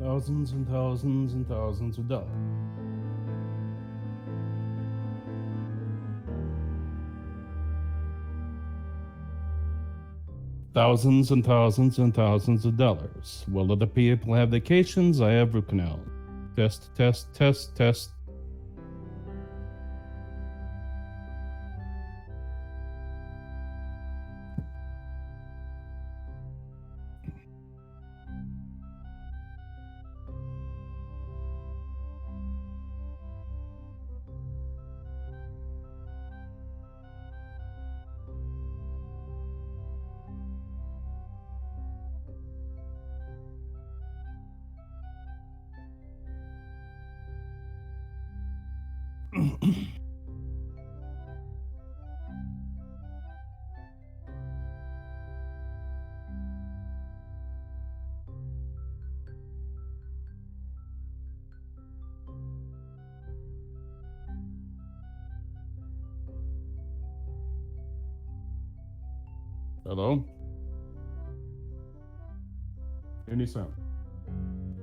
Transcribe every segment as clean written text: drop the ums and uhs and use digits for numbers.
Thousands and thousands and thousands of dollars. Thousands and thousands and thousands of dollars. Will other people have vacations? I have root canal. Test, test, test, test. Hello? Any sound?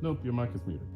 Nope, your mic is muted.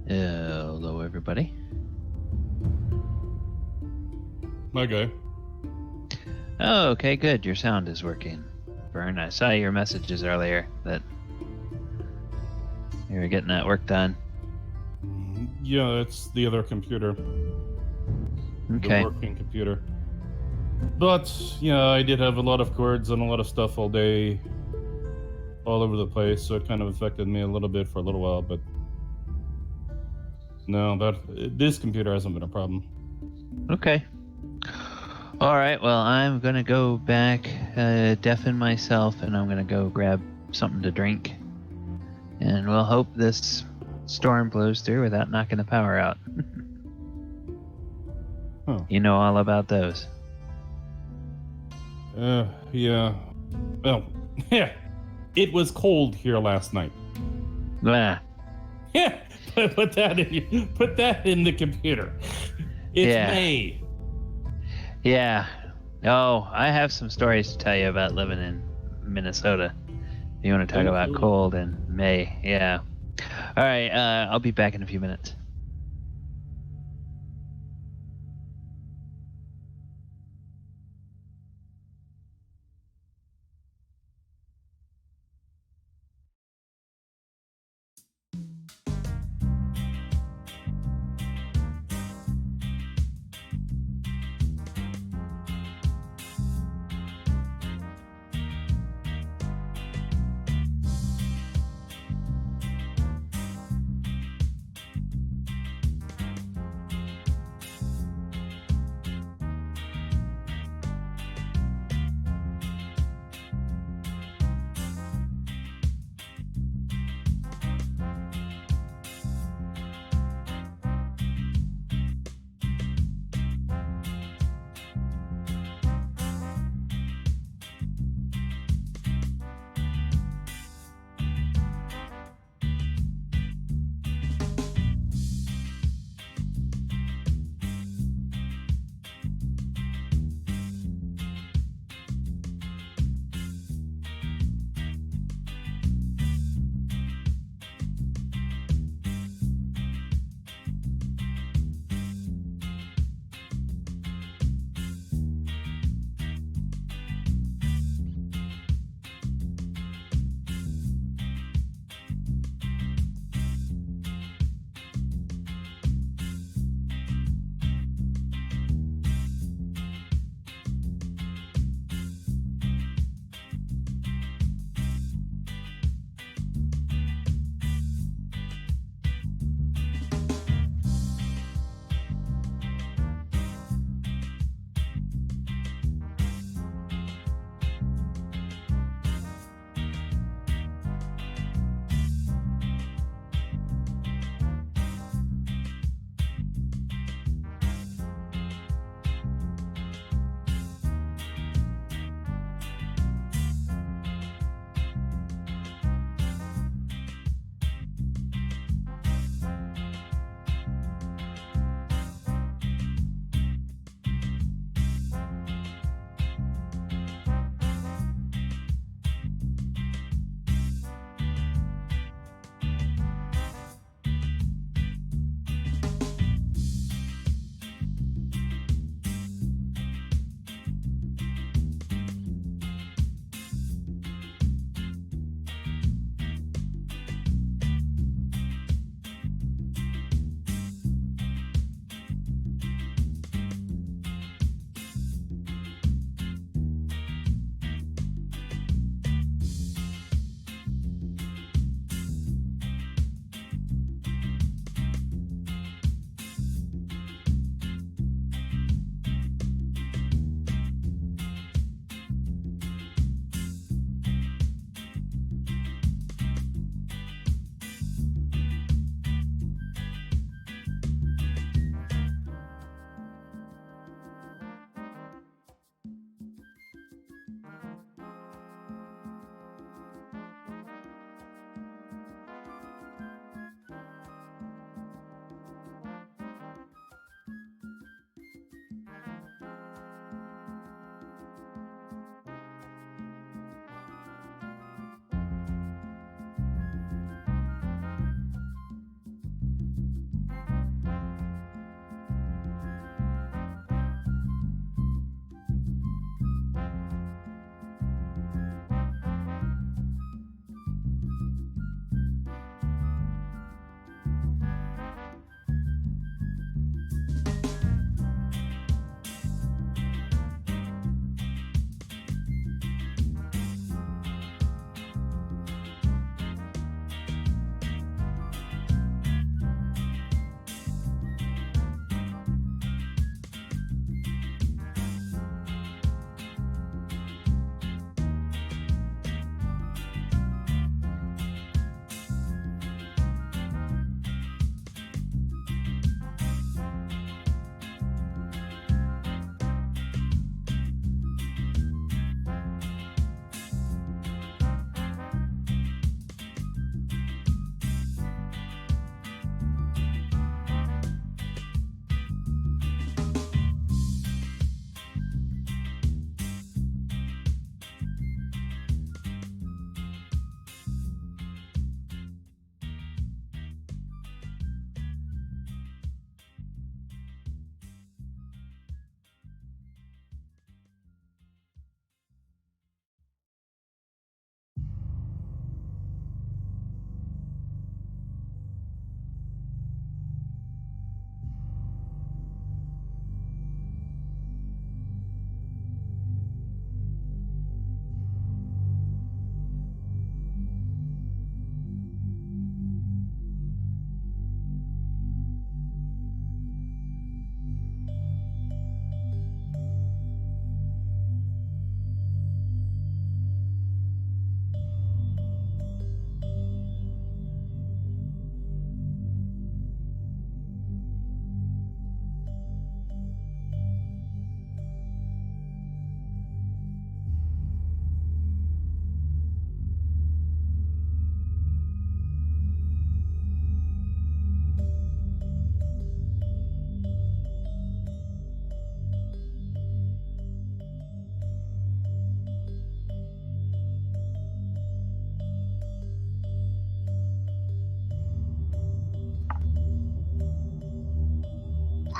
Hello, everybody. My guy. Oh, okay, good. Your sound is working. Vern, I saw your messages earlier that you were getting that work done. Yeah, it's the other computer. Okay. The working computer. But, yeah, I did have a lot of cords and a lot of stuff all day, all over the place, so it kind of affected me a little bit for a little while, but no, this computer hasn't been a problem. Okay. All right. Well, I'm gonna go back, deafen myself, and I'm gonna go grab something to drink, and we'll hope this storm blows through without knocking the power out. Huh. You know all about those. Yeah. Well, yeah. It was cold here last night. Ah, Yeah. Put that in the computer. It's Yeah. May. yeah. Oh, I have some stories to tell you about living in Minnesota. You want to talk about Minnesota. cold in May? Yeah. All right. I'll be back in a few minutes.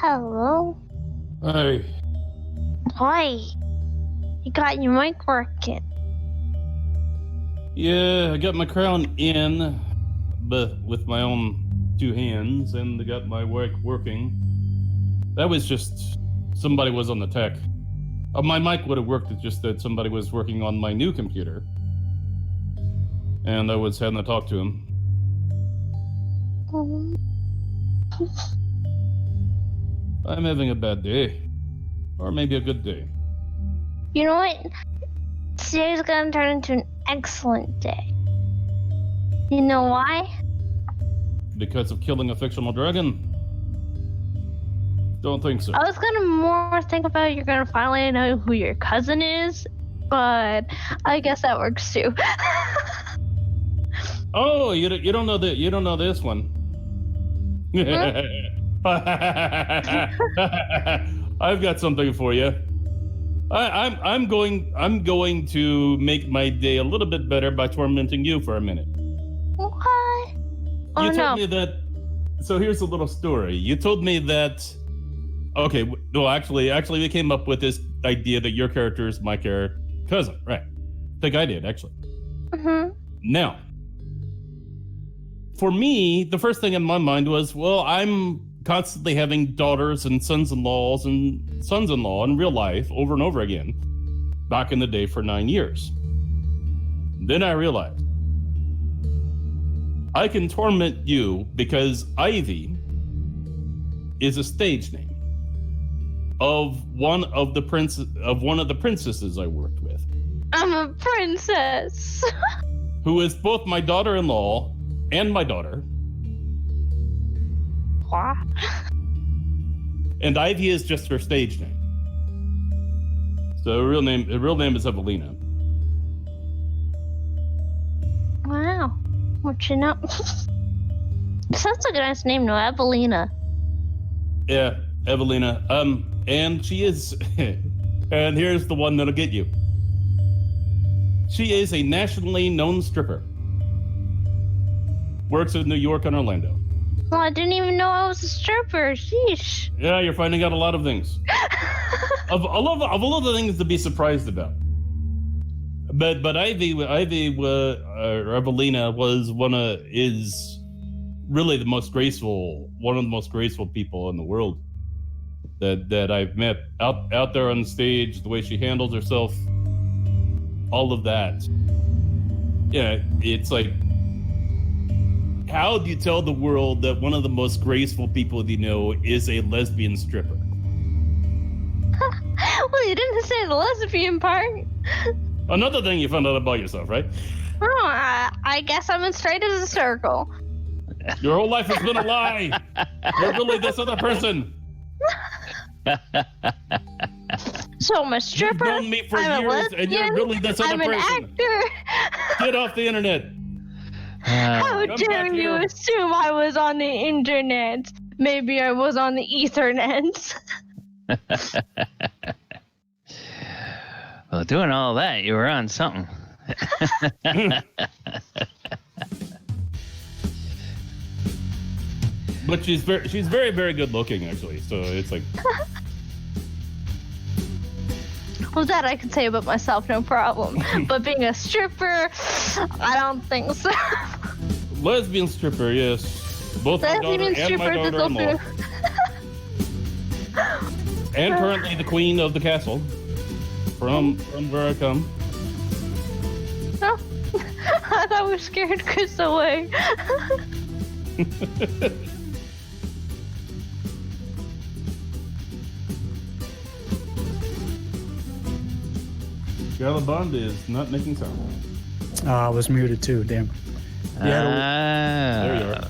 Hello. Hey. Hi. You got your mic working. Yeah, I got my crown in, but with my own 2 hands, and I got my mic working. That was just somebody was on the tech. My mic would have worked. It's just that somebody was working on my new computer, and I was having to talk to him. I'm having a bad day, or maybe a good day. You know what? Today's gonna turn into an excellent day. You know why? Because of killing a fictional dragon? Don't think so. I was gonna more think about you're gonna finally know who your cousin is, but I guess that works too. Oh, you don't know that? You don't know this one? I've got something for you. I'm going to make my day a little bit better by tormenting you for a minute. What? Oh, You no. told me that. So here's a little story. You told me that. Okay, well, actually, we came up with this idea that your character is my cousin, right? I think I did, actually. Mm-hmm. Now, for me, the first thing in my mind was, well, I'm constantly having daughters and sons-in-law in real life over and over again, back in the day for 9 years. Then I realized I can torment you because Ivy is a stage name of one of the princesses I worked with, I'm a princess. who is both my daughter-in-law and my daughter. What? And Ivy is just her stage name. So her real name is Evelina. Wow. What you know? Sounds like a nice name, no? Evelina. Yeah, Evelina. And she is, and here's the one that'll get you. She is a nationally known stripper. Works in New York and Orlando. Well, I didn't even know I was a stripper. Sheesh. Yeah, you're finding out a lot of things. of a lot of things to be surprised about. But Ivy, Evelina is really one of the most graceful people in the world that I've met out there on stage. The way she handles herself, all of that. Yeah, it's like, how do you tell the world that one of the most graceful people you know is a lesbian stripper? Well, you didn't say the lesbian part. Another thing you found out about yourself, right? Oh, I guess I'm as straight as a circle. Your whole life has been a lie. You're really this other person. So I'm a stripper. You've known me for I'm a years, lesbian, and you're really this other I'm an person. actor. Get off the internet. How Come dare back you here. assume I was on the internet? Maybe I was on the Ethernet. Well, doing all that, you were on something. But she's very, very good looking, actually. So it's like, Well, that I can say about myself, no problem. But being a stripper, I don't think so. lesbian stripper, yes. Both my daughter Lesbian and my stripper, daughter-in-law. And currently the queen of the castle. From where I come. Oh, I thought we scared Chris away. Gallibond is not making sound. I was muted too, damn. There you are.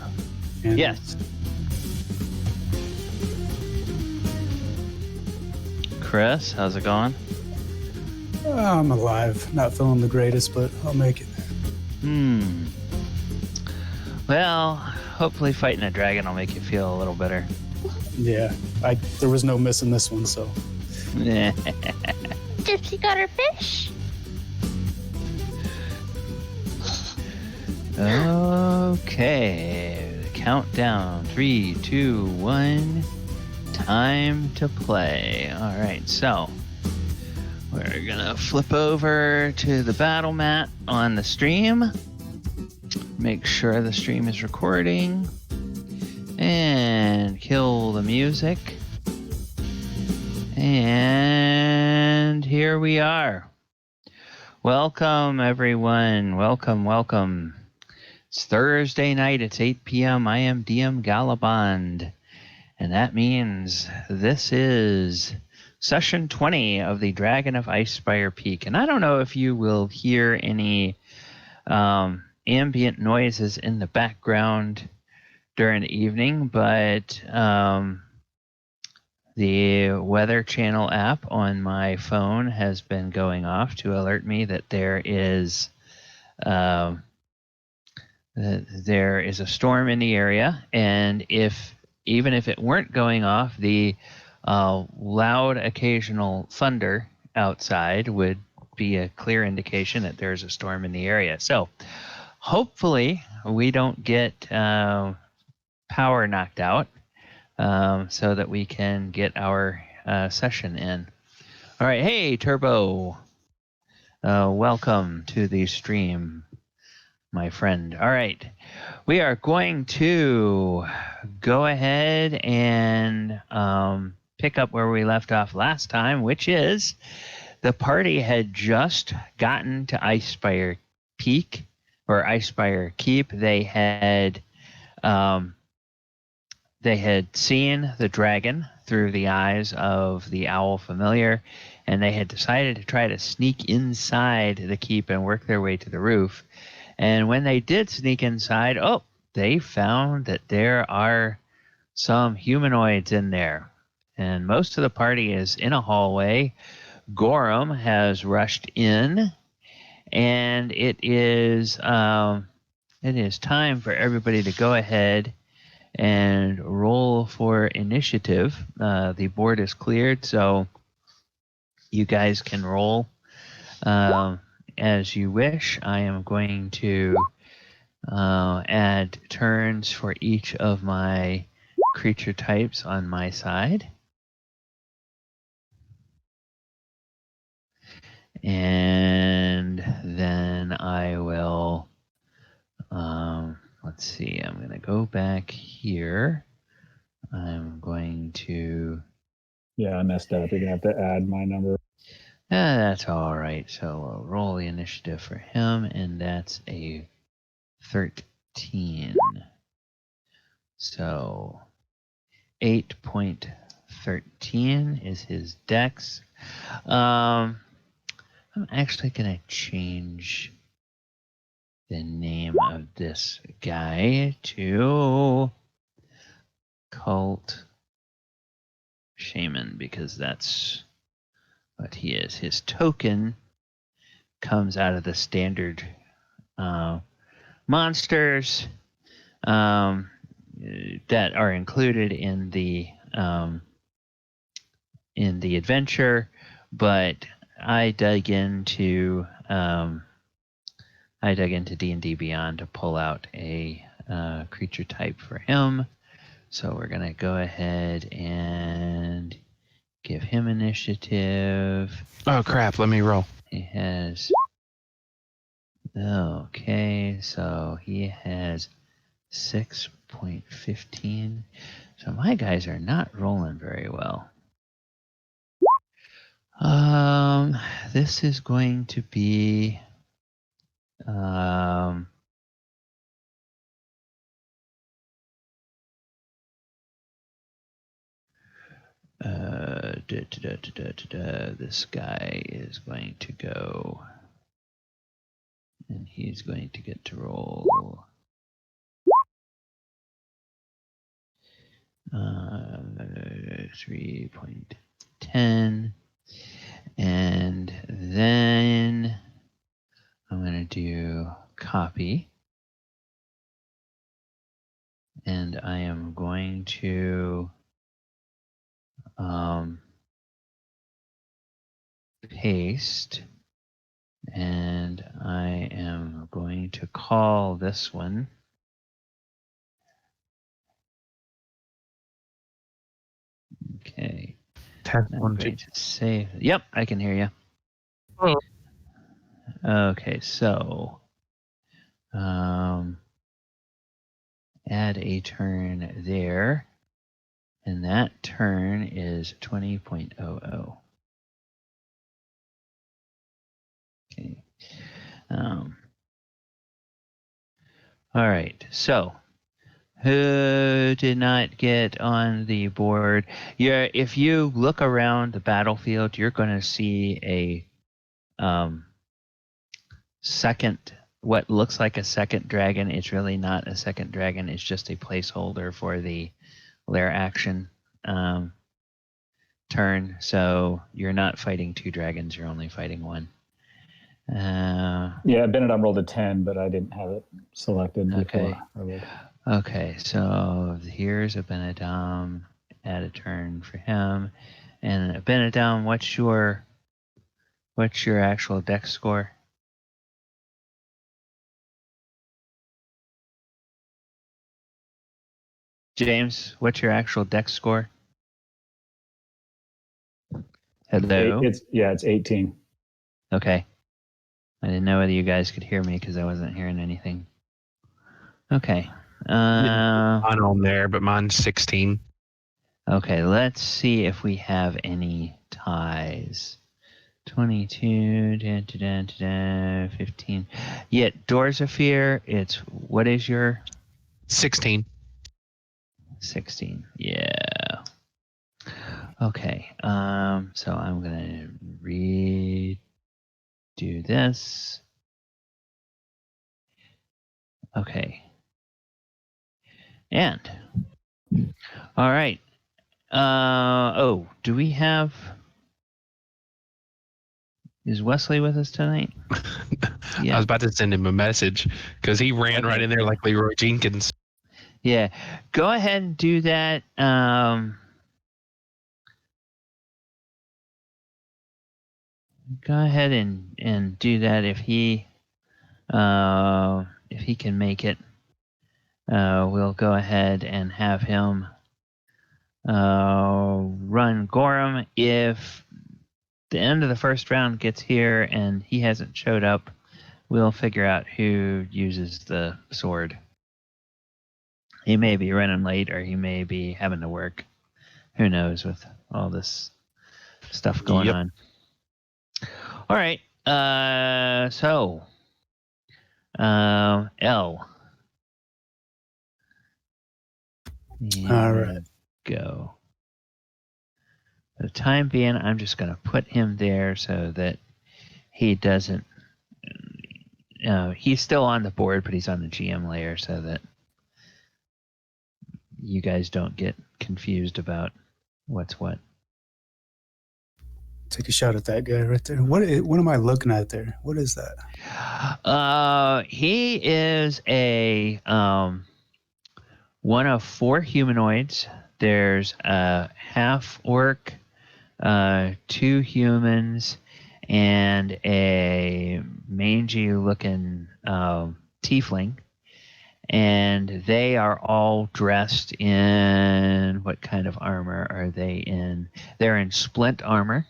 And Yes. Chris, how's it going? I'm alive. Not feeling the greatest, but I'll make it. Well, hopefully fighting a dragon will make you feel a little better. Yeah, there was no missing this one, so. Gypsy got her fish. Okay. Countdown. 3, 2, 1. Time to play. All right, so we're gonna flip over to the battle mat on the stream. Make sure the stream is recording. And kill the music. And here we are. Welcome, everyone. Welcome. It's Thursday night. It's 8 p.m. I am DM Gallibond. And that means this is session 20 of the Dragon of Icespire Peak. And I don't know if you will hear any ambient noises in the background during the evening, but the Weather Channel app on my phone has been going off to alert me that there is a storm in the area, and even if it weren't going off, the loud occasional thunder outside would be a clear indication that there's a storm in the area. So hopefully we don't get power knocked out, so that we can get our session in. All right, hey Turbo, welcome to the stream, my friend. All right, we are going to go ahead and pick up where we left off last time, which is the party had just gotten to Icespire Peak or Icespire Keep. They had seen the dragon through the eyes of the owl familiar, and they had decided to try to sneak inside the keep and work their way to the roof. And when they did sneak inside, they found that there are some humanoids in there. And most of the party is in a hallway. Gorrim has rushed in, and it is time for everybody to go ahead and roll for initiative. The board is cleared, so you guys can roll as you wish. I am going to add turns for each of my creature types on my side. And then I will... let's see, I'm going to go back here. I'm going to... Yeah, I messed up. You're going to have to add my number. That's all right. So we'll roll the initiative for him, and that's a 13. So 8.13 is his dex. I'm actually going to change the name of this guy to Cult Shaman, because that's what he is. His token comes out of the standard monsters that are included in the adventure, but I dug into D&D Beyond to pull out a creature type for him. So we're going to go ahead and give him initiative. Oh, crap. Let me roll. He has... Okay, so he has 6.15. So my guys are not rolling very well. This is going to be... this guy is going to go, and he's going to get to roll 3.10, and then I'm going to do copy, and I am going to paste, and I am going to call this one Test I'm 1, 2. going to save. Yep, I can hear you. Oh. Okay, so add a turn there, and that turn is 20.00. Okay. All right, so who did not get on the board? If you look around the battlefield, you're going to see a second, what looks like a second dragon. It's really not a second dragon. It's just a placeholder for the lair action turn. So you're not fighting 2 dragons. You're only fighting 1. Yeah, Abinadom rolled a 10, but I didn't have it selected before I rolled. Okay, so here's Abinadom. Add a turn for him. And Abinadom, what's your actual dex score? James, what's your actual dex score? Hello? It's 18. Okay. I didn't know whether you guys could hear me because I wasn't hearing anything. Okay. Mine on there, but mine's 16. Okay, let's see if we have any ties. 22, 15. Yeah, Dorzaphir, what is your? 16. 16. Yeah. Okay. So I'm gonna redo this. Okay. And all right. Do we have? Is Wesley with us tonight? Yeah. I was about to send him a message because he ran right in there like Leroy Jenkins. Yeah. Go ahead and do that. Go ahead and do that if he can make it. We'll go ahead and have him run Gorrim. If the end of the first round gets here and he hasn't showed up, we'll figure out who uses the sword. He may be running late or he may be having to work. Who knows with all this stuff going on. All right. So L. All right. Go. For the time being, I'm just going to put him there so that he doesn't. He's still on the board, but he's on the GM layer so that you guys don't get confused about what's what. Take a shot at that guy right there. What am I looking at there? What is that? He is a one of 4 humanoids. There's a half orc, 2 humans, and a mangy looking tiefling. And they are all dressed in what kind of armor are they in? They're in splint armor.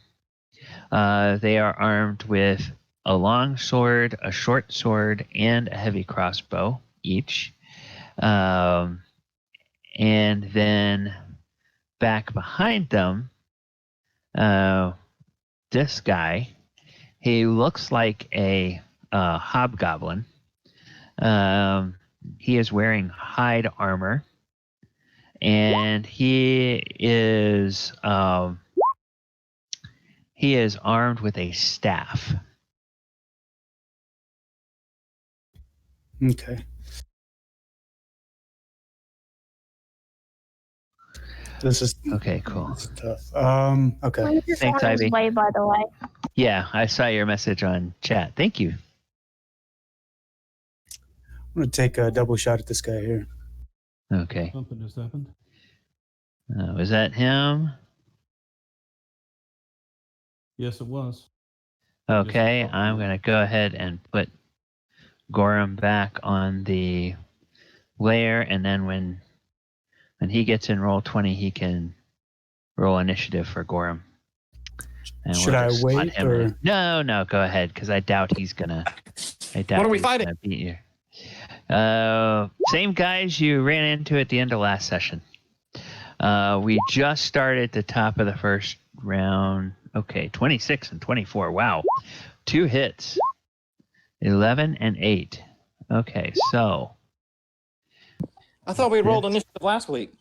They are armed with a long sword, a short sword, and a heavy crossbow each. And then back behind them, this guy, he looks like a hobgoblin. He is wearing hide armor, and he is armed with a staff. Okay. This is Okay, cool. This is tough. Okay. I'm just Thanks, on his Ivy. way, by the way. Yeah, I saw your message on chat. Thank you. I'm gonna take a double shot at this guy here. Okay. Something just happened. Was that him? Yes, it was. Okay, I'm going to go ahead and put Gorrim back on the layer, and then when he gets in roll 20, he can roll initiative for Gorrim. And Should I just slot wait, him or- in. No, go ahead, because I doubt he's gonna. What are we fighting? Beat you. Same guys you ran into at the end of last session. We just started the top of the first round. Okay, 26 and 24. Wow, 2 hits. 11 and 8. Okay, so. I thought we rolled initiative last week.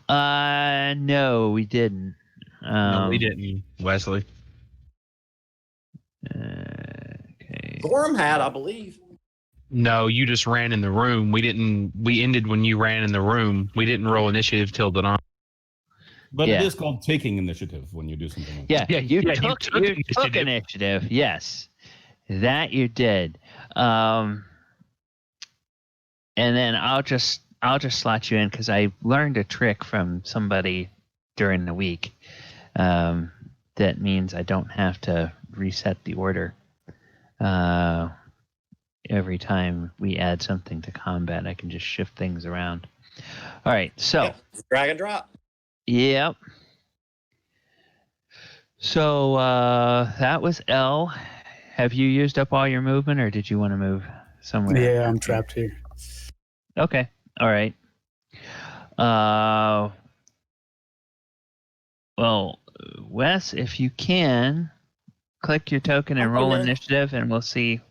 No, we didn't. No, we didn't, Wesley. Okay. Gorrim had, I believe. No, you just ran in the room. We didn't. We ended when you ran in the room. We didn't roll initiative till the on. But it is called taking initiative when you do something like Yeah, that. you took initiative. Yes, that you did. And then I'll just slot you in because I learned a trick from somebody during the week. That means I don't have to reset the order every time we add something to combat. I can just shift things around. All right, so drag and drop. Yep. So that was L. Have you used up all your movement, or did you want to move somewhere? Yeah, I'm trapped here. Okay. All right. Well, Wes, if you can, click your token and roll initiative, and we'll see.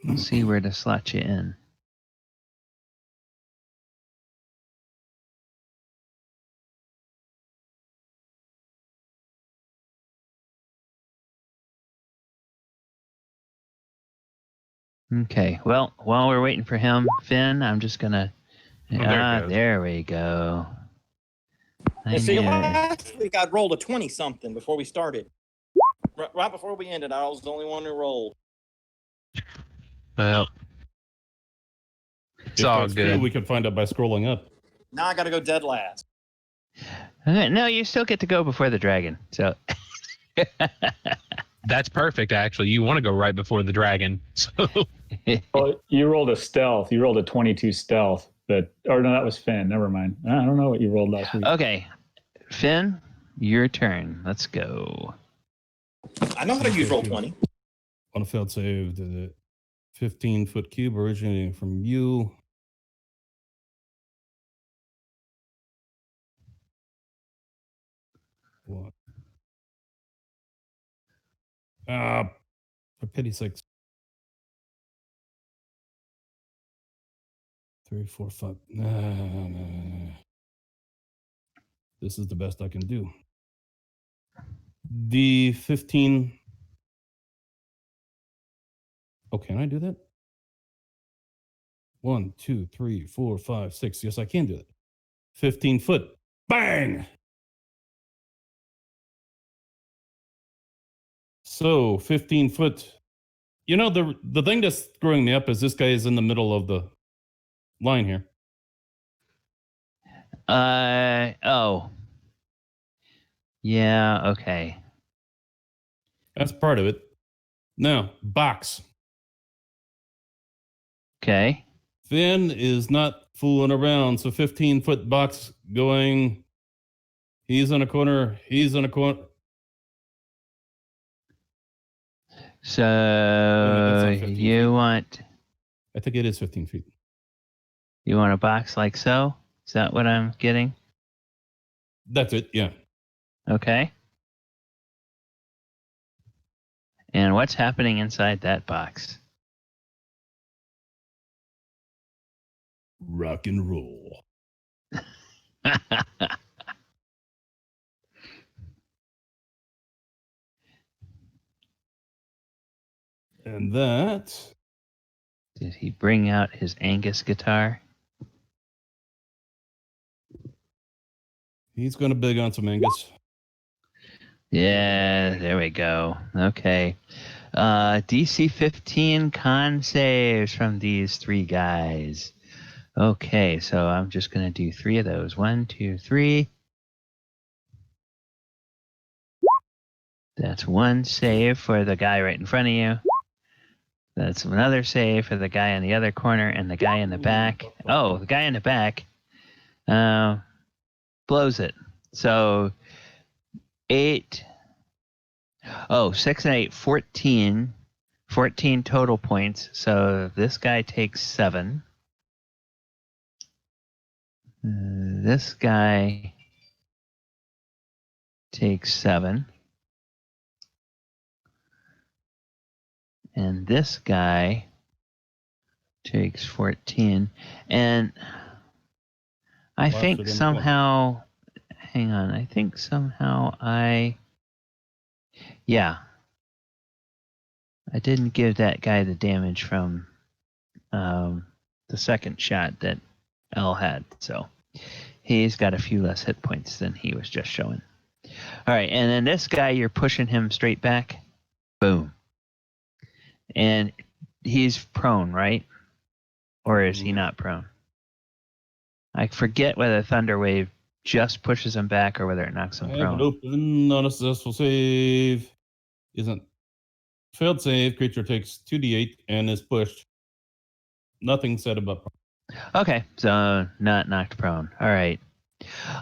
We'll see where to slot you in. Okay, well, while we're waiting for him, Finn, I'm just going to... there we go. See, last week I rolled a 20-something before we started. Right before we ended, I was the only one who rolled. Well, it's all good. We can find out by scrolling up. Now I got to go dead last. No, you still get to go before the dragon, so... That's perfect, actually. You want to go right before the dragon. So. Well, you rolled a stealth. You rolled a 22 stealth. No, that was Finn. Never mind. I don't know what you rolled last week. Okay. Finn, your turn. Let's go. I know how to use roll 20. On a failed save, the 15-foot cube originating from you. What? For pity's sakes. 3, 4, 5. This is the best I can do. The 15. Oh, can I do that? 1, 2, 3, 4, 5, 6. Yes, I can do it. 15 foot. Bang! So 15 foot. You know, the thing that's screwing me up is this guy is in the middle of the line here. Oh. Yeah, okay. That's part of it. Now, box. Okay. Finn is not fooling around. So 15-foot box going. He's in a corner. He's in a corner. So you want... I think it is 15 feet. You want a box like so? Is that what I'm getting? That's it, yeah. Okay. And what's happening inside that box? Rock and roll. And that... Did he bring out his Angus guitar? He's going to big on some Angus. Yeah, there we go. Okay. DC 15 con saves from these 3 guys. Okay, so I'm just going to do 3 of those. 1, 2, 3. That's 1 save for the guy right in front of you. That's another save for the guy in the other corner and the guy in the back. Oh, the guy in the back Blows it. So 8. Oh, 6 and 8, 14. 14 total points. So this guy takes 7. This guy takes 7. And this guy takes 14. And I Lost it think in somehow, hang on, I think somehow yeah, I didn't give that guy the damage from the second shot that L had. So he's got a few less hit points than he was just showing. All right, and then this guy, you're pushing him straight back. Boom. And he's prone, right? Or is he not prone? I forget whether Thunder Wave just pushes him back or whether it knocks him I have it prone. open. Non-successful save. Isn't. Failed save. Creature takes 2d8 and is pushed. Nothing said about prone. Okay, so not knocked prone. All right.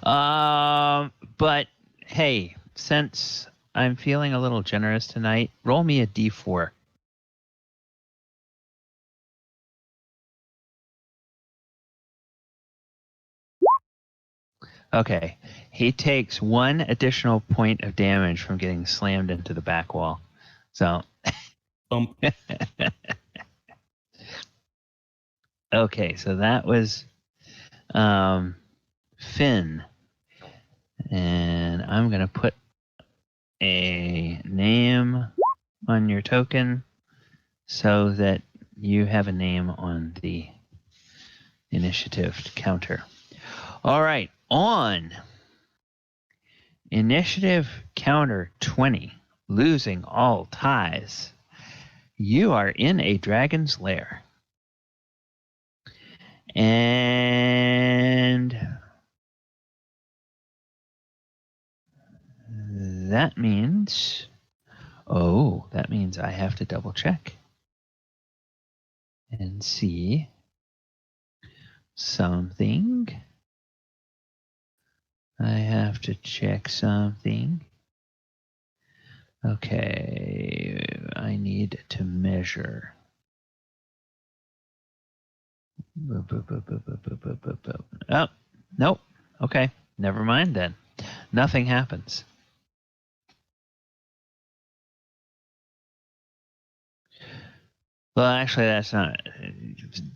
But hey, since I'm feeling a little generous tonight, roll me a d4. Okay, he takes 1 additional point of damage from getting slammed into the back wall. So, Bump. okay, so that was Finn. And I'm going to put a name on your token so that you have a name on the initiative counter. All right, on initiative counter 20, losing all ties, you are in a dragon's lair. And that means I have to double check and see something. I have to check something. Okay, I need to measure. Oh, nope. Okay, never mind then. Nothing happens. Well, actually, that's not.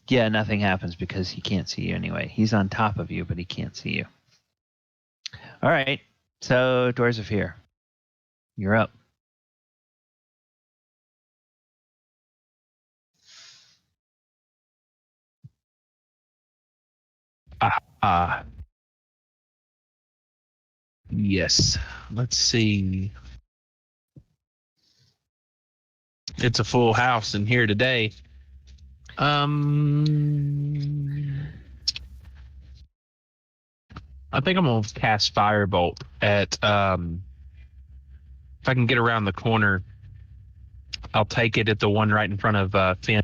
Yeah, nothing happens because he can't see you anyway. He's on top of you, but he can't see you. All right, so Dorzaphir, you're up. Yes. Let's see. It's a full house in here today. I think I'm gonna cast Firebolt at if I can get around the corner, I'll take it at the one right in front of Finn.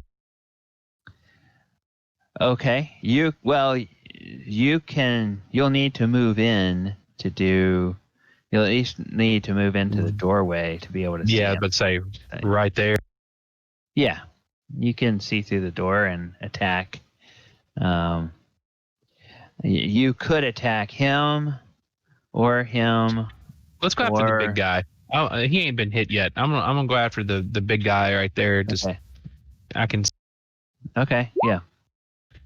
Okay, you'll need to move in to do. You'll at least need to move into the doorway to be able to see him. But say right there. Yeah, you can see through the door and attack. You could attack him or him. Let's go after the big guy. He ain't been hit yet. I'm gonna go after the big guy right there. Just Okay. I can. Okay. Yeah.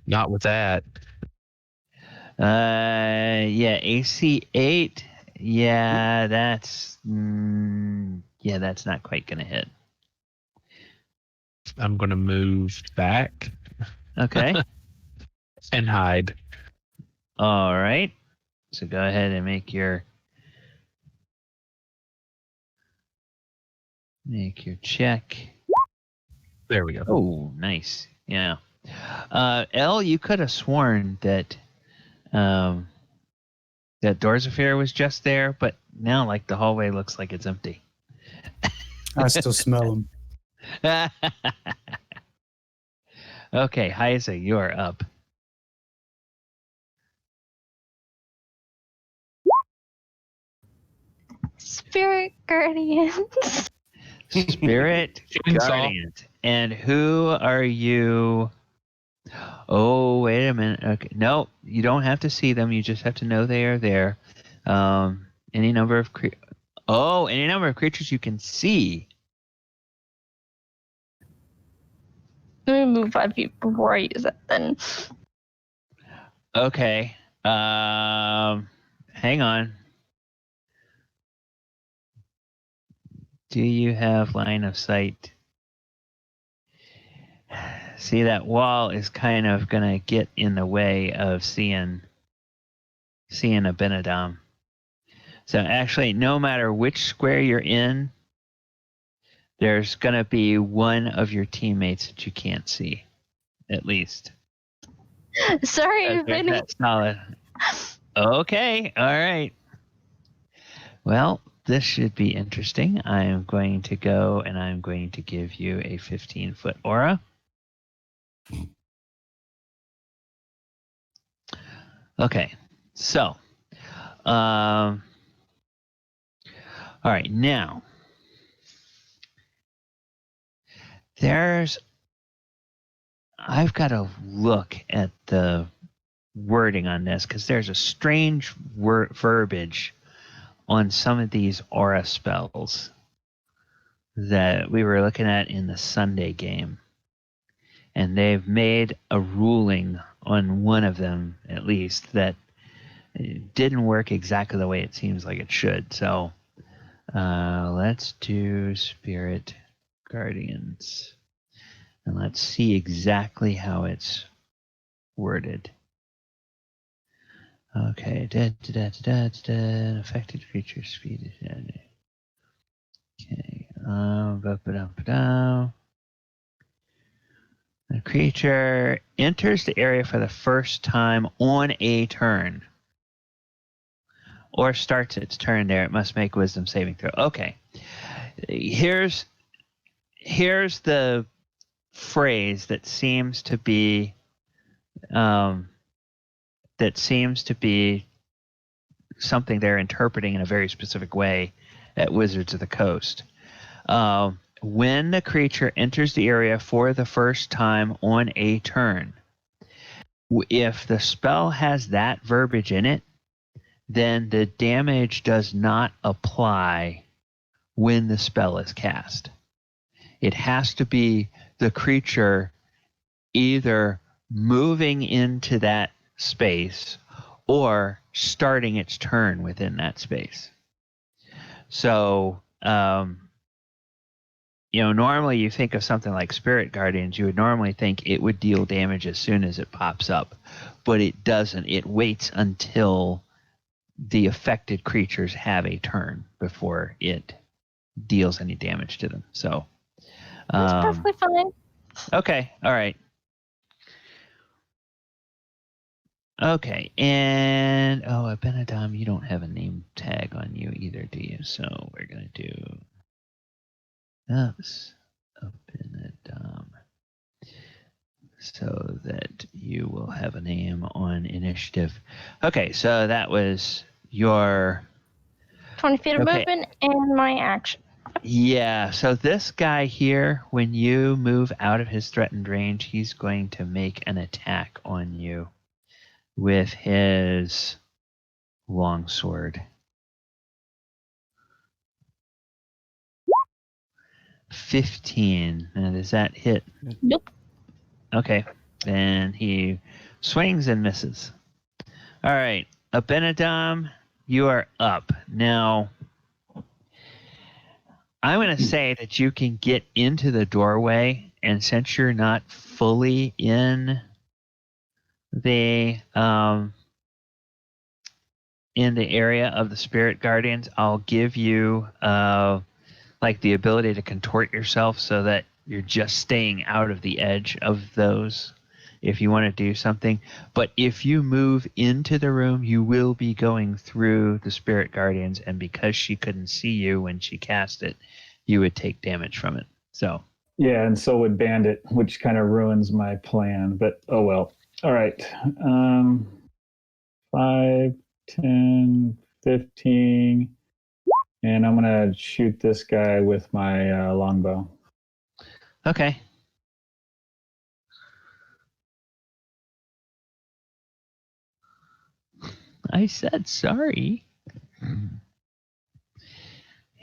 Not with that. Yeah. AC 8. Yeah, that's not quite gonna hit. I'm gonna move back. Okay. And hide. All right. So go ahead and make your check. There we go. Oh, nice. Yeah. L, you could have sworn that that Dorzaphir was just there, but now like the hallway looks like it's empty. I still smell him. Okay, Hyza, you are up. Spirit Guardians. Spirit Chainsaw. Guardians. And who are you? Oh, wait a minute. Okay. No, you don't have to see them. You just have to know they are there. Any number of any number of creatures you can see. Let me move 5 feet before I use it then. Okay. Hang on. Do you have line of sight? See, that wall is kind of gonna get in the way of seeing Abinadom. So actually, no matter which square you're in, there's gonna be one of your teammates that you can't see, at least. Sorry, Vinny. That's solid. Okay, all right. Well, this should be interesting. I am going to go and I'm going to give you a 15-foot aura. Okay, so, all right, now, I've got to look at the wording on this because there's a strange verbiage on some of these aura spells that we were looking at in the Sunday game. And they've made a ruling on one of them, at least, that didn't work exactly the way it seems like it should. So let's do Spirit Guardians. And let's see exactly how it's worded. Okay. Affected creature speed. Okay. The creature enters the area for the first time on a turn. Or starts its turn there. It must make wisdom saving throw. Okay. Here's the phrase that seems to be something they're interpreting in a very specific way at Wizards of the Coast. When the creature enters the area for the first time on a turn, if the spell has that verbiage in it, then the damage does not apply when the spell is cast. It has to be the creature either moving into that space or starting its turn within that space. So, normally you think of something like Spirit Guardians, you would normally think it would deal damage as soon as it pops up, but it doesn't. It waits until the affected creatures have a turn before it deals any damage to them. So, That's perfectly fine. okay, all right. Okay, and Abinadom, you don't have a name tag on you either, do you? So we're gonna do this Abinadom, so that you will have a name on initiative. Okay, so that was your 20 feet of movement and my action. Yeah, so this guy here, when you move out of his threatened range, he's going to make an attack on you with his longsword. 15. Now, does that hit? Nope. Okay, then he swings and misses. All right, Abinadom, you are up. Now, I'm going to say that you can get into the doorway, and since you're not fully in the area of the Spirit Guardians, I'll give you the ability to contort yourself so that you're just staying out of the edge of those if you want to do something. But if you move into the room, you will be going through the Spirit Guardians, and because she couldn't see you when she cast it, you would take damage from it. So yeah, and so would Bandit, which kind of ruins my plan, but oh well. All right. 5, 10, 15. And I'm going to shoot this guy with my longbow. Okay. I said sorry.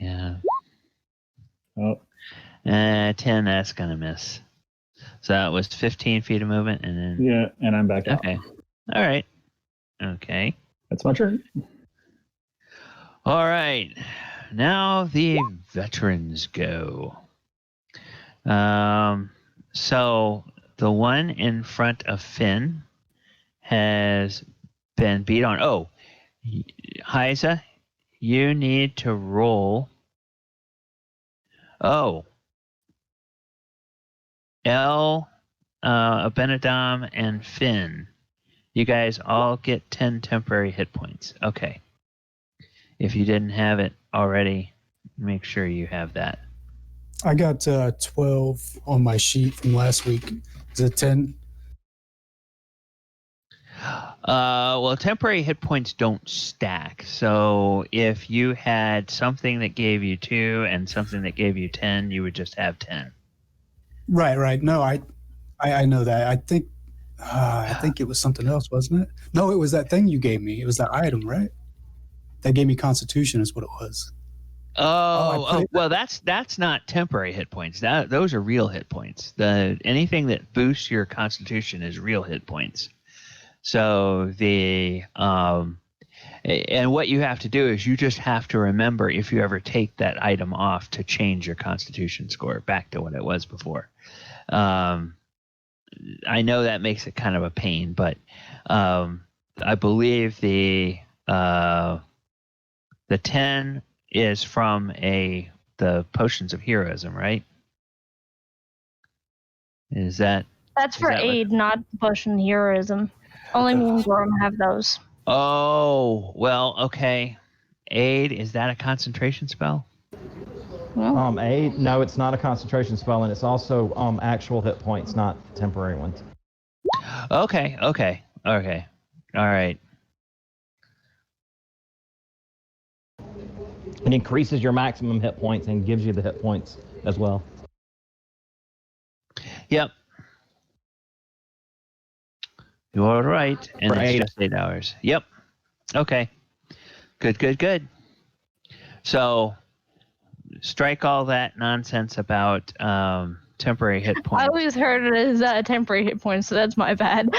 Yeah. Oh, 10, that's going to miss. So that was 15 feet of movement, and then... yeah, and I'm back out. Okay. All right. Okay. That's my turn. All right. Now the veterans go. So the one in front of Finn has been beat on. Oh, Hyza, you need to roll. Oh. Abinadom, and Finn. You guys all get 10 temporary hit points. Okay. If you didn't have it already, make sure you have that. I got 12 on my sheet from last week. Is it 10? Well, temporary hit points don't stack. So if you had something that gave you 2 and something that gave you 10, you would just have 10. Right. No, I know that. I think it was something else, wasn't it? No, it was that thing you gave me. It was that item, right? That gave me Constitution is what it was. Well, that's not temporary hit points. Those are real hit points. Anything that boosts your Constitution is real hit points. So and what you have to do is you just have to remember if you ever take that item off to change your Constitution score back to what it was before. I know that makes it kind of a pain, but I believe the 10 is from the Potions of Heroism, right? That's for aid, not potion heroism. Only me and Gorrim have those. Oh, well, okay. Aid, is that a concentration spell? Aid? No, it's not a concentration spell, and it's also actual hit points, not temporary ones. Okay. All right. It increases your maximum hit points and gives you the hit points as well. Yep. You're right. And For it's 8. just 8 hours. Yep. Okay. Good. So strike all that nonsense about temporary hit points. I always heard it as temporary hit points, so that's my bad.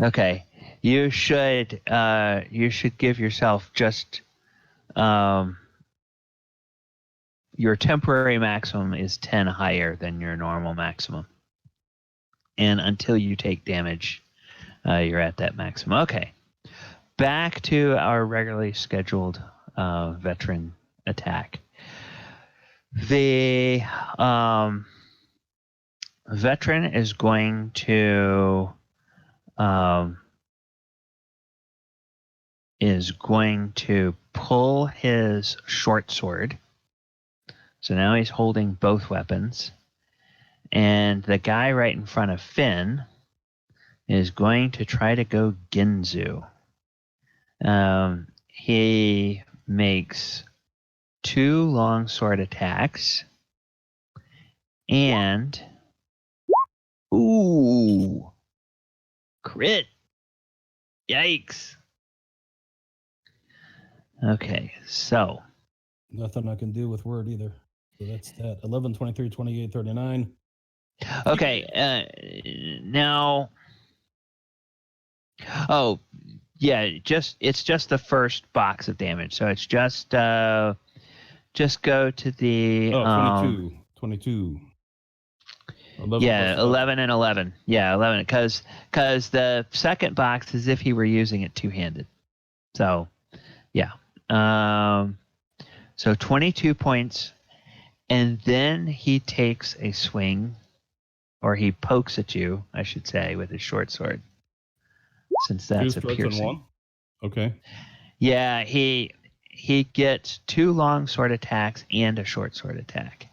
Okay. You should give yourself just your temporary maximum is 10 higher than your normal maximum. And until you take damage, you're at that maximum. Okay. Back to our regularly scheduled veteran attack. The veteran is going to pull his short sword. So now he's holding both weapons. And the guy right in front of Finn is going to try to go Ginzu. He makes 2 longsword attacks. And... Ooh! Crit! Yikes! Okay, so... Nothing I can do with word either. So that's that. 11, 23, 28, 39. Okay, now... Oh, yeah, it's just the first box of damage. So it's just go to the... 22. 11 yeah, plus 11 and 11. Yeah, 11, because the second box is if he were using it two-handed. So, yeah. So 22 points, and then he takes a swing, or he pokes at you, I should say, with his short sword, since that's a piercing. One? Okay. Yeah, he gets 2 long sword attacks and a short sword attack.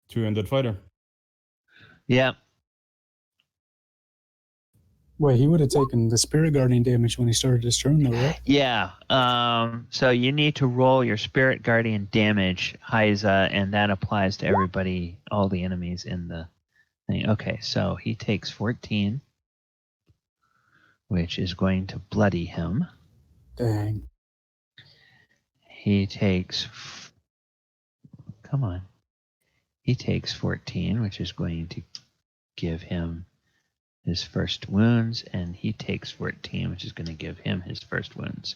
Two-handed fighter. Yep. Wait, he would have taken the Spirit Guardian damage when he started his turn, though, right? Yeah. So you need to roll your Spirit Guardian damage, Hyza, and that applies to everybody, all the enemies in the thing. Okay, so he takes 14, which is going to bloody him. Dang. He takes... Come on. He takes 14, which is going to give him his first wounds, and he takes 14, which is going to give him his first wounds.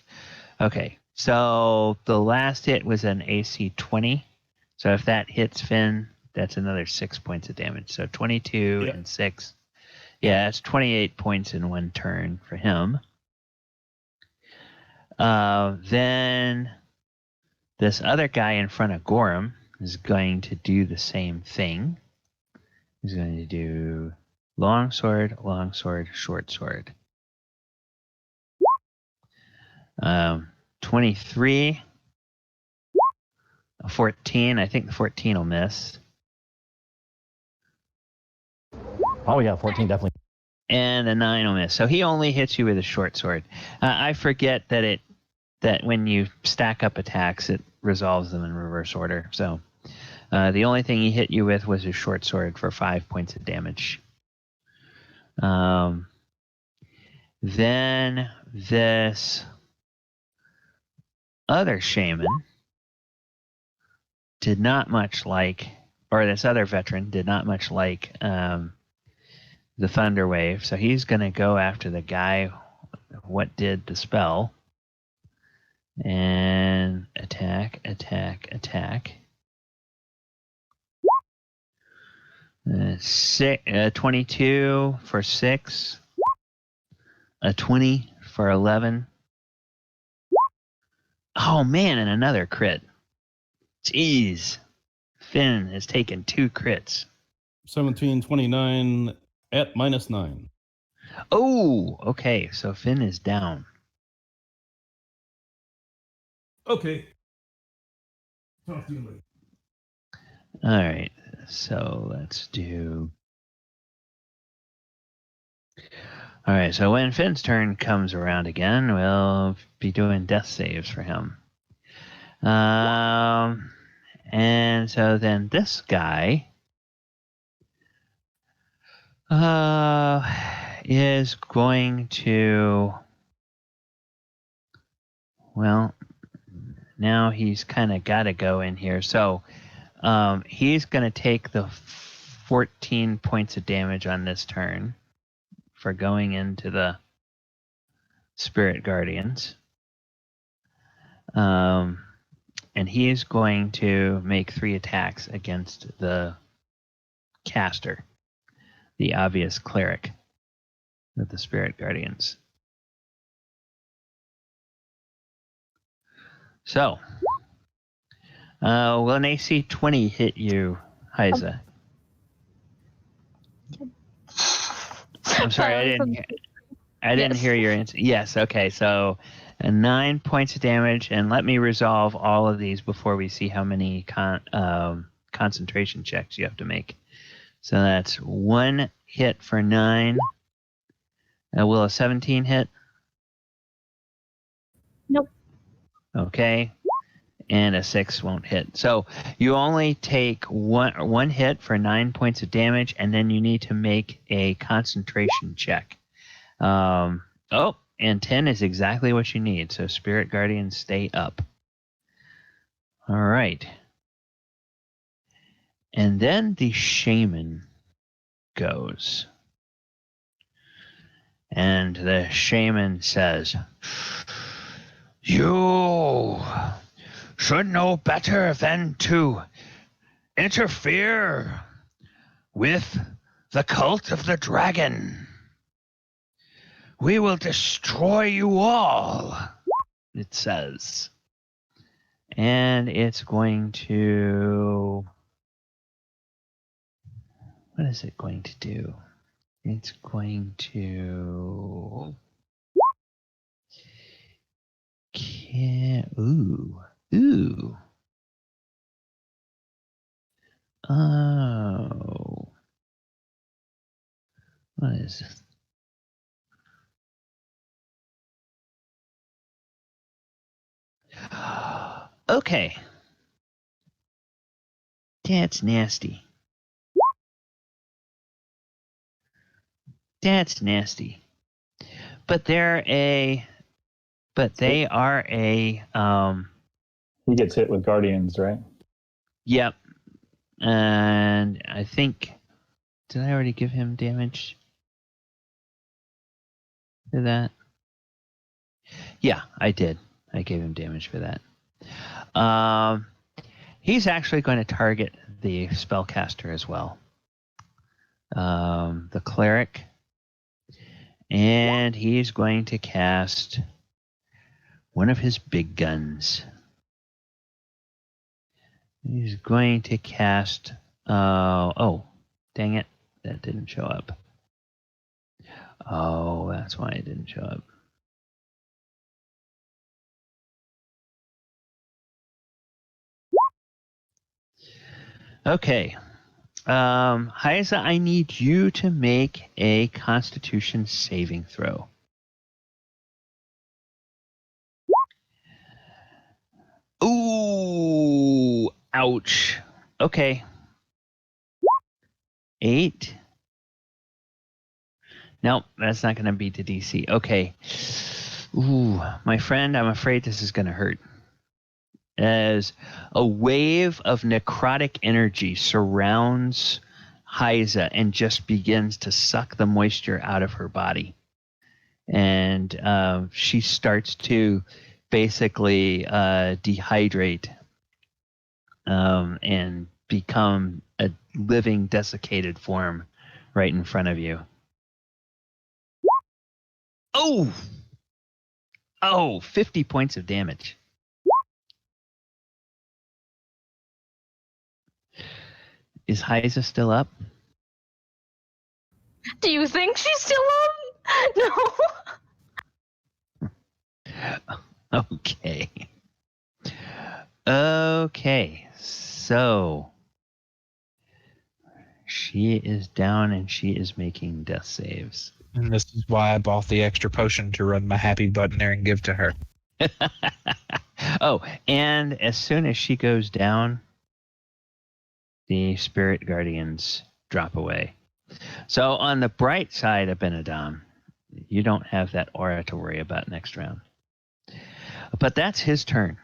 Okay, so the last hit was an AC 20. So if that hits Finn, that's another 6 points of damage. So 22 and 6. Yeah, that's 28 points in one turn for him. Then this other guy in front of Gorrim is going to do the same thing. He's going to do longsword, short sword. 23, a 14. I think the 14 will miss. Oh yeah, 14 definitely. And the 9 will miss. So he only hits you with a short sword. I forget that when you stack up attacks, it resolves them in reverse order. So the only thing he hit you with was his short sword for 5 points of damage. Then this other shaman did not much like, or this other veteran did not much like the Thunder Wave. So he's going to go after the guy what did the spell. And attack. 22 for 6. A 20 for 11. Oh man, and another crit. Jeez. Finn has taken 2 crits. 17, 29 at -9. Oh, okay. So Finn is down. Okay. Talk to you later. All right. So let's do. All right. So when Finn's turn comes around again, we'll be doing death saves for him. And so then this guy is going to. Well, now he's kind of got to go in here. So he's going to take the 14 points of damage on this turn for going into the Spirit Guardians. And he is going to make 3 attacks against the caster, the obvious cleric of the Spirit Guardians. So, will an AC 20 hit you, Hyza? I'm sorry, I didn't hear your answer. Yes, okay, so 9 points of damage, and let me resolve all of these before we see how many concentration checks you have to make. So that's 1 hit for 9. Will a 17 hit? Nope. Okay. And a 6 won't hit. So you only take one hit for 9 points of damage, and then you need to make a concentration check. And 10 is exactly what you need. So Spirit Guardians, stay up. All right. And then the shaman goes. And the shaman says, "You should know better than to interfere with the cult of the dragon. We will destroy you all," it says. And it's going to... What is it going to do? It's going to... Ooh. Oh. What is this? Okay. That's nasty. That's nasty. But they are a He gets hit with guardians, right? Yep. And I think, did I already give him damage for that? Yeah, I did. I gave him damage for that. He's actually going to target the spellcaster as well. The cleric. And he's going to cast one of his big guns. He's going to cast... oh, dang it. That didn't show up. Oh, that's why it didn't show up. Okay. Hyza, I need you to make a Constitution saving throw. Ooh, ouch. Okay. 8. Nope, that's not going to beat the DC. Okay. Ooh, my friend, I'm afraid this is going to hurt. As a wave of necrotic energy surrounds Hyza and just begins to suck the moisture out of her body. And she starts to basically dehydrate and become a living desiccated form right in front of you. Oh, 50 points of damage. Is Hyza still up? Do you think she's still up? No. Okay. Okay. So she is down and she is making death saves. And this is why I bought the extra potion to run my happy button there and give to her. Oh, and as soon as she goes down, the spirit guardians drop away. So on the bright side of Abinadom, you don't have that aura to worry about next round. But that's his turn.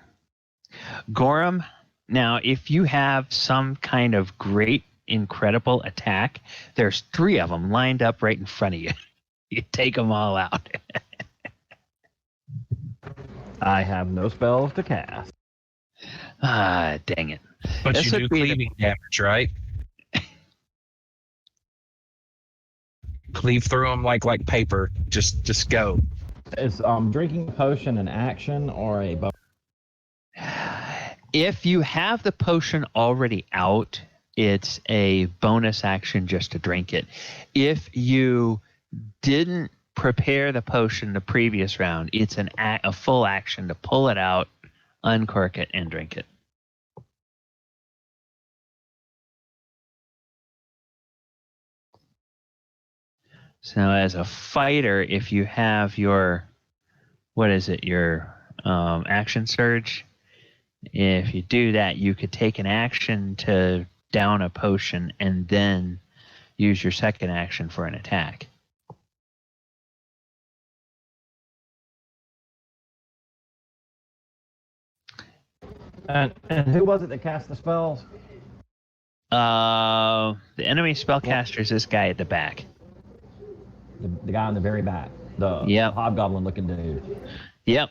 Gorrim, now if you have some kind of great, incredible attack, there's 3 of them lined up right in front of you. You take them all out. I have no spells to cast. Ah, dang it. But This you would do be cleaving damage, right? Cleave through them like paper. Just go. Is drinking a potion an action or a bonus? If you have the potion already out, it's a bonus action just to drink it. If you didn't prepare the potion the previous round, it's a full action to pull it out, uncork it, and drink it. So as a fighter, if you have your, your action surge, if you do that, you could take an action to down a potion and then use your second action for an attack. And who was it that cast the spells? The enemy spellcaster is this guy at the back. The guy in the very back. The hobgoblin looking dude. Yep.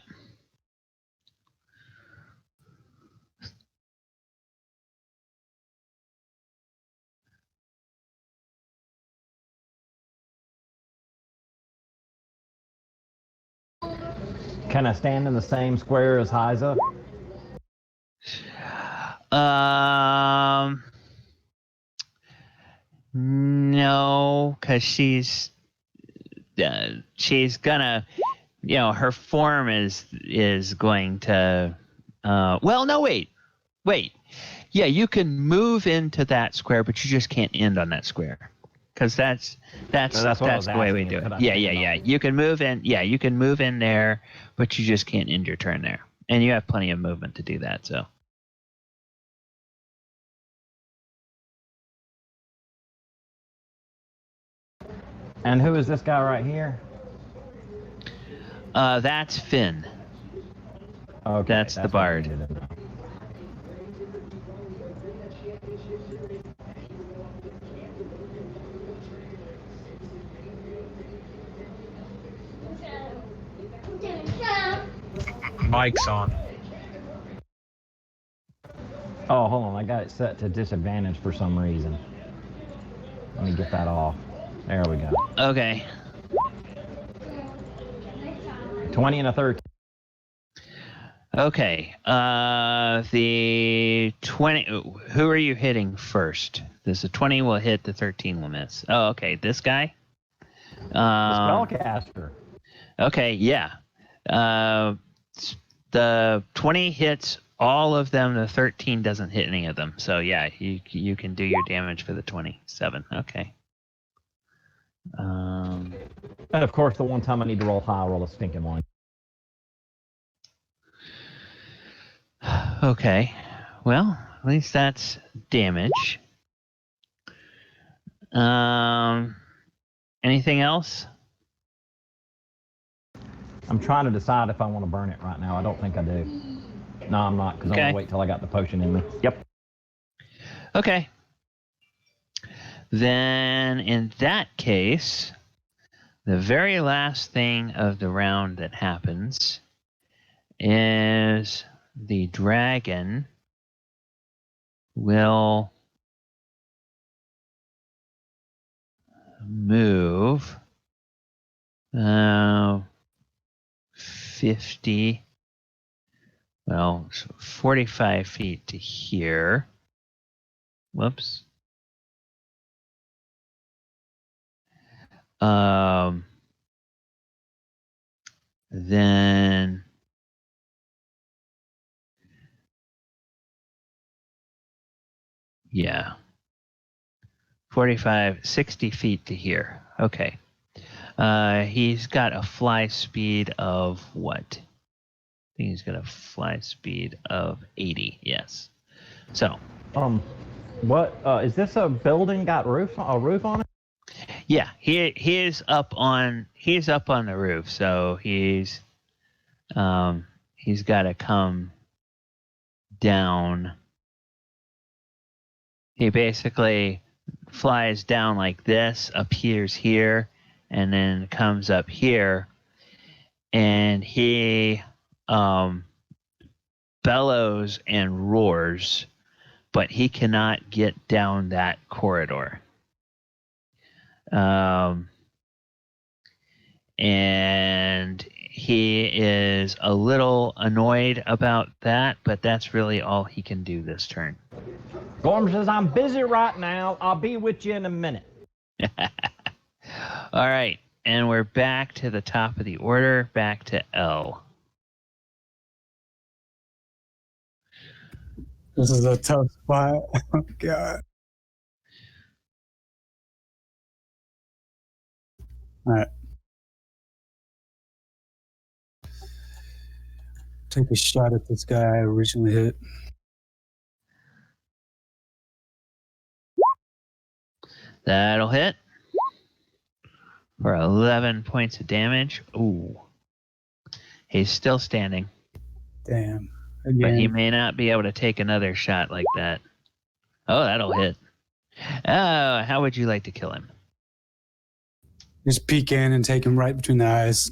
Can I stand in the same square as Hyza? No, because she's gonna, her form is going to. Well, no, wait. Yeah, you can move into that square, but you just can't end on that square, because that's the way we do it. Yeah. You can move in. Yeah, you can move in there, but you just can't end your turn there. And you have plenty of movement to do that, so. And who is this guy right here? That's Finn. Okay, That's the what I bard. needed to know. Mike's on. Oh, hold on. I got it set to disadvantage for some reason. Let me get that off. There we go. Okay. 20 and a 13. Okay. The 20. Who are you hitting first? This the 20 will hit. The 13 will miss. Oh, okay. This guy. The spellcaster. Okay. Yeah. The 20 hits all of them. The 13 doesn't hit any of them. So yeah, you can do your damage for the 27. Okay. And of course, the one time I need to roll high, I roll a stinking one. Okay. Well, at least that's damage. Anything else? I'm trying to decide if I want to burn it right now. I don't think I do. No, I'm not, because I'm going to wait till I got the potion in me. Yep. Okay. Then, in that case, the very last thing of the round that happens is the dragon will move 50, well, 45 feet to here. Whoops. Then yeah, 45, 60 feet to here. Okay. He's got a fly speed of what? I think he's got a fly speed of 80. Yes. So. What is this? A building got a roof on it? Yeah, he's up on the roof, so he's got to come down. He basically flies down like this, appears here, and then comes up here, and he bellows and roars, but he cannot get down that corridor. And he is a little annoyed about that, but that's really all he can do this turn. Gorm says, I'm busy right now. I'll be with you in a minute. All right, and we're back to the top of the order, back to L. This is a tough spot. Oh, God. All right. Take a shot at this guy I originally hit. That'll hit for 11 points of damage. Ooh. He's still standing. Damn. Again. But he may not be able to take another shot like that. Oh, that'll hit. How would you like to kill him? Just peek in and take him right between the eyes.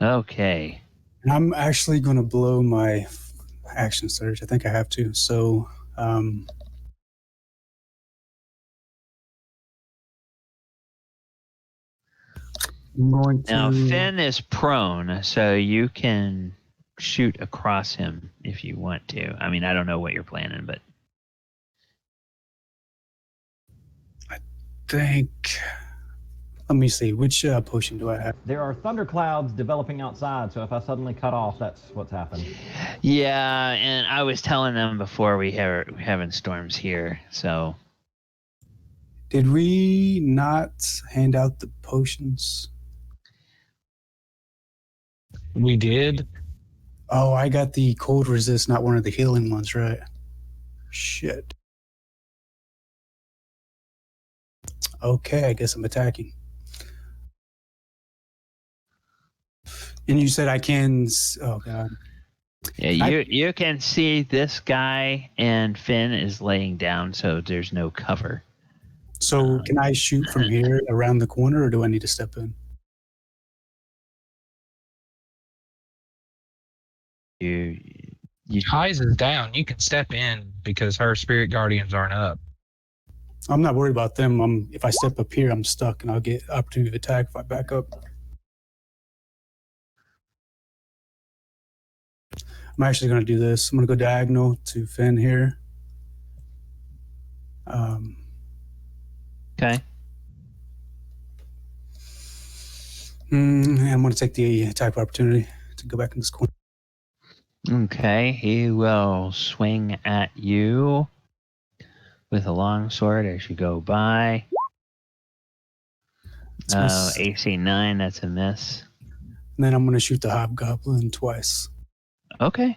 Okay. And I'm actually going to blow my action surge. I think I have to. So, I'm going to... Now, Finn is prone, so you can shoot across him if you want to. I mean, I don't know what you're planning, but... I think... Let me see. Which potion do I have? There are thunderclouds developing outside, so if I suddenly cut off, that's what's happened. Yeah, and I was telling them before we're having storms here, so... Did we not hand out the potions? We did. Oh, I got the cold resist, not one of the healing ones, right? Shit. Okay, I guess I'm attacking. And you said I can. Oh god. Yeah, you can see this guy and Finn is laying down, so there's no cover. So can I shoot from here around the corner, or do I need to step in? You Hyza's down. You can step in because her spirit guardians aren't up. I'm not worried about them. If I step up here, I'm stuck, and I'll get opportunity to attack if I back up. I'm actually going to do this. I'm going to go diagonal to Finn here. okay? And I'm going to take the attack of opportunity to go back in this corner. Okay, he will swing at you with a long sword as you go by. AC 9, that's a miss. And then I'm going to shoot the hobgoblin twice. Okay.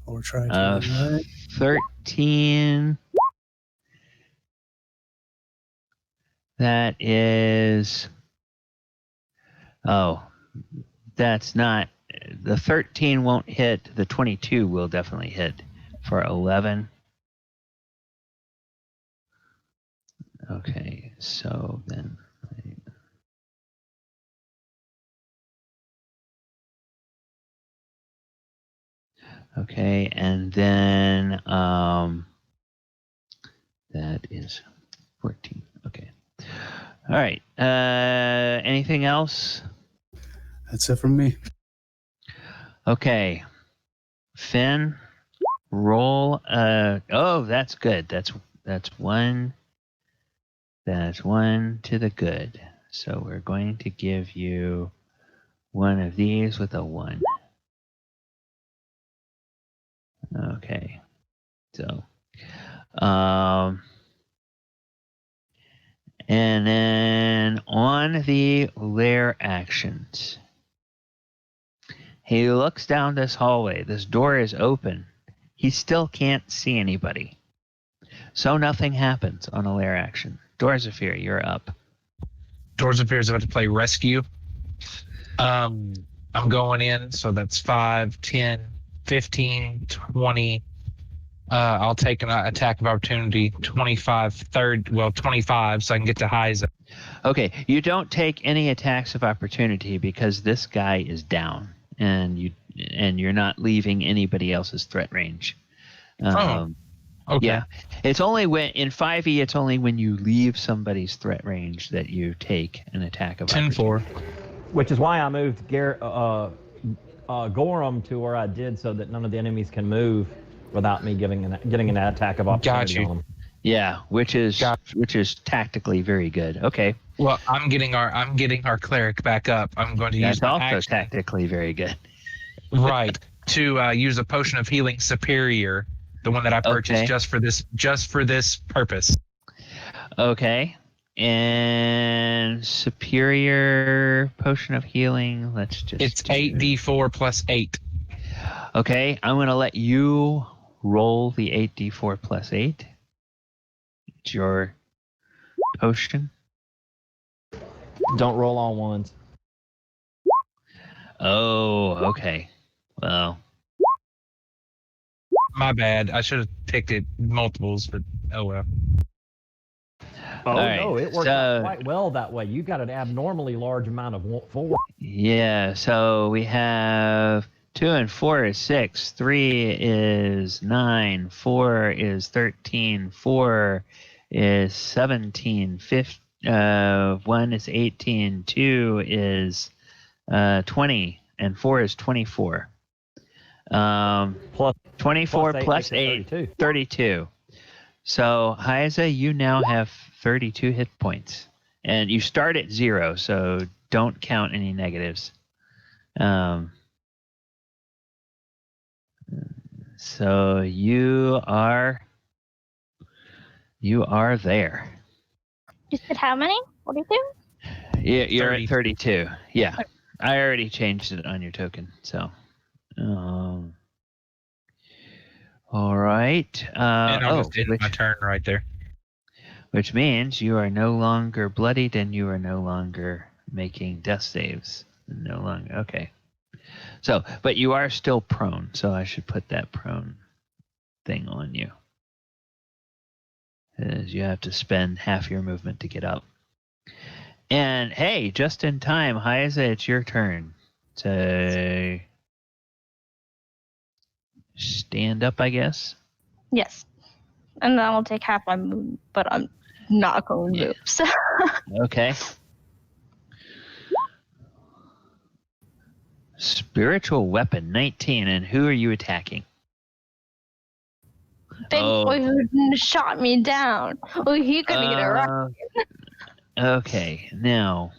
Or try to 13. That is. Oh, that's not. The 13 won't hit. The 22 will definitely hit for 11. Okay, so then. Okay, and then that is 14. Okay. All right. Anything else? That's it from me. Okay. Finn, roll. Oh, that's good. That's one. That's one to the good. So we're going to give you one of these with a 1. Okay. So, and then on the lair actions, he looks down this hallway. This door is open. He still can't see anybody. So nothing happens on a lair action. Dorzaphir, you're up. Dorzaphir is about to play rescue. I'm going in, so that's 5, 10, 15, 20. I'll take an attack of opportunity, 25, 25, so I can get to Hyza. Okay, you don't take any attacks of opportunity because this guy is down, and you're not leaving anybody else's threat range. Okay. Yeah, it's only when in 5e, it's only when you leave somebody's threat range that you take an attack of 10-4. Which is why I moved Gorrim to where I did, so that none of the enemies can move without me getting an attack of opportunity on them. Yeah, which is tactically very good. Okay. Well, I'm getting our cleric back up. I'm going to use my also action. Tactically very good. Right. To use a potion of healing superior, the one that I purchased just for this purpose. Okay. And superior potion of healing. Let's just. It's 8d4 plus 8. Okay, I'm going to let you roll the 8d4 plus 8. It's your potion. Don't roll all ones. Oh, okay. Well. My bad. I should have picked it multiples, but oh well. Oh, right, no, it worked out quite well that way. You got an abnormally large amount of 4. Yeah, so we have 2 and 4 is 6, 3 is 9, 4 is 13, 4 is 17, 1 is 18, 2 is 20, and 4 is 24. Plus 24 plus 8, 32. So, Hyza, you now have 32 hit points. And you start at 0, so don't count any negatives. So you are there. You said how many? 42? You're at 32. Yeah. I already changed it on your token, so. All right. And I'll just end my turn right there. Which means you are no longer bloodied and you are no longer making death saves. No longer. Okay. So, but you are still prone, so I should put that prone thing on you. As you have to spend half your movement to get up. And hey, just in time, Hyza, it's your turn to stand up, I guess. Yes. And then I'll take half my movement, but I'm not going to move. So. Okay. Spiritual weapon, 19. And who are you attacking? Big boy who shot me down. Oh, he couldn't get it right. Okay, now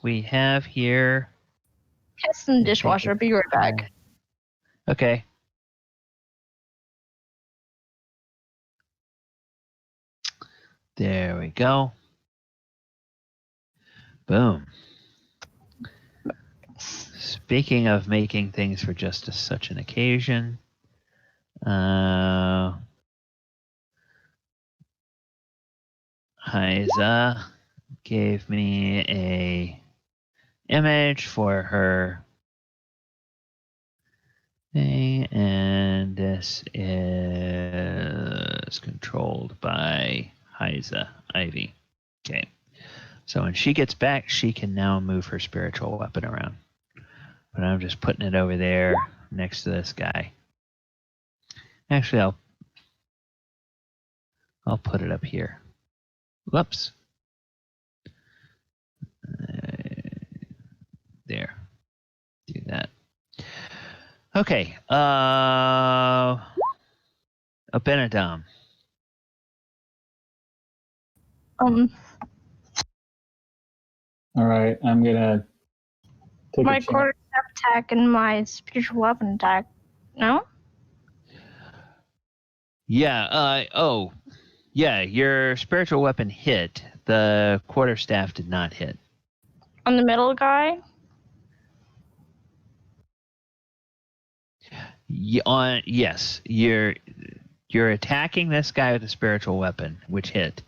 we have here. Get some dishwasher. Be right back. Okay. There we go. Boom. Speaking of making things for just such an occasion, Hyza gave me a image for her thing, and this is controlled by Hyza Ivy. Okay. So when she gets back, she can now move her spiritual weapon around. But I'm just putting it over there next to this guy. Actually, I'll put it up here. Whoops. There. Do that. Okay. Abinadom. All right, I'm gonna take my a chance. quarterstaff attack and my spiritual weapon attack. No? Yeah, yeah, your spiritual weapon hit. The quarterstaff did not hit. On the middle guy? Yes, you're attacking this guy with a spiritual weapon, which hit.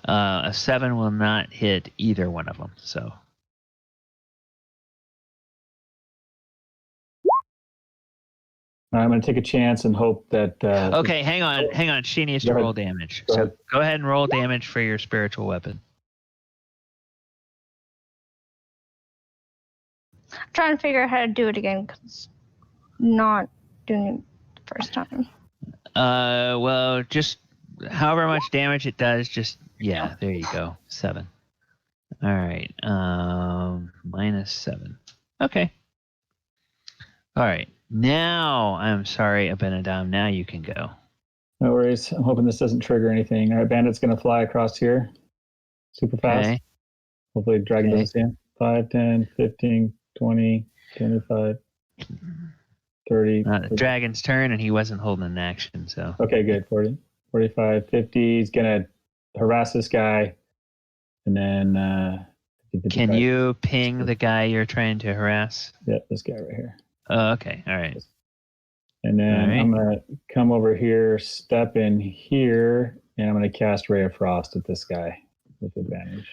A 7 will not hit either one of them, so. I'm going to take a chance and hope that... okay, hang on. She needs to roll damage. So go ahead and roll damage for your spiritual weapon. I'm trying to figure out how to do it again, because not doing it the first time. Well, just however much damage it does, yeah, there you go. 7. All right, -7. Okay. All right. Now, I'm sorry, Abinadom. Now you can go. No worries. I'm hoping this doesn't trigger anything. All right, Bandit's going to fly across here. Super fast. Okay. Hopefully Dragon doesn't see him. 5, 10, 15, 20, 25, 30. The dragon's turn, and he wasn't holding an action, so. Okay, good. 40, 45, 50. He's going to harass this guy. And then... Can you ping the guy you're trying to harass? Yep, this guy right here. Oh, okay. All right. And then I'm going to come over here, step in here, and I'm going to cast Ray of Frost at this guy with advantage.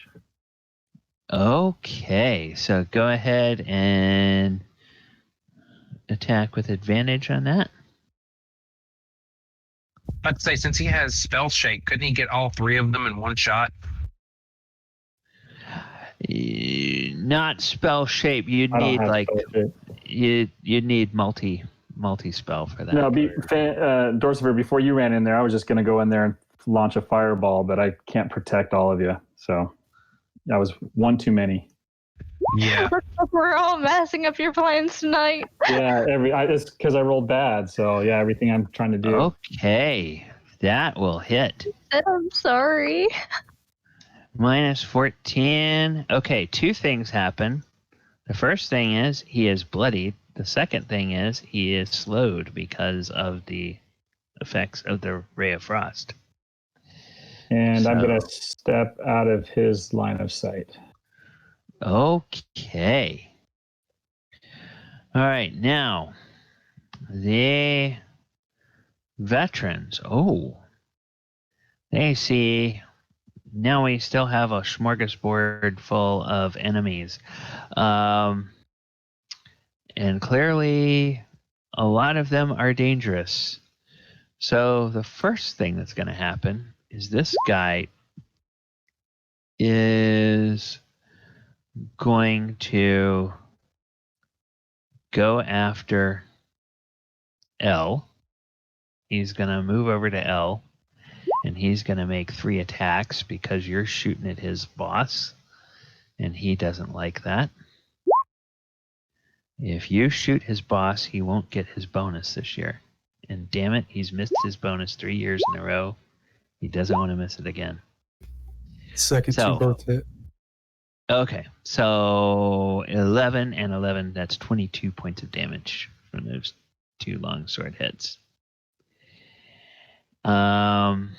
Okay. So go ahead and attack with advantage on that. I'd say since he has Spell Shake, couldn't he get all 3 of them in one shot? Not spell shape. You'd need you'd need multi spell for that. No, Dorzaphir, before you ran in there, I was just going to go in there and launch a fireball, but I can't protect all of you, so that was one too many. Yeah, we're all messing up your plans tonight. Yeah, it's because I rolled bad, so yeah, everything I'm trying to do. Okay, that will hit. I'm sorry. -14. Okay, 2 things happen. The first thing is he is bloodied. The second thing is he is slowed because of the effects of the Ray of Frost. And I'm going to step out of his line of sight. Okay. All right, now the veterans. Oh, they see. Now we still have a smorgasbord full of enemies. And clearly, a lot of them are dangerous. So the first thing that's going to happen is this guy is going to go after L. He's going to move over to L, and he's going to make 3 attacks because you're shooting at his boss, and he doesn't like that. If you shoot his boss, he won't get his bonus this year. And damn it, he's missed his bonus 3 years in a row. He doesn't want to miss it again. Second So- two both hit. Okay, so 11 and 11, that's 22 points of damage from those 2 longsword hits. Then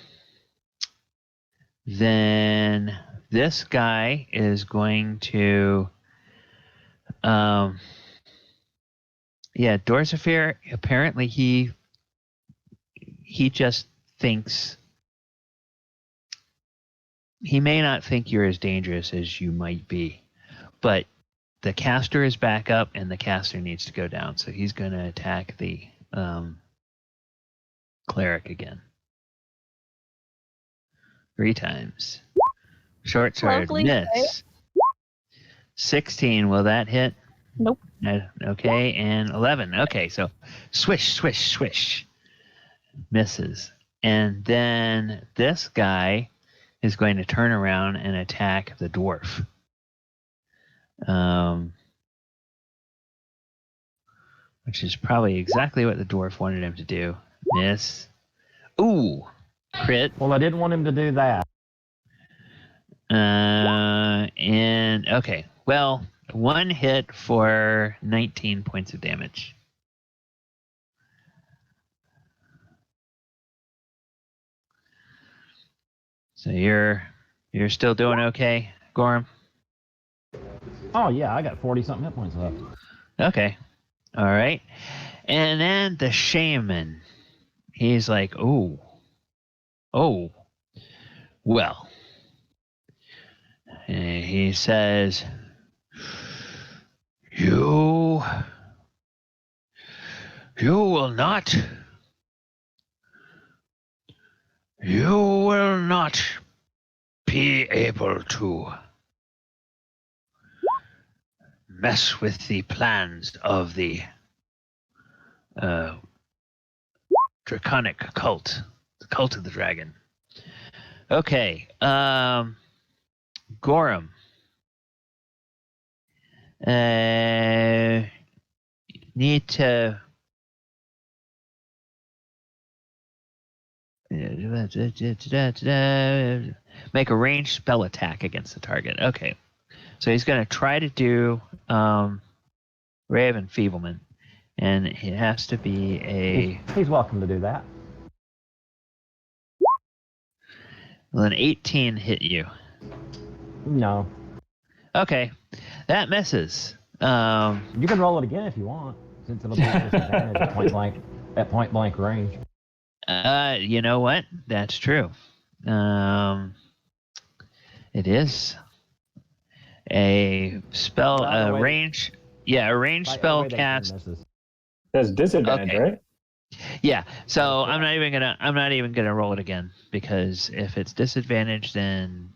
this guy is going to... Dorzaphir, apparently he just thinks... He may not think you're as dangerous as you might be, but the caster is back up and the caster needs to go down, so he's going to attack the cleric again. 3 times. Short sword, Lovely miss. hit. 16, will that hit? Nope. Okay, and 11. Okay, so swish, swish, swish. Misses. And then this guy is going to turn around and attack the dwarf. Which is probably exactly what the dwarf wanted him to do. Miss. Ooh, crit. Well, I didn't want him to do that. And okay, well, 1 hit for 19 points of damage. So you're still doing okay, Gorrim? Oh, yeah, I got 40-something hit points left. Okay. All right. And then the shaman, he's like, oh, well. And he says, you will not be able to mess with the plans of the draconic cult, the cult of the dragon. Okay, Gorrim. Need to make a ranged spell attack against the target. Okay. So he's going to try to do Ray of Enfeeblement, and it has to be a... He's welcome to do that. Will an 18 hit you? No. Okay. That misses. You can roll it again if you want, since it'll be a disadvantage at point blank range. You know what? That's true. It is a spell, a range spell cast. That's disadvantage, Okay. right? Yeah. So I'm not even gonna roll it again, because if it's disadvantage, then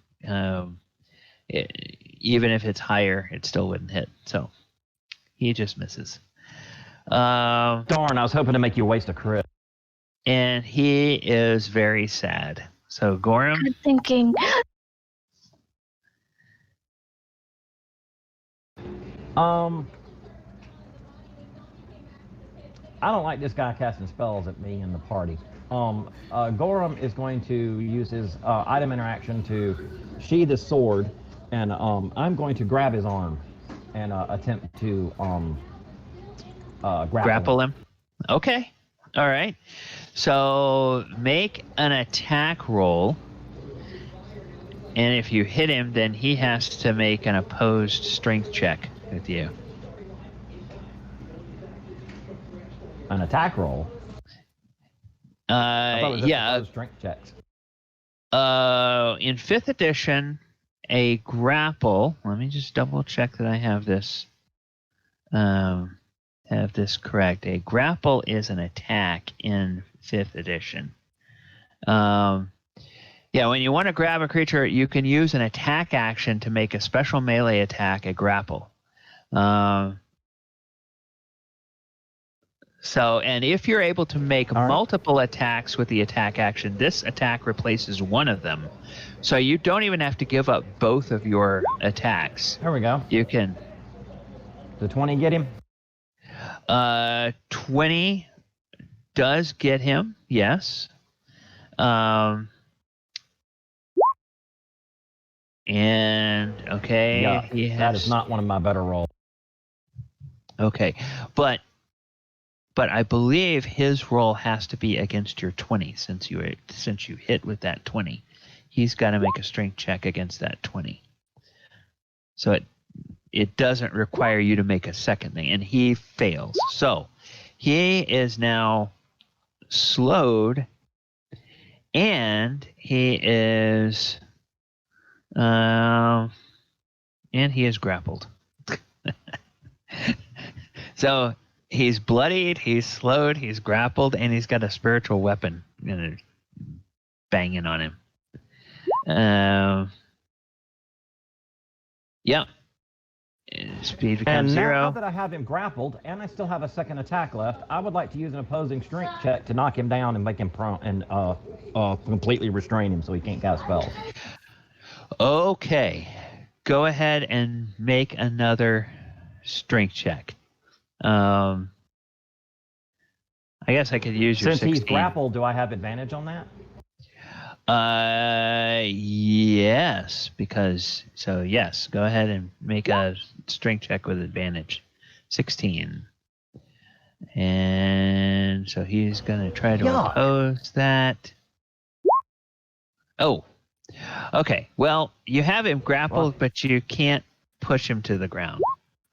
even if it's higher, it still wouldn't hit. So he just misses. Darn! I was hoping to make you waste a crit. And he is very sad. So Gorrim. Good thinking. I don't like this guy casting spells at me in the party. Gorrim is going to use his item interaction to sheath his sword, and I'm going to grab his arm and attempt to grapple him. Okay. All right. So make an attack roll. And if you hit him, then he has to make an opposed strength check with you. An attack roll? I thought it was just Yeah. those strength checks. In 5th edition, a grapple. Let me just double check that I have this. Have this correct. A grapple is an attack in 5th edition. Yeah, when you want to grab a creature, you can use an attack action to make a special melee attack a grapple. And if you're able to make multiple attacks with the attack action, this attack replaces one of them. So you don't even have to give up both of your attacks. There we go. You can. The 20 get him? 20 does get him, yes. And okay, Yeah, he has, that is not one of my better rolls. Okay, but I believe his roll has to be against your 20 since you hit with that 20. He's got to make a strength check against that 20. So it doesn't require you to make a second thing, and he fails. So he is now slowed, and he is grappled. So he's bloodied, he's slowed, he's grappled, and he's got a spiritual weapon banging on him. Yep. Speed becomes 0. Now that I have him grappled, and I still have a second attack left, I would like to use an opposing strength check to knock him down and make him prone and completely restrain him so he can't cast spells. Okay. Go ahead and make another strength check. I guess I could use your 16. Since he's grappled, do I have advantage on that? Yes, yes, go ahead and make a strength check with advantage. 16. And so he's going to try to oppose that. Oh, okay. Well, you have him grappled, but you can't push him to the ground,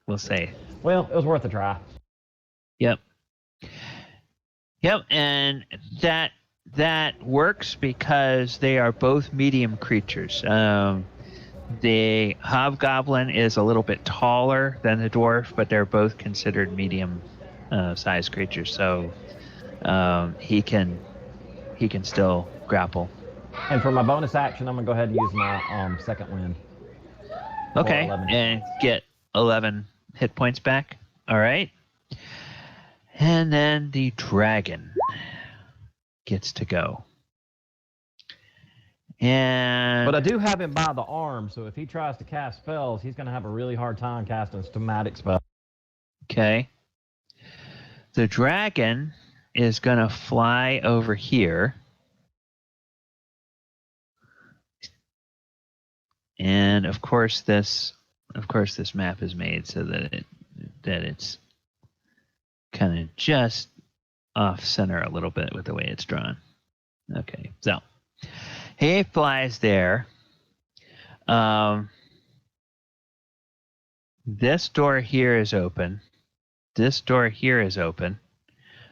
we'll say. Well, it was worth a try. Yep. Yep, and that works because they are both medium creatures. The hobgoblin is a little bit taller than the dwarf, but they're both considered medium sized creatures. So he can still grapple. And for my bonus action, I'm gonna go ahead and use my second wind. Okay, and get 11 hit points back. All right. And then the dragon gets to go. But I do have him by the arm, so if he tries to cast spells, he's going to have a really hard time casting schematic spells. Okay. The dragon is going to fly over here. And of course this map is made so that it's kind of just off center a little bit with the way it's drawn. Okay, so he flies there. This door here is open. This door here is open.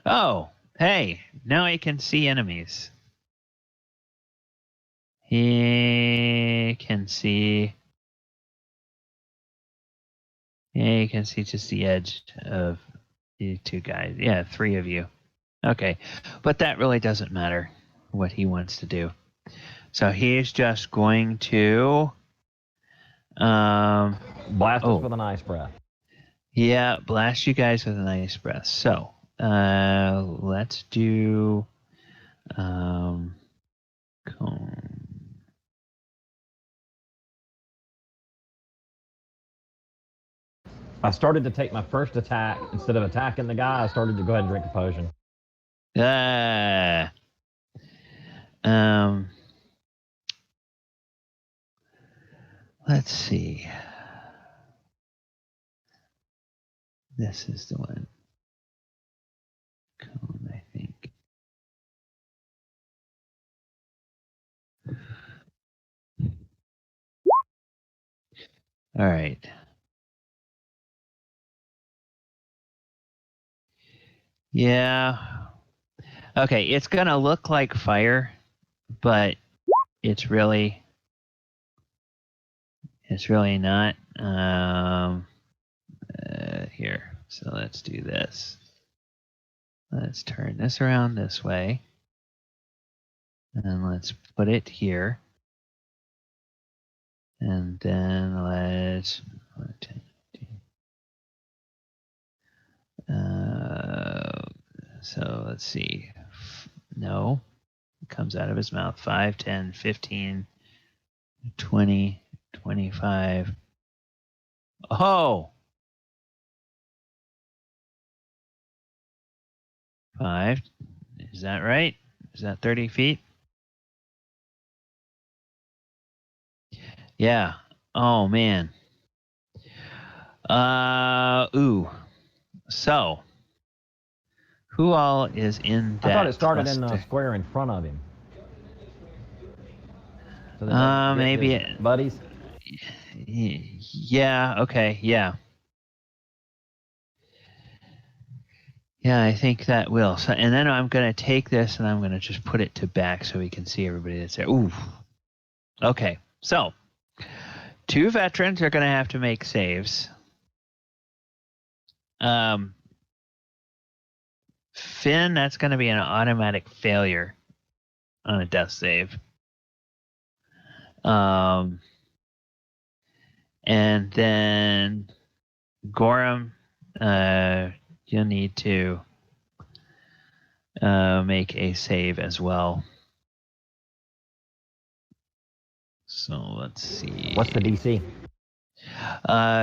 Oh, hey, now he can see enemies. He can see just the edge of the two guys. Yeah, 3 of you. Okay, but that really doesn't matter what he wants to do. So he's just going to blast us with an ice breath. Yeah, blast you guys with an ice breath. So let's do I started to take my first attack. Instead of attacking the guy, I started to go ahead and drink a potion. Let's see. This is the one. Cone, I think. All right. Yeah. Okay, it's gonna look like fire, but it's really not. Here. So let's do this. Let's turn this around this way. And let's put it here. And then let's so let's see. No. It comes out of his mouth. 5, 10, 15, 20, 25. Oh! 5. Is that right? Is that 30 feet? Yeah. Oh, man. Ooh. So, who all is in that I thought it started in cluster? the square in front of him. So that Maybe his buddies. Yeah, okay, yeah. Yeah, I think that will. So, and then I'm going to take this and I'm going to just put it to back so we can see everybody that's there. Ooh. Okay, so 2 veterans are going to have to make saves. Finn, that's going to be an automatic failure on a death save. And then Gorrim, you'll need to make a save as well. So let's see. What's the DC?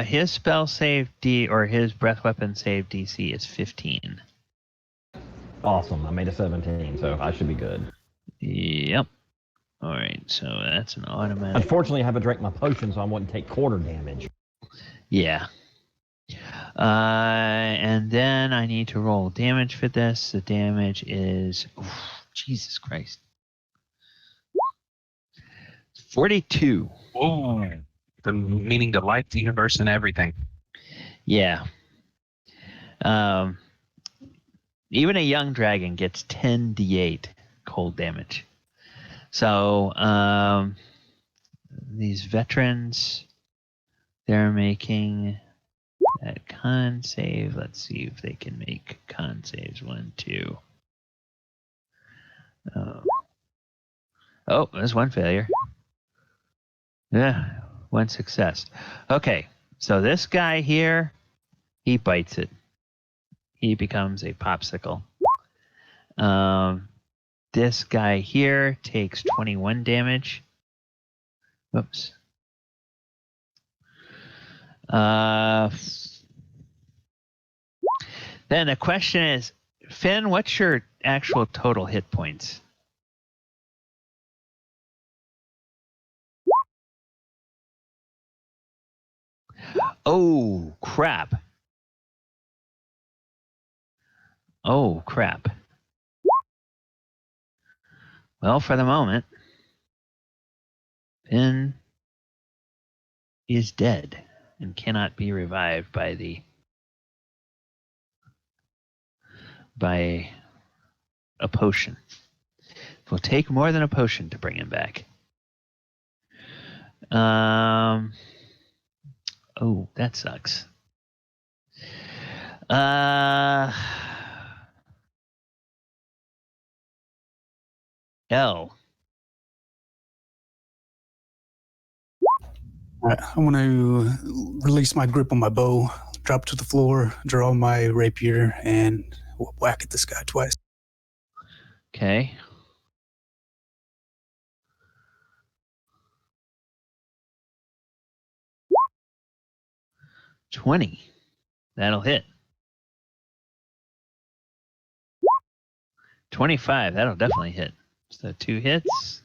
His spell save or his breath weapon save DC is 15. Awesome. I made a 17, so I should be good. Yep. All right, so that's an automatic. Unfortunately, I haven't drank my potion, so I wouldn't take quarter damage. Yeah. And then I need to roll damage for this. The damage is, Jesus Christ, 42. Whoa. Meaning the life, the universe, and everything. Yeah. Even a young dragon gets 10d8 cold damage. So these veterans, they're making that con save. Let's see if they can make con saves. 1, 2. Oh, there's one failure. Yeah, 1 success. Okay, so this guy here, he bites it. He becomes a popsicle. This guy here takes 21 damage. Whoops. Then the question is, Finn, what's your actual total hit points? Oh, crap. Oh, crap. Well, for the moment, Finn is dead and cannot be revived by a potion. It will take more than a potion to bring him back. Oh, that sucks. L. All right, I want to release my grip on my bow, drop to the floor, draw my rapier, and whack at this guy twice. Okay. $20. That'll hit. 25. That'll definitely hit. So 2 hits.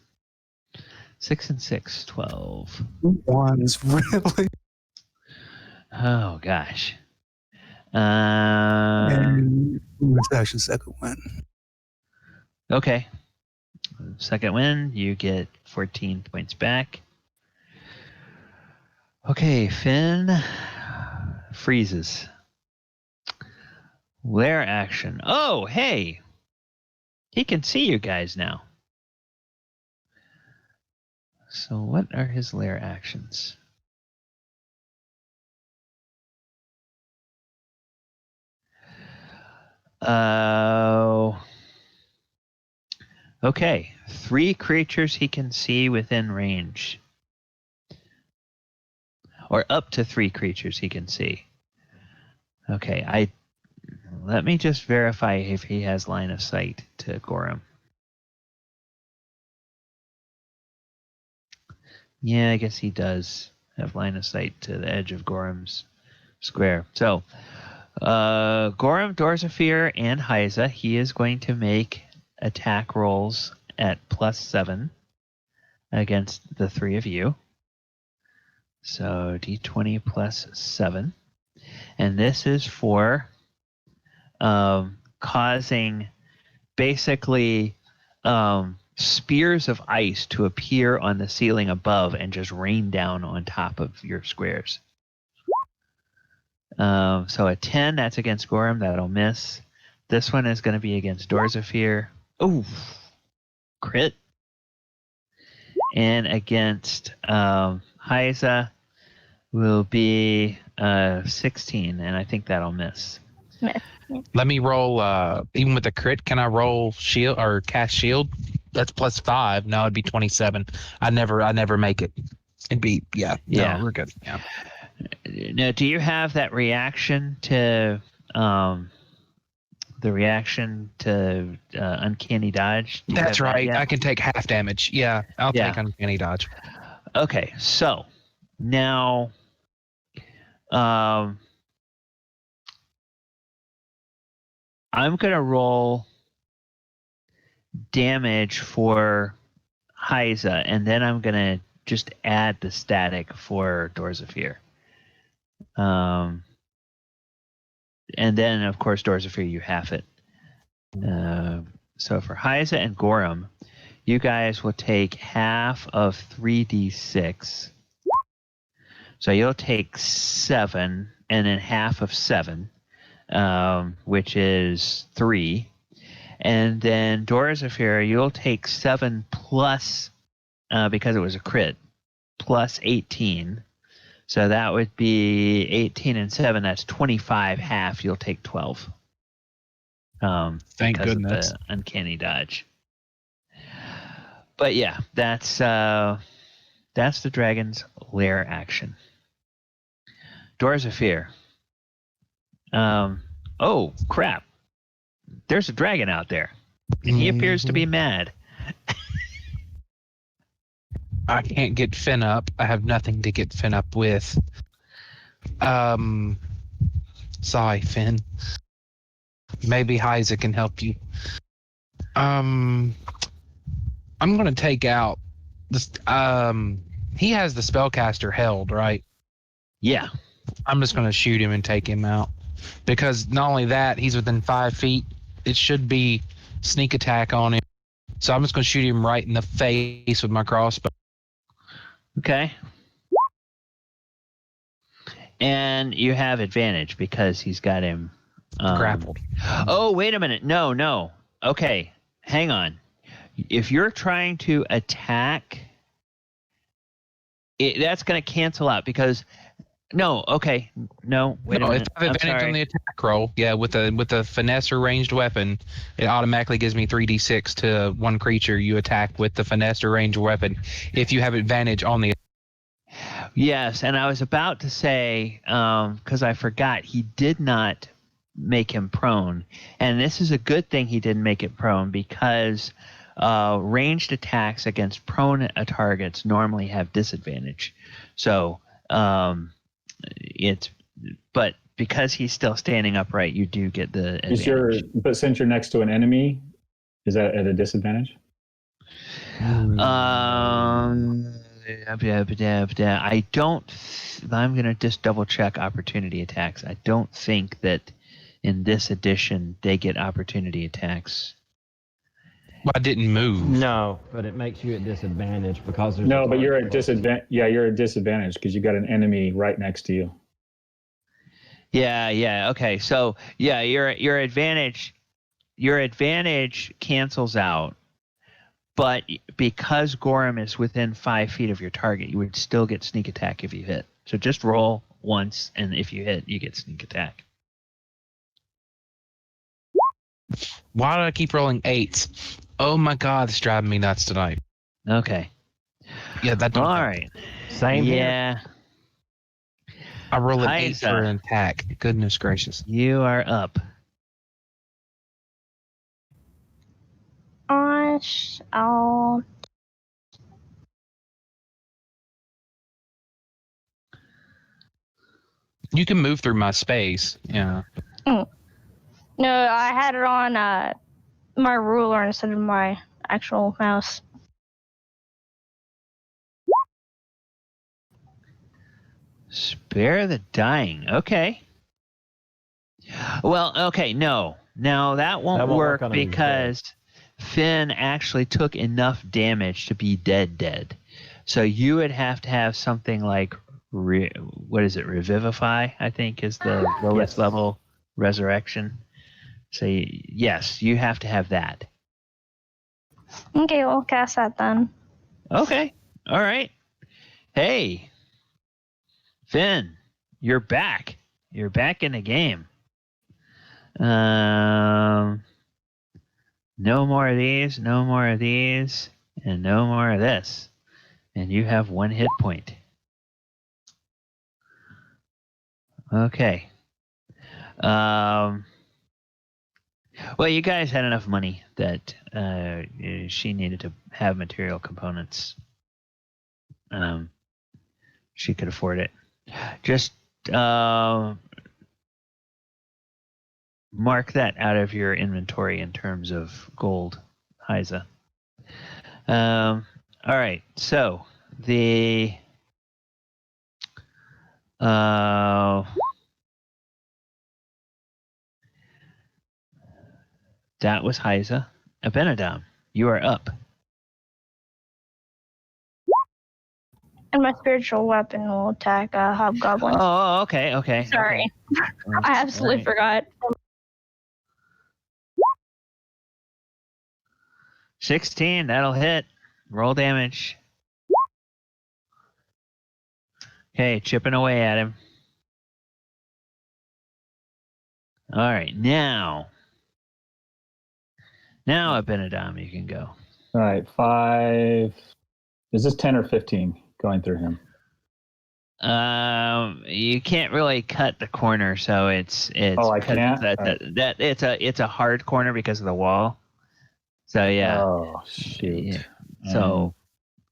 6 and 6, 12. Ones, really? Oh gosh. And it's actually second win. Okay. Second win, you get 14 points back. Okay, Finn freezes. Lair action. Oh, hey! He can see you guys now. So what are his lair actions? Okay. 3 creatures he can see within range. Or up to 3 creatures he can see. Okay, let me just verify if he has line of sight to Gorrim. Yeah, I guess he does have line of sight to the edge of Gorrim's square. So, Gorrim, Dorzaphir, and Hyza, he is going to make attack rolls at +7 against the 3 of you. So, d20 +7. And this is for causing basically spears of ice to appear on the ceiling above and just rain down on top of your squares. So a 10, that's against Gorrim, that'll miss. This one is going to be against Dorzaphir. Ooh, crit. And against Hyza will be 16, and I think that'll miss. Let me roll. Even with a crit, can I roll shield or cast shield? That's +5. No, it'd be 27. I never make it. It'd be No, we're good. Yeah. Now, do you have that reaction to uncanny dodge? That's right. I can take half damage. Yeah, I'll take uncanny dodge. Okay, so now, I'm gonna roll damage for Hyza, and then I'm gonna just add the static for Dorzaphir. And then, of course, Dorzaphir, you half it. So for Hyza and Gorrim, you guys will take half of 3d6. So you'll take 7, and then half of 7, which is 3. And then Dorzaphir, you'll take 7 plus, because it was a crit, plus 18. So that would be 18 and 7. That's 25. Half, you'll take 12. Thank goodness. Of the uncanny dodge. But yeah, that's the dragon's lair action. Dorzaphir. Oh crap! There's a dragon out there, and he appears to be mad. I can't get Finn up. I have nothing to get Finn up with. Sorry, Finn. Maybe Hyza can help you. I'm gonna take out this. He has the spellcaster held, right? Yeah. I'm just gonna shoot him and take him out, because not only that, he's within 5 feet. It should be sneak attack on him. So I'm just gonna shoot him right in the face with my crossbow. Okay. And you have advantage because he's got him grappled. Oh, wait a minute. No. Okay, hang on. If you're trying to attack, that's going to cancel out because... No, okay. No, wait a minute. If I have advantage on the attack roll, with a finesse or ranged weapon, it automatically gives me 3d6 to one creature you attack with the finesse or ranged weapon if you have advantage on the... Yes, and I was about to say, because I forgot, he did not make him prone. And this is a good thing he didn't make it prone, because ranged attacks against prone targets normally have disadvantage. So... but because he's still standing upright, you do get the advantage. But since you're next to an enemy, is that at a disadvantage? I don't. I'm gonna just double check opportunity attacks. I don't think that in this edition they get opportunity attacks. Well, I didn't move. No, but it makes you at disadvantage because there's... No, but you're at disadvantage. Yeah, you're at disadvantage because you got an enemy right next to you. Yeah. Okay. So yeah, your advantage cancels out. But because Gorrim is within 5 feet of your target, you would still get sneak attack if you hit. So just roll once, and if you hit, you get sneak attack. Why do I keep rolling 8s? Oh my god, it's driving me nuts tonight. Okay. Yeah, that don't All count. right. Same here. Yeah. I roll an 8 Hyza, for an attack. Goodness gracious. you are up. I'll You can move through my space. Yeah. No, I had it on my ruler instead of my actual mouse. Spare the dying. Okay. Well, okay, no. Now that won't work on him, he's because Finn actually took enough damage to be dead. So you would have to have something like what is it? Revivify, I think, is the lowest level resurrection. So yes, you have to have that. Okay, we'll cast that then. Okay. All right. Hey, Finn, you're back. You're back in the game. No more of these, no more of these, and no more of this. And you have 1 hit point. Okay. Well, you guys had enough money that she needed to have material components. She could afford it. Just mark that out of your inventory in terms of gold, Hyza. All right, so the that was Hyza. Abinadom, you are up. And my spiritual weapon will attack Hobgoblin. Oh, okay. Sorry. Okay. I absolutely forgot. 16, that'll hit. Roll damage. Okay, chipping away at him. All right, now Abinadom, you can go. All right, 5. Is this 10 or 15 going through him? You can't really cut the corner, so it's. Oh, I can't? That it's a hard corner because of the wall. So yeah. Oh, shoot. Yeah. So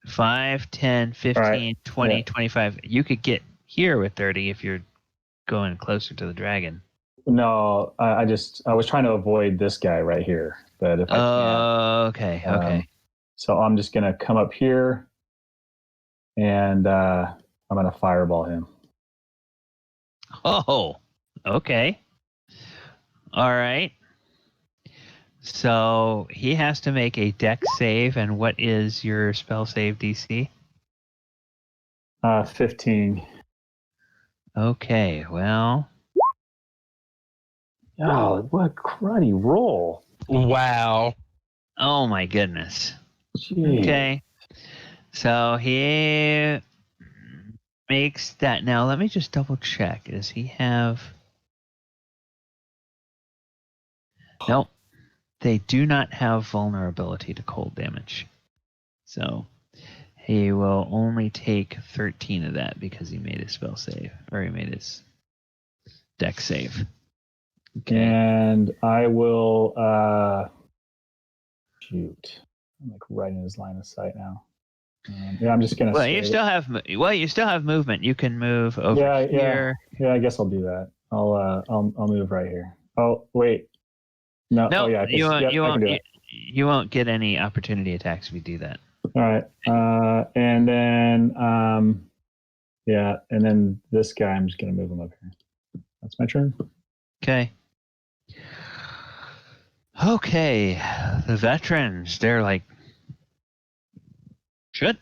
5, 10, 15, right. 20, 25. You could get here with 30 if you're going closer to the dragon. No, I was trying to avoid this guy right here, but if I can't. Okay. So I'm just gonna come up here, and I'm gonna fireball him. Oh, okay. All right. So he has to make a dex save, and what is your spell save DC? 15. Okay, well. Oh, what a cruddy roll! Wow. Oh my goodness. Jeez. Okay. So he makes that. Now let me just double check. Does he have? Nope. They do not have vulnerability to cold damage. So he will only take 13 of that because he made his spell save, or he made his dex save. Okay. And I will shoot. I'm like right in his line of sight now. Yeah, I'm just gonna. Well, you still have movement. You can move over here. Yeah, I guess I'll do that. I'll move right here. Oh wait, no. No, oh yeah, you won't get any opportunity attacks if you do that. All right, and then yeah, and then this guy, I'm just gonna move him up here. That's my turn. Okay. Okay, the veterans, they're like, shit.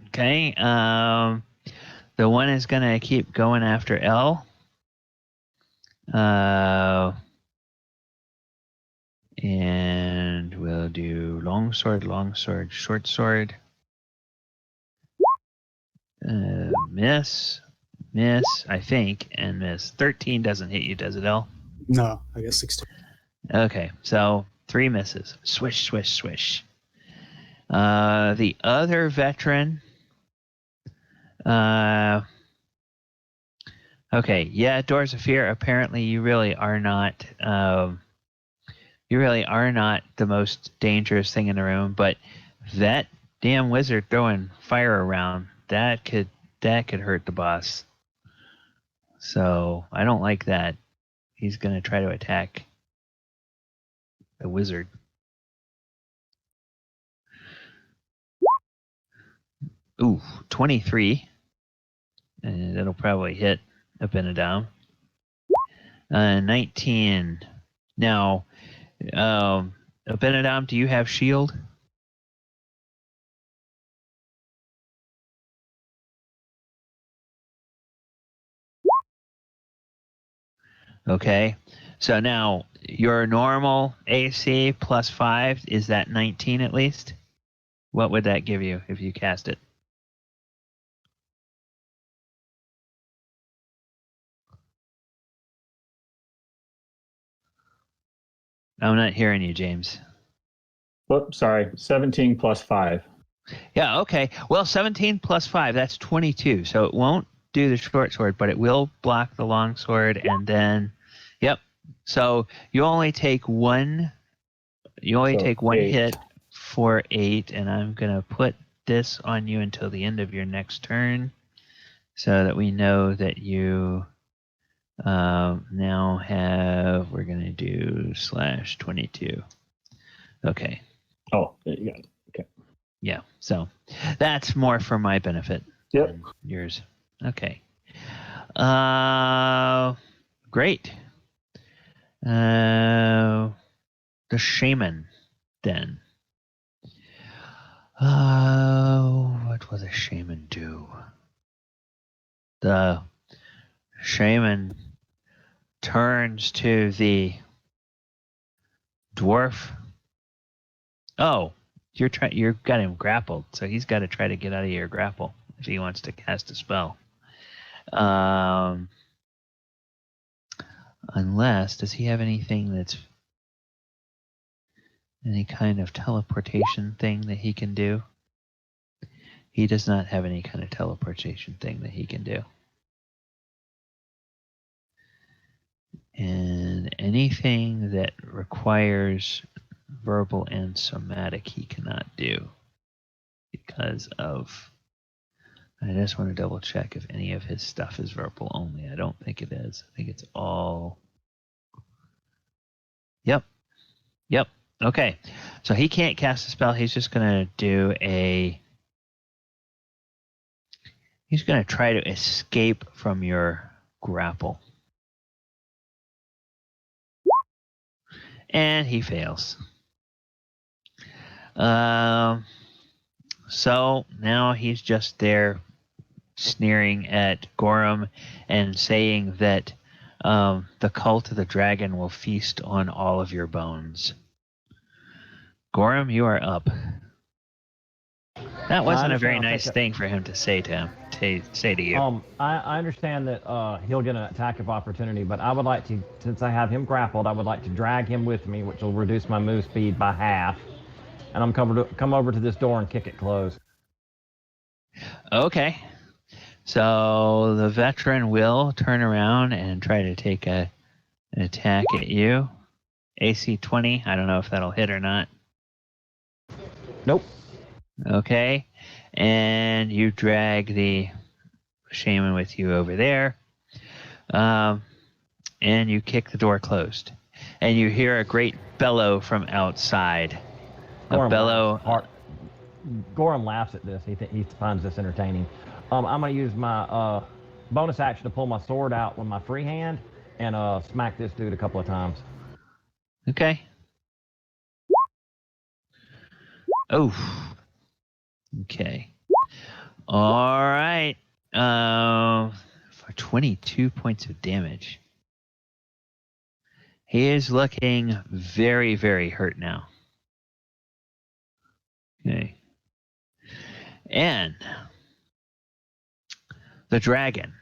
Okay, the one is gonna keep going after L. And we'll do long sword, short sword. Miss, I think, and miss. 13 doesn't hit you, does it, El? No, I guess 16. Okay, so 3 misses. Swish, swish, swish. The other veteran. Okay, yeah, Dorzaphir, apparently you really are not the most dangerous thing in the room, but that damn wizard throwing fire around, that could hurt the boss. So I don't like that. He's gonna try to attack the wizard. Ooh, 23. And that'll probably hit Abinadom. 19. Now, Abinadom, do you have shield? Okay. So now, your normal AC plus 5, is that 19 at least? What would that give you if you cast it? I'm not hearing you, James. Oh, sorry. 17 plus 5. Yeah, okay. Well, 17 plus 5, that's 22. So it won't do the short sword, but it will block the long sword, and then, yep. So you only take one. You only take one 8. hit for 8, and I'm gonna put this on you until the end of your next turn, so that we know that you now have. We're gonna do /22. Okay. Oh, you got it. Okay. Yeah. So that's more for my benefit. Yep. Than yours. Okay. Great. The shaman, then. What will the shaman do? The shaman turns to the dwarf. Oh, you've got him grappled, so he's got to try to get out of your grapple if he wants to cast a spell. Unless, does he have anything that's any kind of teleportation thing that he can do? He does not have any kind of teleportation thing that he can do. And anything that requires verbal and somatic he cannot do because of... I just want to double check if any of his stuff is verbal only. I don't think it is. I think it's all... Yep. Okay. So he can't cast a spell. He's just going to do a... He's going to try to escape from your grapple. And he fails. So now he's just there sneering at Gorrim and saying that the cult of the dragon will feast on all of your bones. Gorrim, you are up. That wasn't a very nice thing for him to say to him. Say to you. I understand that he'll get an attack of opportunity, but I would like to, since I have him grappled, I would like to drag him with me, which will reduce my move speed by half. And I'm come over to this door and kick it closed. Okay. So the veteran will turn around and try to take an attack at you. AC 20. I don't know if that'll hit or not. Nope. Okay. And you drag the shaman with you over there. And you kick the door closed. And you hear a great bellow from outside. Gorrim laughs at this. He finds this entertaining. I'm going to use my bonus action to pull my sword out with my free hand and smack this dude a couple of times. Okay. Oh. Okay. All right. For 22 points of damage. He is looking very, very hurt now. Okay. And the dragon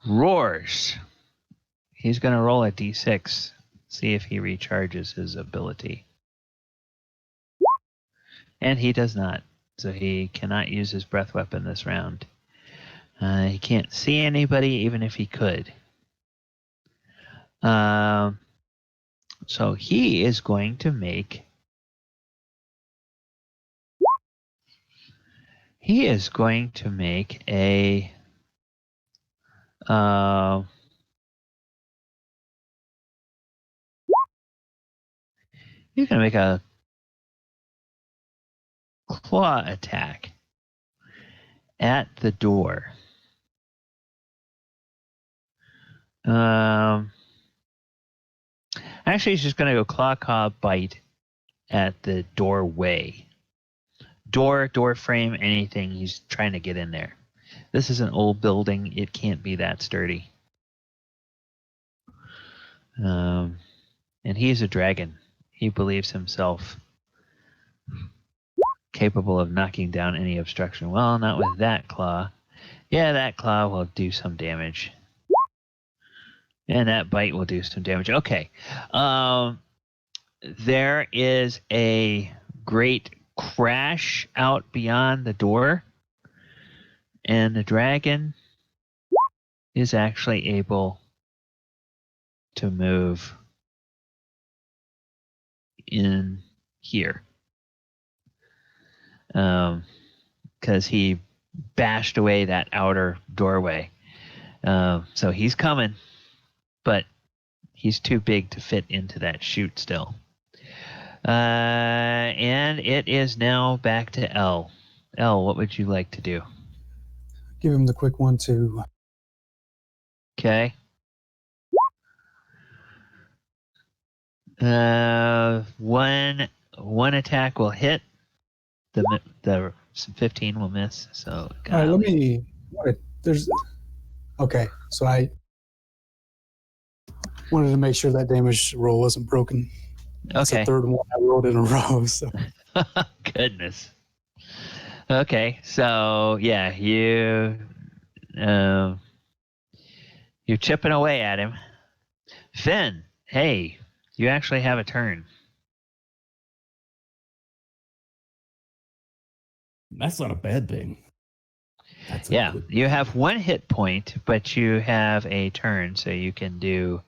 roars. He's going to roll a d6, see if he recharges his ability. And he does not, so he cannot use his breath weapon this round. He can't see anybody, even if he could. So he is going to make... He is going to make a... he's going to make a claw attack at the door. Actually, he's just going to go claw bite at the doorway. Door frame, anything. He's trying to get in there. This is an old building. It can't be that sturdy. And he's a dragon. He believes himself capable of knocking down any obstruction. Well, not with that claw. Yeah, that claw will do some damage. And that bite will do some damage. Okay. There is a great crash out beyond the door. And the dragon is actually able to move in here. Because he bashed away that outer doorway. So he's coming, but he's too big to fit into that chute still. And it is now back to L. L, what would you like to do? Give him the quick 1-2. Okay. One attack will hit. The 15 will miss. So all right, let me. There's. Okay, so I wanted to make sure that damage roll wasn't broken. That's Okay. the third one I rolled in a row. So. Goodness. Okay, so yeah, you're chipping away at him. Finn, hey, you actually have a turn. That's not a bad thing. That's Yeah, you have 1 hit point, but you have a turn, so you can do.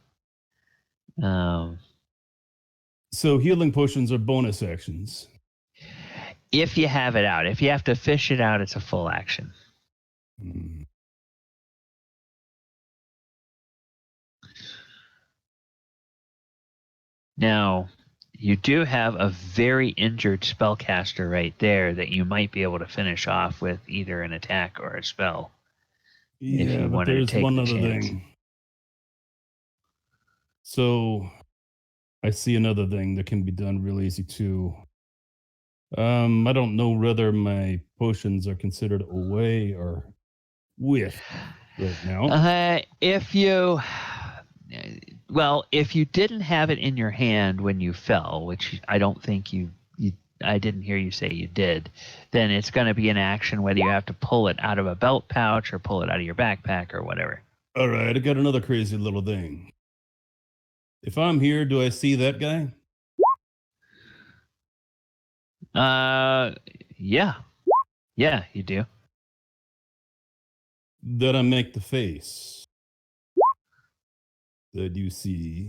So healing potions are bonus actions. If you have it out. If you have to fish it out, it's a full action. Now, you do have a very injured spellcaster right there that you might be able to finish off with either an attack or a spell. If Yeah, you but wanted to there's take one the other chance. thing. So I see another thing that can be done real easy too. I don't know whether my potions are considered away or with right now. If you didn't have it in your hand when you fell, which I don't think I didn't hear you say you did, then it's going to be an action whether you have to pull it out of a belt pouch or pull it out of your backpack or whatever. All right, I got another crazy little thing. If I'm here, do I see that guy? Yeah, you do. Then I make the face that you see.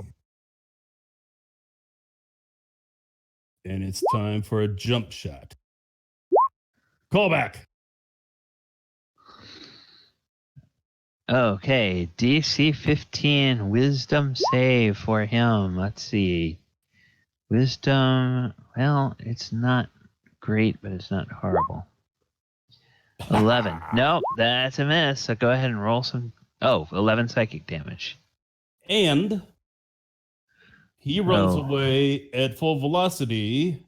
And it's time for a jump shot. Call back. Okay, DC 15 wisdom save for him. Let's see. Wisdom, well, it's not great, but it's not horrible. 11. Nope, that's a miss. So go ahead and roll some. 11 psychic damage. And he runs away at full velocity,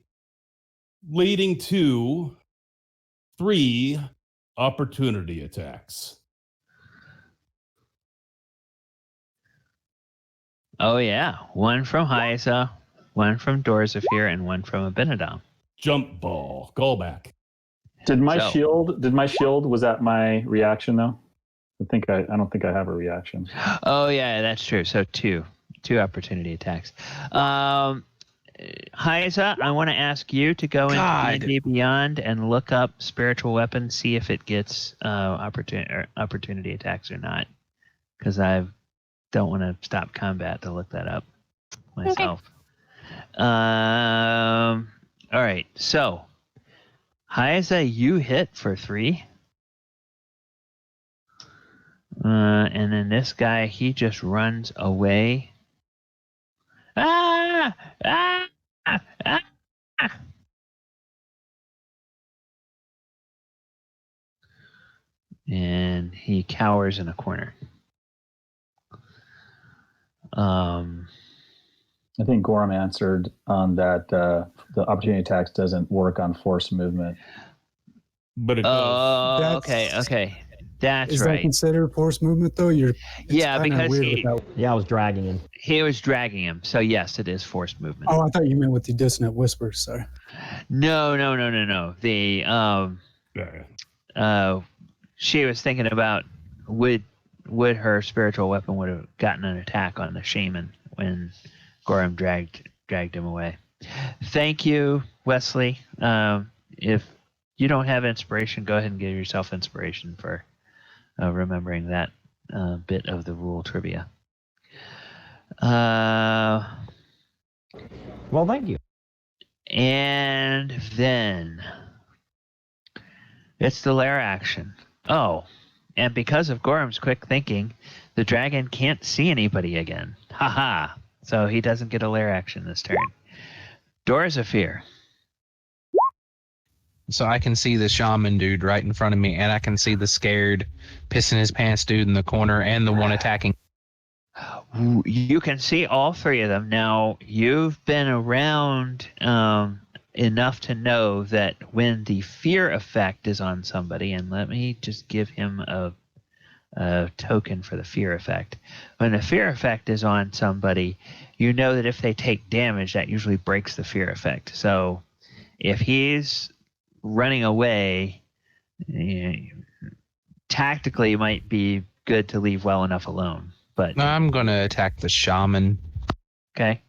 leading to 3 opportunity attacks. Oh yeah, one from Hyza, one from Dorzaphir, and one from Abinadom. Jump ball. Call back. Did my So- shield, was that my reaction though? I don't think I have a reaction. Oh yeah, that's true. So two opportunity attacks. Hyza, I want to ask you to go into D&D Beyond and look up spiritual weapon, see if it gets opportunity attacks or not, because I don't want to stop combat to look that up myself. Okay. All right, so Hyza, you hit for 3. And then this guy, he just runs away. Ah! Ah! Ah! Ah! And he cowers in a corner. I think Gorrim answered on that the opportunity attacks doesn't work on force movement. But it Oh, does. okay. That's Is right. that considered force movement though? It's Yeah, kinda because weird he- without- Yeah, I was dragging him. He was dragging him. So yes, it is forced movement. Oh, I thought you meant with the dissonant whispers. Sorry. No. The Yeah. she was thinking about would her spiritual weapon would have gotten an attack on the shaman when Gorrim dragged him away. Thank you, Wesley. If you don't have inspiration, go ahead and give yourself inspiration for remembering that bit of the rule trivia. Well, thank you. And then it's the lair action. Oh, and because of Gorham's quick thinking, the dragon can't see anybody again. Haha. So he doesn't get a lair action this turn. Dorzaphir. So I can see the shaman dude right in front of me, and I can see the scared, pissing his pants dude in the corner, and the one attacking. You can see all 3 of them. Now, you've been around enough to know that when the fear effect is on somebody, and let me just give him a token for the fear effect. When the fear effect is on somebody, you know that if they take damage, that usually breaks the fear effect. So if he's running away, tactically it might be good to leave well enough alone. But I'm going to attack the shaman. okay.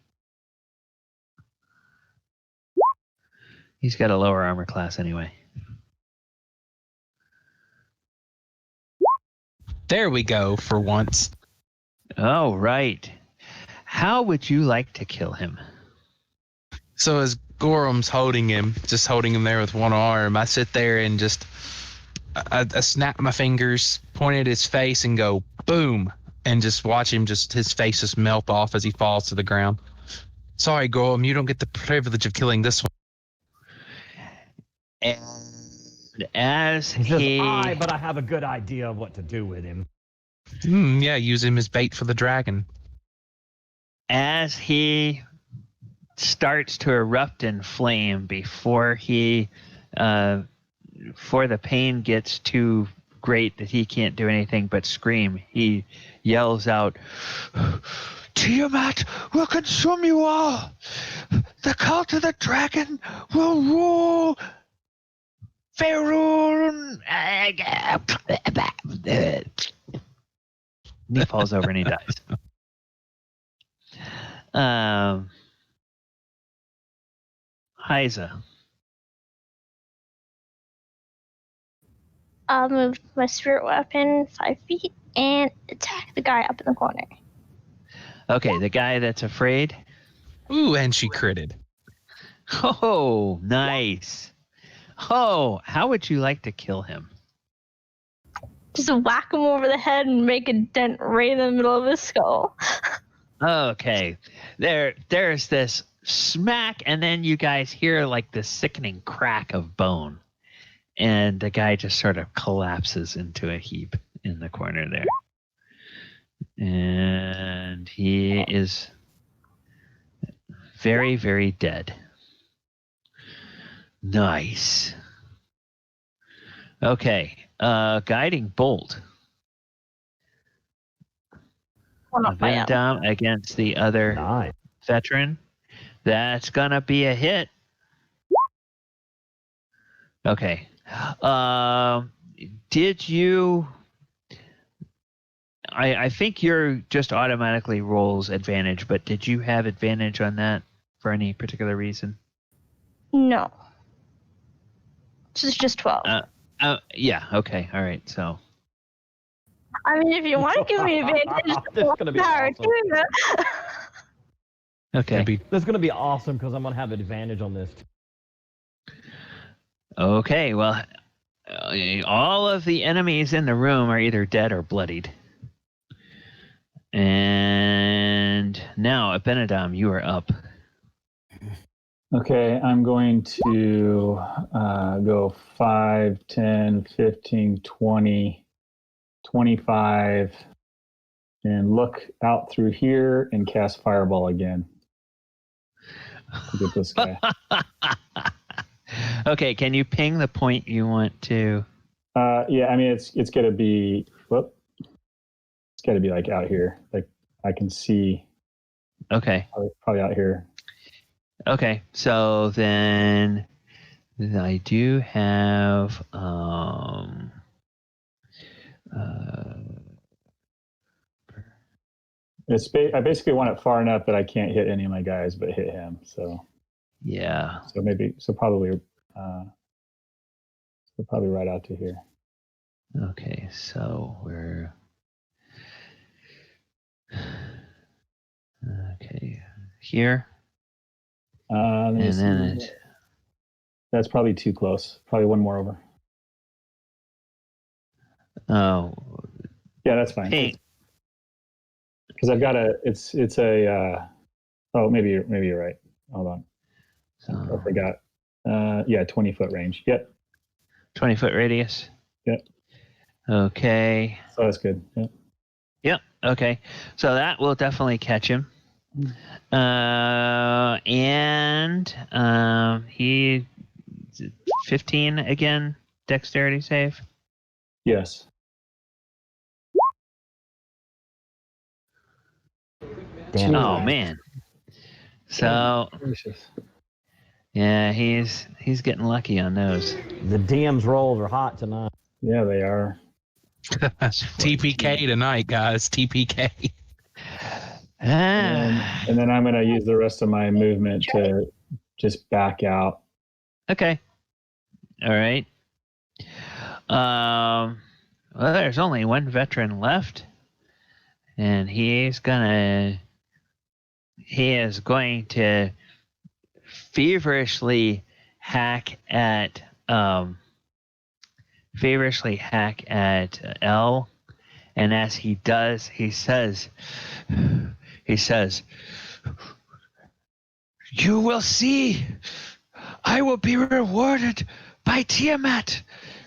He's got a lower armor class anyway. There we go, for once. Oh, right. How would you like to kill him? So as Gorham's holding him there with one arm, I sit there and just I snap my fingers, point at his face, and go boom, and just watch him, his face just melt off as he falls to the ground. Sorry, Gorham, you don't get the privilege of killing this one. And as He says, he but I have a good idea of what to do with him. Yeah, use him as bait for the dragon. as he starts to erupt in flame before the pain gets too great that he can't do anything but scream, he yells out, "Tiamat will consume you all! The cult of the dragon will rule Faerun!" And he falls over and he dies. Hyza. I'll move my spirit weapon 5 feet and attack the guy up in the corner. Okay, the guy that's afraid. Ooh, and she critted. Oh, nice. Oh, how would you like to kill him? Just whack him over the head and make a dent right in the middle of his skull. Okay, there's this smack, and then you guys hear like the sickening crack of bone, and the guy just sort of collapses into a heap in the corner there, and he is very, very dead. Nice. Okay, guiding bolt. Abinadom against the other Nice. veteran. That's gonna be a hit. Okay. Did you? I think you're just automatically rolls advantage, but did you have advantage on that for any particular reason? No. This is just 12. Yeah. Okay. All right. So. I mean, if you want to give me advantage, This is gonna be awesome. Okay. This is gonna be awesome because I'm gonna have advantage on this. Okay. Well, all of the enemies in the room are either dead or bloodied. And now, Abinadom, you are up. Okay, I'm going to go 5, 10, 15, 20, 25, and look out through here and cast Fireball again to get this guy. Okay, can you ping the point you want to? Yeah, I mean, it's going to be, it's got to be like out here. Like I can see. Okay. Probably out here. Okay, so then I do have I basically want it far enough that I can't hit any of my guys, but hit him. So yeah. So probably right out to here. Okay, so we're okay here. And then that's probably too close. Probably one more over. Oh. Yeah, that's fine. Hey. Because I've got it's a oh, maybe you're right. Hold on. So, I forgot. 20-foot range. Yep. 20-foot radius. Yep. Okay. So that's good. Yep. Yep. Okay. So that will definitely catch him. And he 15 again, dexterity save. Yes. Damn. Oh man. So yeah, he's getting lucky on those. The DM's rolls are hot tonight. Yeah, they are. TPK tonight, guys. TPK. And then I'm going to use the rest of my movement to just back out. Okay. All right. Well, there's only one veteran left, and he is going to feverishly hack at L, and as he does, he says, "You will see. I will be rewarded by Tiamat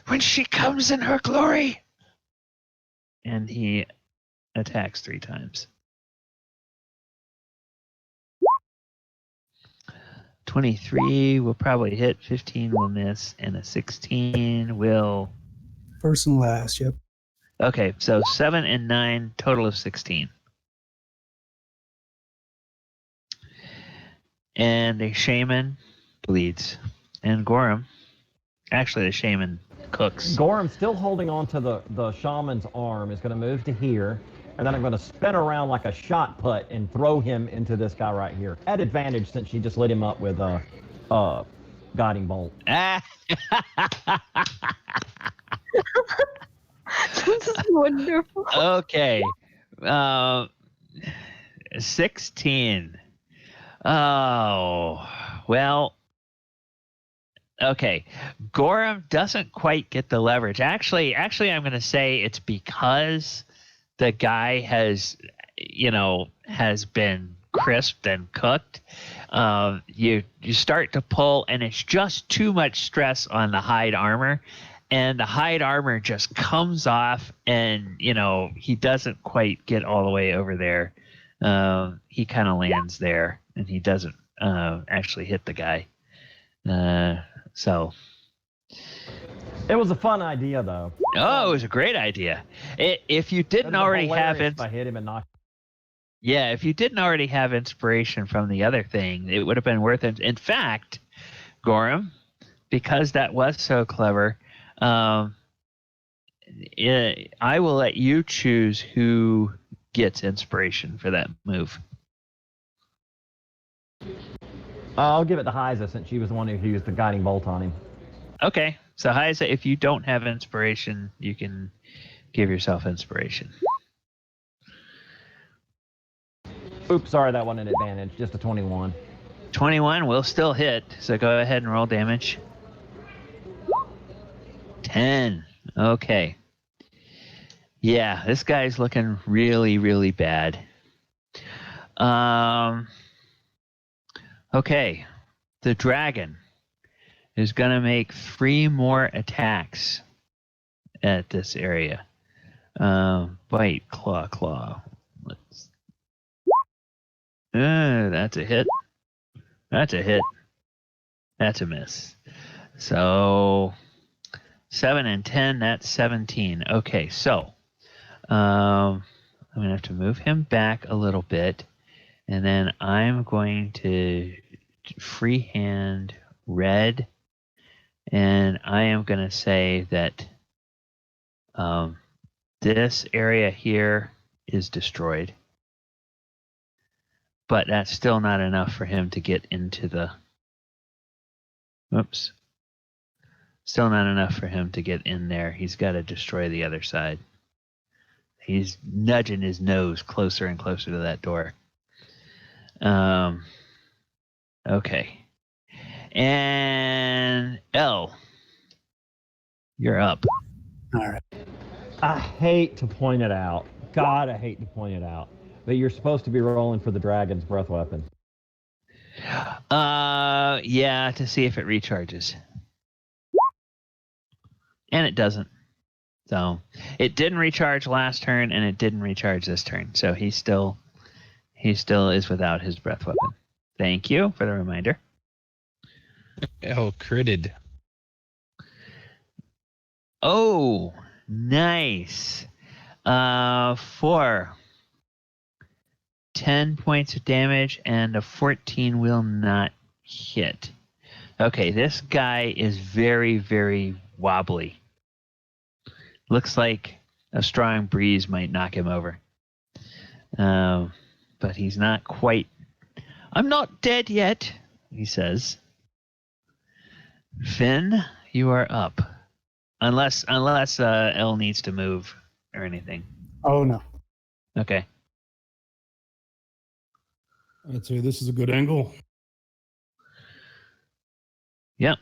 when she comes in her glory." And he attacks 3 times. 23 will probably hit, 15 will miss, and a 16 will... First and last, yep. Okay, so 7 and 9, total of 16. And the shaman bleeds. And Gorrim, actually the shaman cooks. Gorrim, still holding on to the shaman's arm, is going to move to here, and then I'm going to spin around like a shot put and throw him into this guy right here. At advantage since she just lit him up with a guiding bolt. This is wonderful. Okay. 16. Oh, well. Okay. Gorrim doesn't quite get the leverage. Actually, I'm going to say it's because the guy has been crisped and cooked. You start to pull, and it's just too much stress on the hide armor. And the hide armor just comes off, and, he doesn't quite get all the way over there. He kind of lands there, and he doesn't actually hit the guy. So. It was a fun idea, though. Oh, it was a great idea. If you didn't already have it. If I hit him and knock. Yeah, if you didn't already have inspiration from the other thing, it would have been worth it. In fact, Gorrim, because that was so clever, I will let you choose who gets inspiration for that move. I'll give it to Hyza since she was the one who used the guiding bolt on him. Okay, so Hyza, if you don't have inspiration, you can give yourself inspiration. Oops, sorry, that wasn't an advantage. Just a 21. 21 will still hit, so go ahead and roll damage. 10. Okay. Yeah, this guy's looking really, really bad. Okay. The dragon is going to make 3 more attacks at this area. Bite, claw. That's a hit. That's a hit. That's a miss. So 7 and 10, that's 17. Okay, so I'm going to have to move him back a little bit, and then I'm going to freehand red, and I am going to say that this area here is destroyed. But that's still not enough for him to get into the... Oops. Still not enough for him to get in there. He's got to destroy the other side. He's nudging his nose closer and closer to that door. Okay. And L, you're up. All right. I hate to point it out. God, I hate to point it out. But you're supposed to be rolling for the dragon's breath weapon. Yeah, to see if it recharges. And it doesn't. So it didn't recharge last turn, and it didn't recharge this turn. So he still is without his breath weapon. Thank you for the reminder. Oh, critted. Oh, nice. For 10 points of damage, and a 14 will not hit. Okay, this guy is very, very wobbly. Looks like a strong breeze might knock him over. But he's not quite... I'm not dead yet, he says. Finn, you are up. Unless L needs to move or anything. Oh, no. Okay. I'd say this is a good angle. Yep.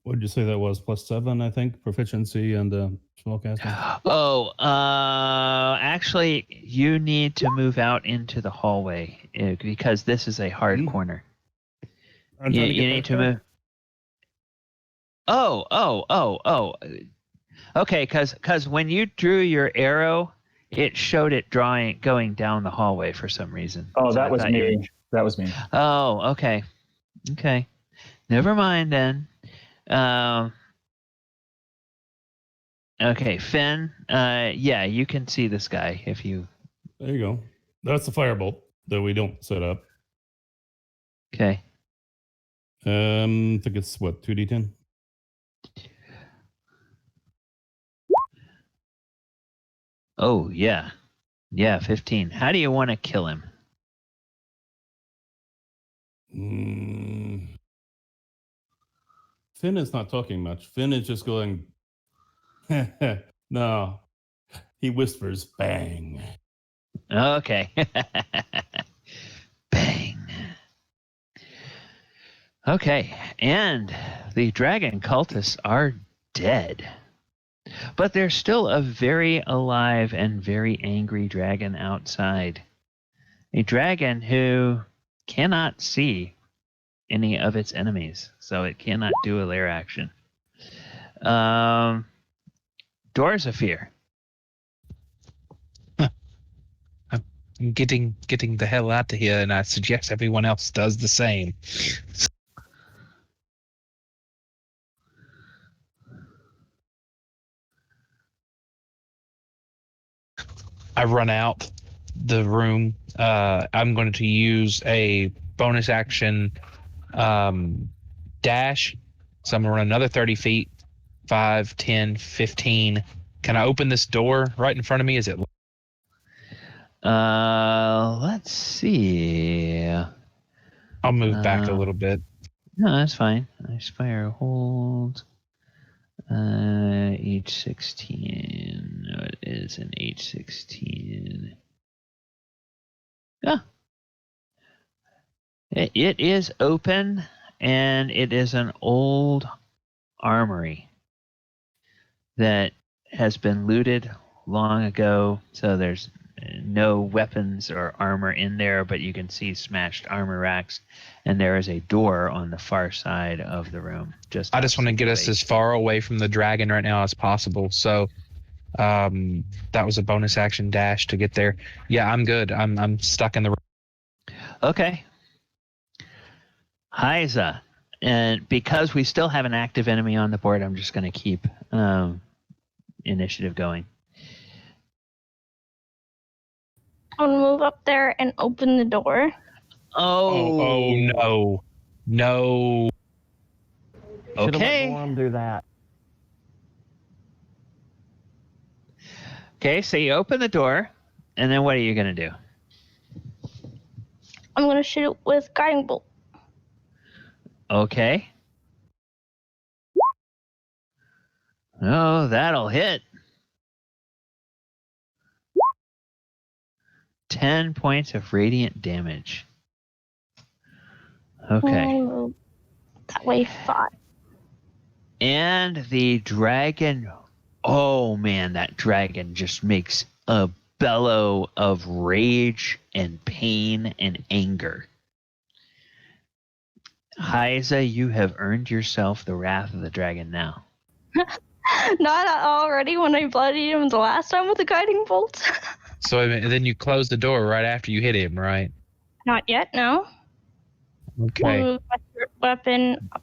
What did you say that was? +7, I think, proficiency and spellcasting. Oh, actually, you need to move out into the hallway because this is a hard corner. I'm You trying to get need back to there. move. Oh. Okay, because when you drew your arrow, it showed it going down the hallway for some reason. Oh, So that I was thought me. That was me. Oh, okay. Okay. Never mind then. Okay, Finn. Yeah, you can see this guy if you... There you go. That's the firebolt that we don't set up. Okay. I think it's what, 2d10? Oh, yeah. Yeah, 15. How do you want to kill him? Finn is not talking much. Finn is just going, no. He whispers, bang. Okay. Bang. Okay, and the dragon cultists are dead. But there's still a very alive and very angry dragon outside. A dragon who cannot see any of its enemies, so it cannot do a lair action. Dorzaphir. I'm getting the hell out of here, and I suggest everyone else does the same. I run out, the room. I'm going to use a bonus action dash. So I'm going to run another 30 feet, 5, 10, 15. Can I open this door right in front of me? Is it? Let's see. I'll move back a little bit. No, that's fine. Icespire hold. H16. No, it is an H16. Yeah. It is open, and it is an old armory that has been looted long ago. So there's no weapons or armor in there, but you can see smashed armor racks, and there is a door on the far side of the room. I just want to get us as far away from the dragon right now as possible. So that was a bonus action dash to get there. Yeah, I'm good. I'm stuck in the room. Okay. Hyza, and because we still have an active enemy on the board, I'm just going to keep initiative going. I'm gonna move up there and open the door. Oh no. No. Should've Okay. let Gorrim do that. Okay, so you open the door, and then what are you going to do? I'm gonna shoot it with guiding bolt. Okay. Oh, that'll hit. 10 points of radiant damage. Okay. That way 5. And the dragon, oh man, that dragon just makes a bellow of rage and pain and anger. Hyza, you have earned yourself the wrath of the dragon now. Not already when I bloodied him the last time with the guiding bolt. So then you close the door right after you hit him, right? Not yet, no. Okay. We'll move my weapon up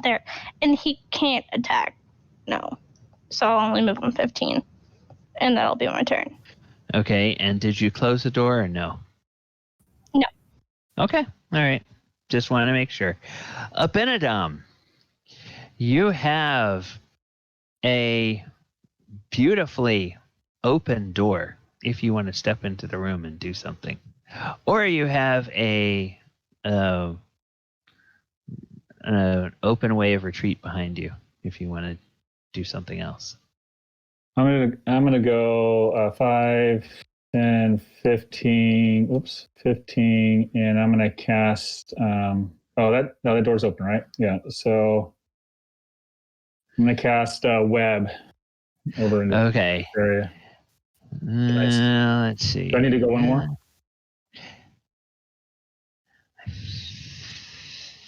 there. And he can't attack. No. So I'll only move him 15. And that'll be my turn. Okay, and did you close the door or no? No. Okay, all right. Just want to make sure. Abinadom, you have a beautifully open door if you want to step into the room and do something. Or you have an open way of retreat behind you if you want to do something else. I'm gonna go 5, 10, 15. 15, and I'm gonna cast. That door's open, right? Yeah. So I'm gonna cast web over in the area. Let's see. Do I need to go one more? I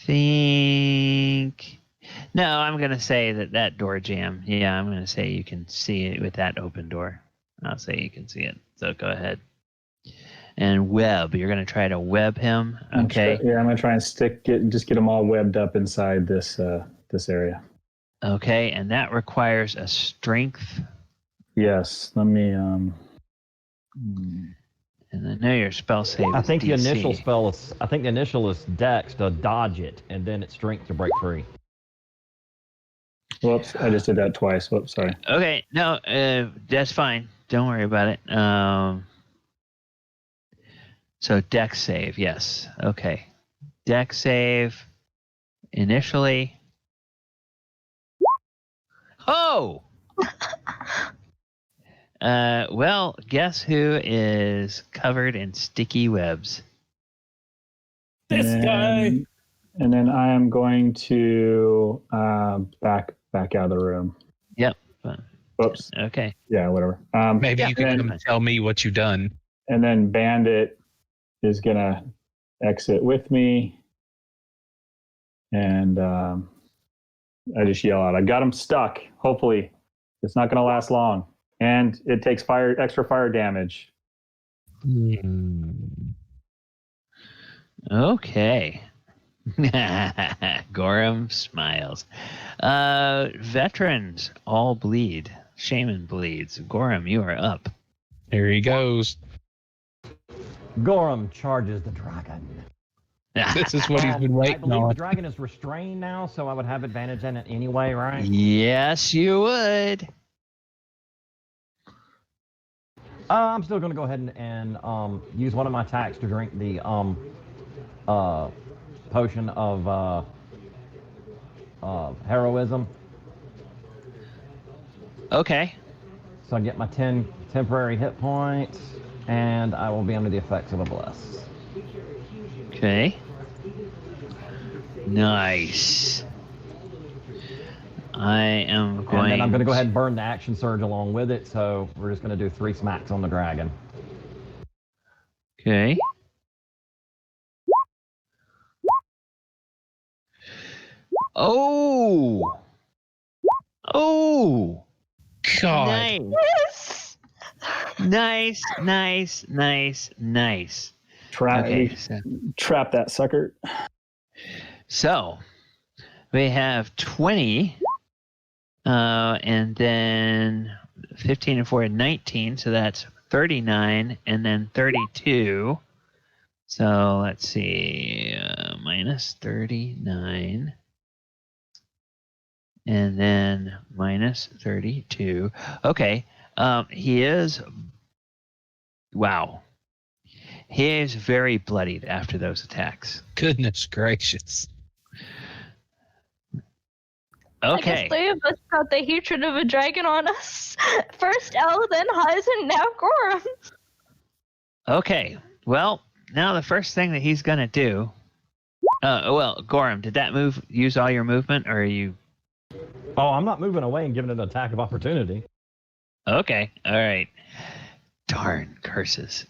think. No, I'm going to say that door jam. Yeah, I'm going to say you can see it with that open door. I'll say you can see it. So go ahead. And web. You're going to try to web him. Okay. I'm going to try and get them all webbed up inside this area. Okay, and that requires a strength. Yes. Let me. And I know your spell save. I think the DC. initial spell is. I think the initial is Dex to dodge it, and then it's Strength to break free. Whoops! I just did that twice. Whoops! Sorry. Okay, no, that's fine. Don't worry about it. So Dex save, yes. Okay, Dex save. Initially. Oh. Well, guess who is covered in sticky webs? This guy. And then I am going to back out of the room. Yep. Whoops. Okay. Yeah, whatever. Maybe you can come and tell me what you've done. And then Bandit is gonna exit with me, and I just yell out, "I got him stuck. Hopefully, it's not gonna last long." And it takes extra fire damage. Okay. Gorrim smiles. Veterans all bleed. Shaman bleeds. Gorrim, you are up. Here he goes. Gorrim charges the dragon. This is what he's been I waiting believe the on. dragon is restrained now, so I would have advantage in it anyway, right? Yes, you would. I'm still going to go ahead and use one of my attacks to drink the potion of heroism. Okay. So I get my 10 temporary hit points, and I will be under the effects of a bless. Okay. Nice. I am going. And then I'm going to go ahead and burn the action surge along with it. So we're just going to do 3 smacks on the dragon. Okay. Oh. Oh. God. Nice. Nice, nice, nice, nice. Okay, Trap that sucker. so we have 20, and then 15 and 4 and 19, so that's 39, and then 32. So let's see, minus 39, and then minus 32. Okay, he is, wow. He is very bloodied after those attacks. Goodness gracious. I Okay. guess 3 of us got the hatred of a dragon on us. First Elle, then Hyza, now Gorrim. Okay. Well, now the first thing that he's gonna do. Well, Gorrim, did that move use all your movement, or are you? Oh, I'm not moving away and giving it an attack of opportunity. Okay. All right. Darn curses.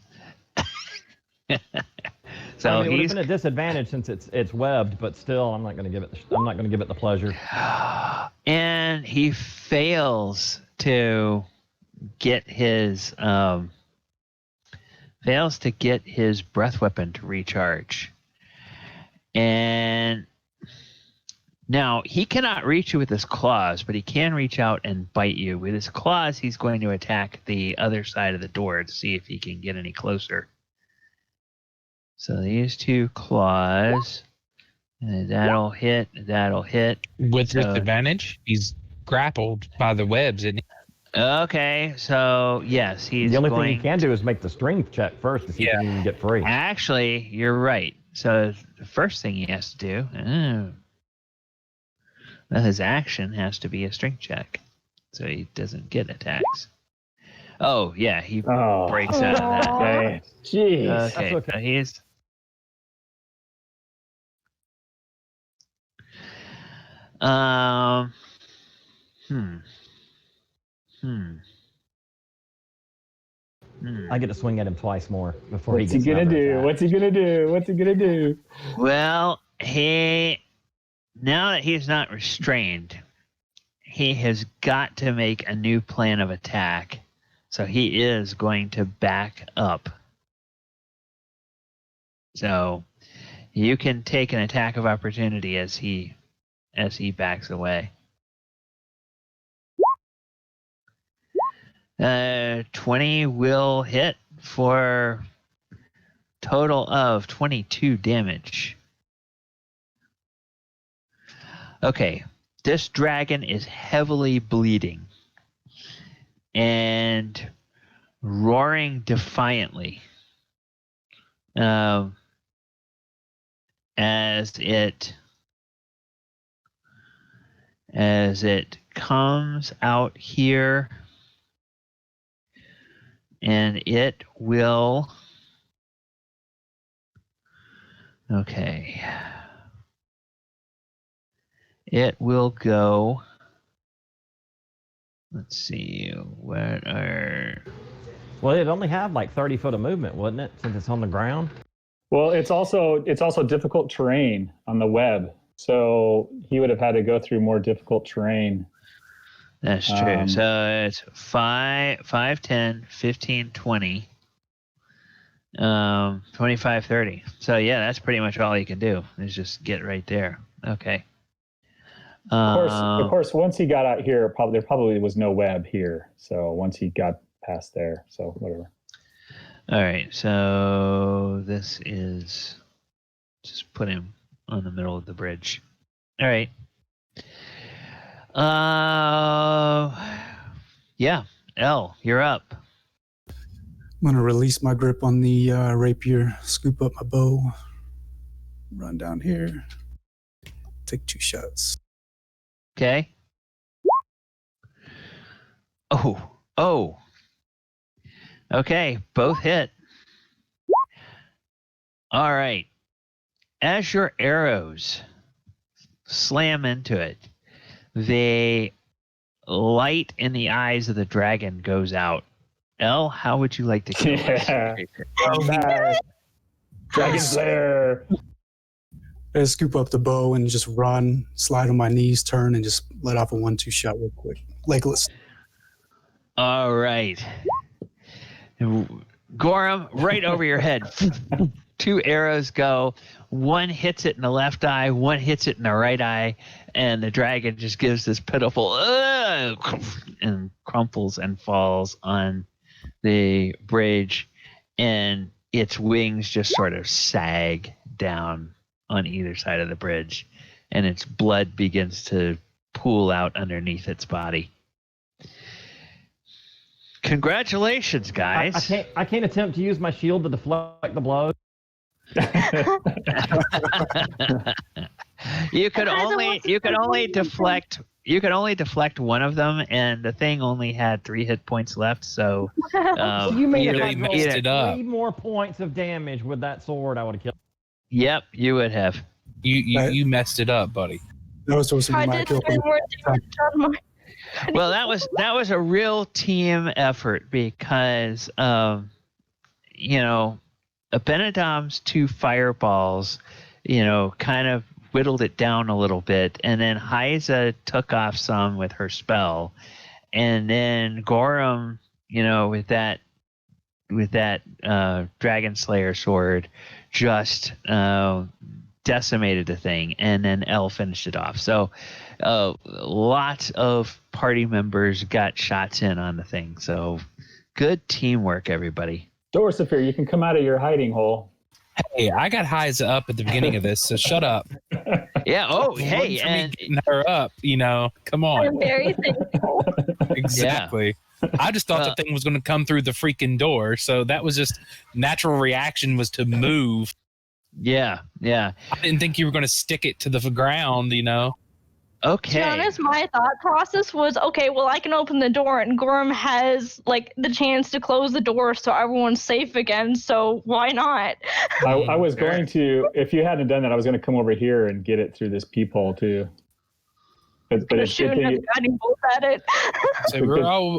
So I mean, it would he's have been a disadvantage since it's webbed, but still, I'm not going to give it. I'm not going to give it the pleasure. and he fails to get his breath weapon to recharge. And now he cannot reach you with his claws, but he can reach out and bite you. With his claws, he's going to attack the other side of the door to see if he can get any closer. So these 2 claws, and that'll hit. With disadvantage, he's grappled by the webs, isn't he? Okay, so yes, he's The only going. thing you can do is make the strength check first to see if you can get free. Actually, you're right. So the first thing he has to do, well, his action has to be a strength check, so he doesn't get attacks. Oh yeah, he breaks out of that. Okay. Jeez. Okay, okay. so he's. I get to swing at him twice more before What's he he gets gonna another do? attack. What's he gonna do? What's he gonna do? Well, now that he's not restrained, he has got to make a new plan of attack. So he is going to back up. So you can take an attack of opportunity as he backs away. 20 will hit for total of 22 damage. Okay, this dragon is heavily bleeding and roaring defiantly as it comes out here, and it will. Okay. It will go. Let's see. What are. Well, it'd only have like 30 foot of movement, wouldn't it, since it's on the ground? Well, it's also difficult terrain on the web, so he would have had to go through more difficult terrain. That's true. So it's 5, 10, 15, 20, 25, 30. So yeah, that's pretty much all you can do is just get right there. Okay. Of course, once he got out here, there probably was no web here. So once he got past there, so whatever. All right, so this is just put him on the middle of the bridge. All right. Yeah, L, you're up. I'm going to release my grip on the rapier, scoop up my bow, run down here, take 2 shots. Okay. Oh. Okay, both hit. All right. As your arrows slam into it, the light in the eyes of the dragon goes out. Elle, how would you like to kill this creature? I'm back. Dragon Slayer. I scoop up the bow and just run, slide on my knees, turn, and just let off a 1-2 shot real quick. Legless. All right. Gorrim, right over your head. 2 arrows go. One hits it in the left eye, one hits it in the right eye, and the dragon just gives this pitiful and crumples and falls on the bridge, and its wings just sort of sag down on either side of the bridge, and its blood begins to pool out underneath its body. Congratulations, guys. I can't attempt to use my shield to deflect the blow. You could only deflect one of them, and the thing only had 3 hit points left. So You mean if I messed it up. 3 more points of damage with that sword, I would have killed. Yep, you would have. You messed it up, buddy. That was supposed to be I my did kill. spend more damage on my. Well, that was a real team effort because Abinadom's 2 fireballs, kind of whittled it down a little bit, and then Hyza took off some with her spell, and then Gorrim, with that Dragon Slayer sword, just decimated the thing, and then Elle finished it off. So lots of party members got shots in on the thing. So good teamwork, everybody. Dorzaphir, you can come out of your hiding hole. Hey, I got Hyza up at the beginning of this, so shut up. Yeah. Oh, It hey, wasn't for me and getting her up, come on. I'm very thankful. Exactly. I just thought the thing was going to come through the freaking door, so that was just natural reaction was to move. Yeah. I didn't think you were going to stick it to the ground, Okay. To be honest, my thought process was, okay, well, I can open the door, and Gorrim has the chance to close the door, so everyone's safe again. So why not? I was going to, if you hadn't done that, I was going to come over here and get it through this peephole too. But it's Shooting a guiding bolt at it. So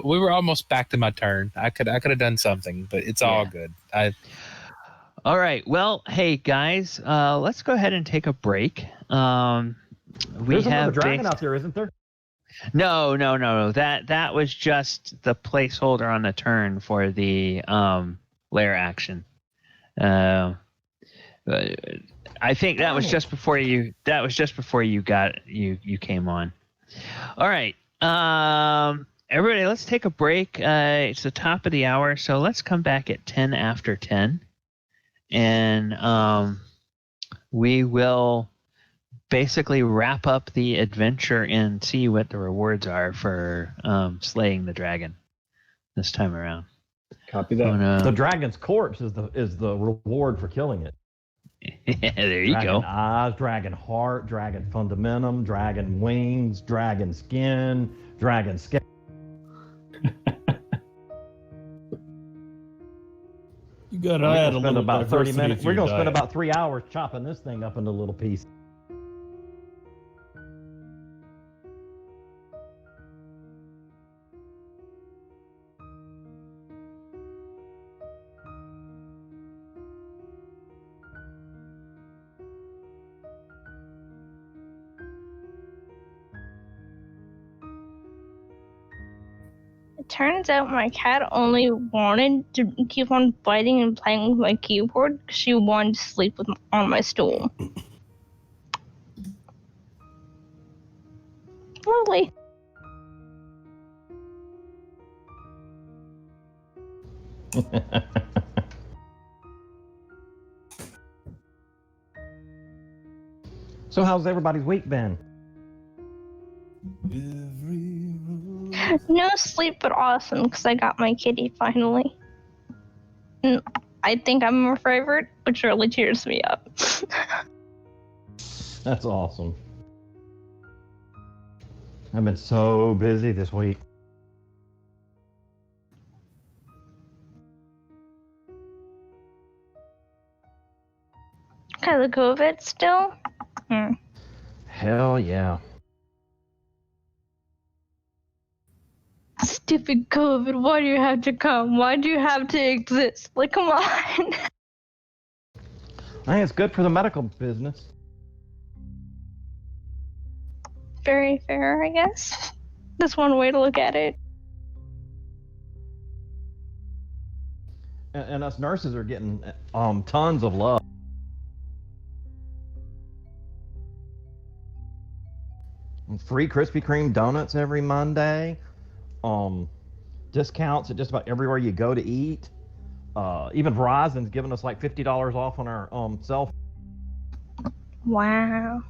we were almost back to my turn. I could have done something, but it's all good. All right. Well, hey guys, let's go ahead and take a break. There's another dragon out there, isn't there? No. That was just the placeholder on the turn for the lair action. I think that was just before you. That was just before you came on. All right, everybody, let's take a break. It's the top of the hour, so let's come back at 10 after 10, and we will basically wrap up the adventure and see what the rewards are for slaying the dragon this time around. Copy that. The dragon's corpse is the reward for killing it. Yeah, there you Dragon go. eyes, dragon heart, dragon fundamentum, dragon wings, dragon skin, dragon scale. You got to We're add gonna a spend little about 30 diversity minutes. to We're your gonna spend diet. about 3 hours chopping this thing up into little pieces. It turns out my cat only wanted to keep on fighting and playing with my keyboard because she wanted to sleep on my stool. Lovely. So how's everybody's week been? No sleep, but awesome, because I got my kitty finally. And I think I'm her favorite, which really cheers me up. That's awesome. I've been so busy this week. Because of COVID still? Hell yeah. Stupid COVID, why do you have to come? Why do you have to exist? Like, come on. I think it's good for the medical business. Very fair, I guess. That's one way to look at it. And us nurses are getting tons of love. Free Krispy Kreme donuts every Monday. Discounts at just about everywhere you go to eat. Even Verizon's giving us like $50 off on our cell phone. Wow.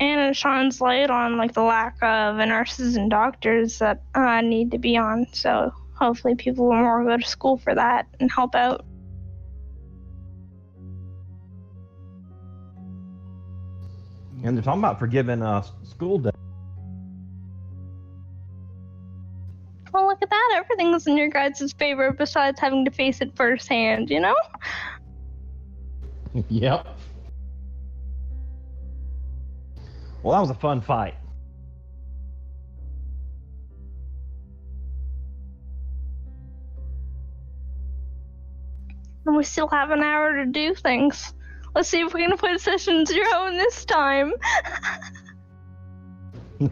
And it shines light on like the lack of nurses and doctors that need to be on. So hopefully people will more go to school for that and help out. And they're talking about forgiving school day. Well, look at that. Everything's in your guys' favor besides having to face it firsthand, you know? Yep. Well, that was a fun fight. And we still have an hour to do things. Let's see if we can put session 0 in this time.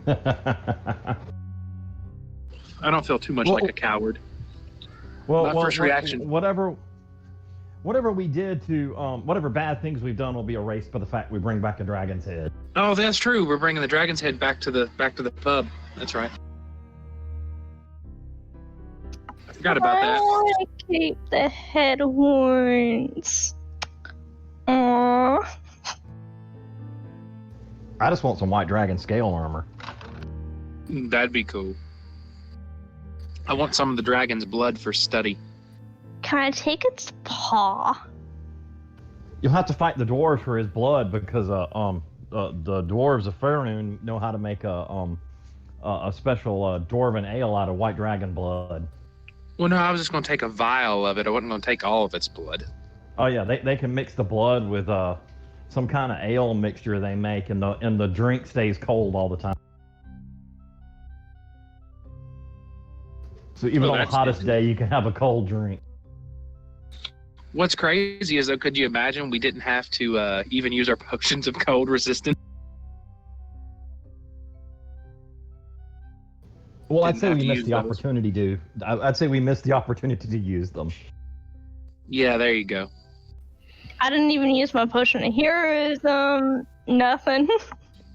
I don't feel too much like a coward. Well, My first reaction. Whatever we did to whatever bad things we've done will be erased by the fact we bring back a dragon's head. Oh, that's true. We're bringing the dragon's head back to the pub. That's right. I forgot about that. I want to keep the head horns. Aww. I just want some white dragon scale armor. That'd be cool. I want some of the dragon's blood for study. Can I take its paw? You'll have to fight the dwarves for his blood because the dwarves of Vernon know how to make a special dwarven ale out of white dragon blood. Well, no, I was just going to take a vial of it. I wasn't going to take all of its blood. Oh yeah, they can mix the blood with some kind of ale mixture they make, and the drink stays cold all the time. So even on the hottest day, you can have a cold drink. What's crazy is, though, could you imagine we didn't have to even use our potions of cold resistance? Well, I'd say we missed the opportunity to. I'd say we missed the opportunity to use them. Yeah, there you go. I didn't even use my potion of heroism. Nothing.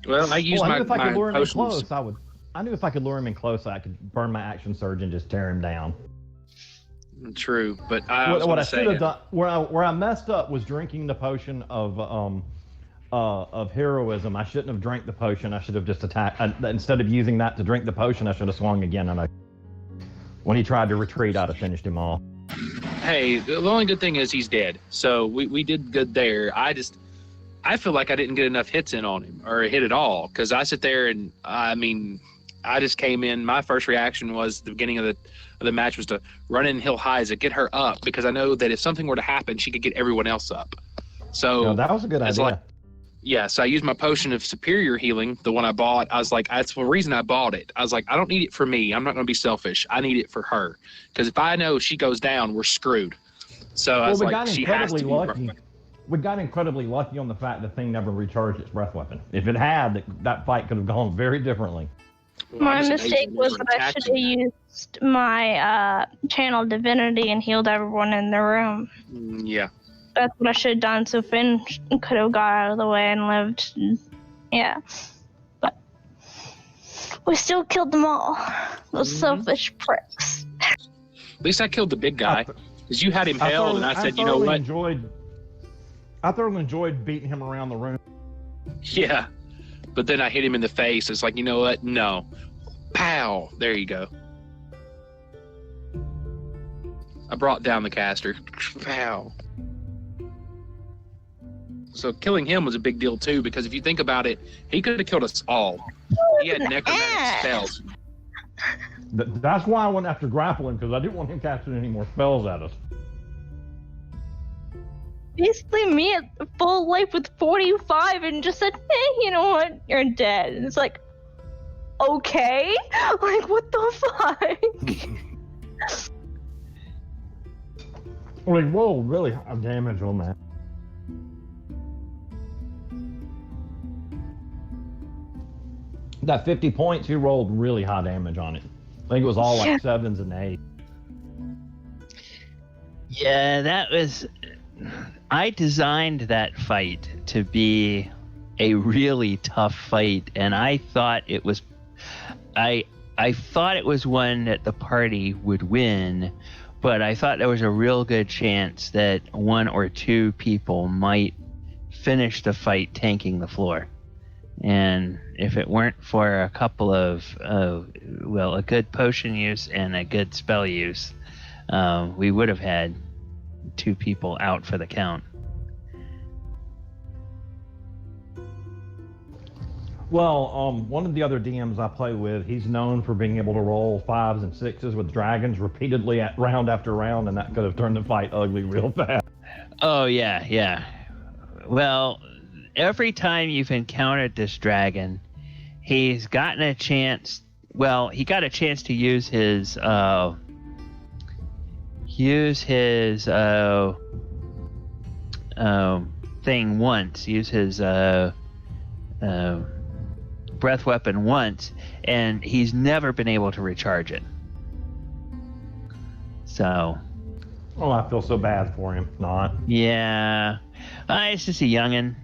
Well, I used my if I could lure him in potions. close, I knew if I could lure him in close, I could burn my action surge and just tear him down. True, but What I should have done, where I messed up, was drinking the potion of heroism. I shouldn't have drank the potion. I should have just attacked. Instead of using that to drink the potion, I should have swung again. And when he tried to retreat, I'd have finished him off. Hey, the only good thing is he's dead. So we did good there. I feel like I didn't get enough hits in on him, or hit at all, because I sit there and I just came in. My first reaction was the beginning of the match was to run in and heal Hyza, get her up, because I know that if something were to happen, she could get everyone else up. So that was a good idea. Yeah, so I used my potion of superior healing, the one I bought. I was like, that's the reason I bought it. I was like, I don't need it for me. I'm not going to be selfish. I need it for her. Because if I know she goes down, we're screwed. So I was like, she has to be lucky. We got incredibly lucky on the fact the thing never recharged its breath weapon. If it had, that fight could have gone very differently. My mistake was that I should have used my channel divinity and healed everyone in the room. Yeah. That's what I should have done, so Finn could have got out of the way and lived. Yeah. But we still killed them all. Those selfish pricks. At least I killed the big guy. Because you had him held, and I said, you know what? I thoroughly enjoyed beating him around the room. Yeah. But then I hit him in the face. It's like, you know what? No. Pow. There you go. I brought down the caster. Pow. So killing him was a big deal too, because if you think about it, he could have killed us all. He had necromantic spells. That's why I went after grappling, because I didn't want him casting any more spells at us. Basically, me at full life with 45 and just said, hey, you know what? You're dead. And it's like, okay? Like, what the fuck? Like, whoa, really high damage on that. That 50 points, you rolled really high damage on it. I think it was all like 7s and 8s. Yeah, that was... I designed that fight to be a really tough fight, and I thought it was... I thought it was one that the party would win, but I thought there was a real good chance that 1 or 2 people might finish the fight tanking the floor. And if it weren't for a couple of, a good potion use and a good spell use, we would have had 2 people out for the count. Well, one of the other DMs I play with, he's known for being able to roll 5s and 6s with dragons repeatedly at round after round, and that could have turned the fight ugly real fast. Oh, yeah. Well, every time you've encountered this dragon, he's gotten a chance. Well, he got a chance to use his thing once. Use his breath weapon once, and he's never been able to recharge it. So. Oh, I feel so bad for him. Not. Yeah. It's just a youngin'.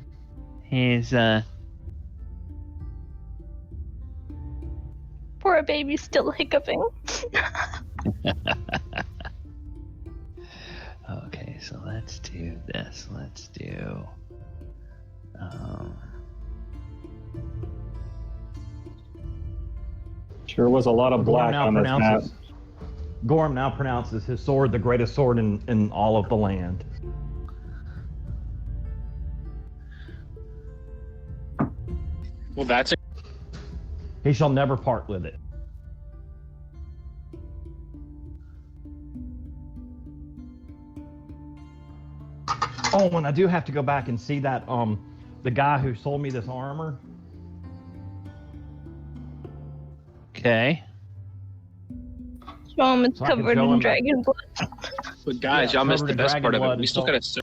He's, Poor baby's still hiccuping. Okay, so let's do this. Let's do... Sure was a lot of black on this map. Gorrim now pronounces his sword the greatest sword in all of the land. Well, that's it. He shall never part with it. Oh, and I do have to go back and see that the guy who sold me this armor. Okay. Show him it's covered in dragon blood. But guys, y'all missed the best part of it. We still got to...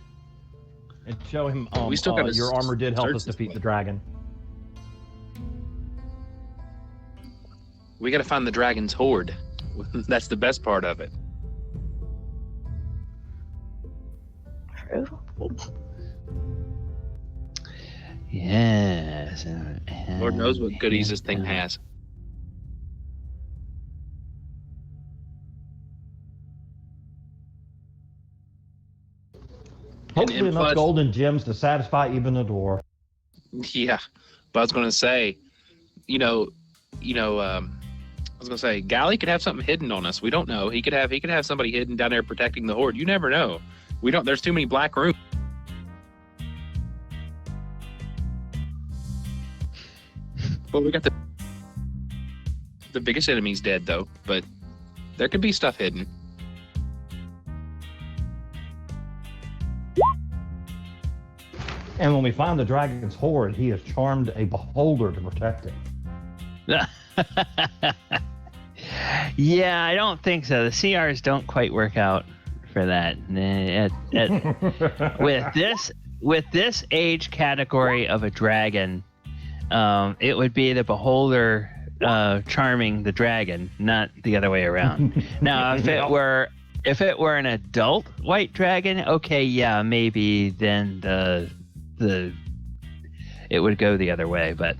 And show him we still got your armor did help us defeat the dragon. We got to find the dragon's horde. That's the best part of it. True. Yes. Lord knows what goodies this thing has. Hopefully enough gold and gems to satisfy even a dwarf. Yeah, but I was going to say, I was gonna say, Gally could have something hidden on us. We don't know. He could have somebody hidden down there protecting the horde. You never know. We don't. There's too many black rooms. Well, we got the biggest enemy's dead though, but there could be stuff hidden. And when we find the dragon's horde, he has charmed a beholder to protect it. Yeah, I don't think so. The CRs don't quite work out for that. With this age category of a dragon, it would be the beholder charming the dragon, not the other way around. Now, if it were an adult white dragon, okay, yeah, maybe then it would go the other way, but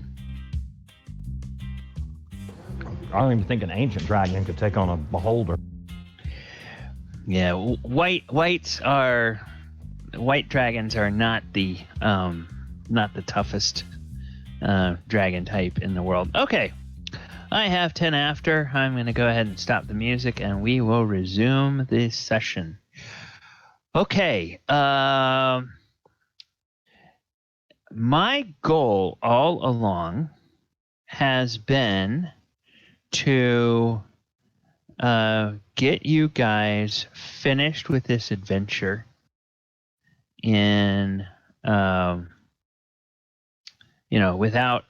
I don't even think an ancient dragon could take on a beholder. Yeah, white dragons are not the toughest dragon type in the world. Okay, I have 10 after. I'm going to go ahead and stop the music, and we will resume this session. Okay, my goal all along has been to get you guys finished with this adventure in, without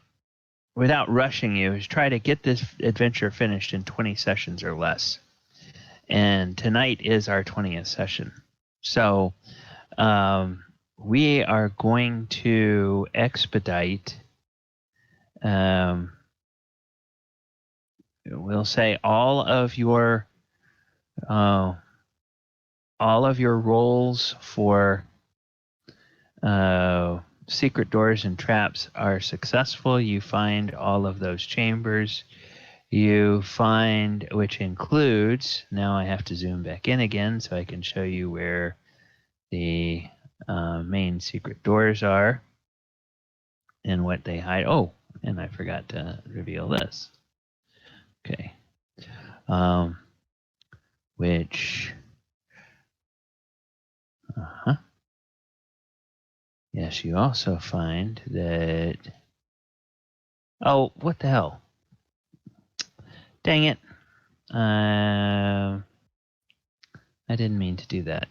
rushing you, is try to get this adventure finished in 20 sessions or less. And tonight is our 20th session. So we are going to expedite, we'll say all of your rolls for secret doors and traps are successful. You find all of those chambers. You find, which includes, now I have to zoom back in again so I can show you where the main secret doors are and what they hide. Oh, and I forgot to reveal this. Okay. Which, yes, you also find that, oh, what the hell? Dang it. I didn't mean to do that.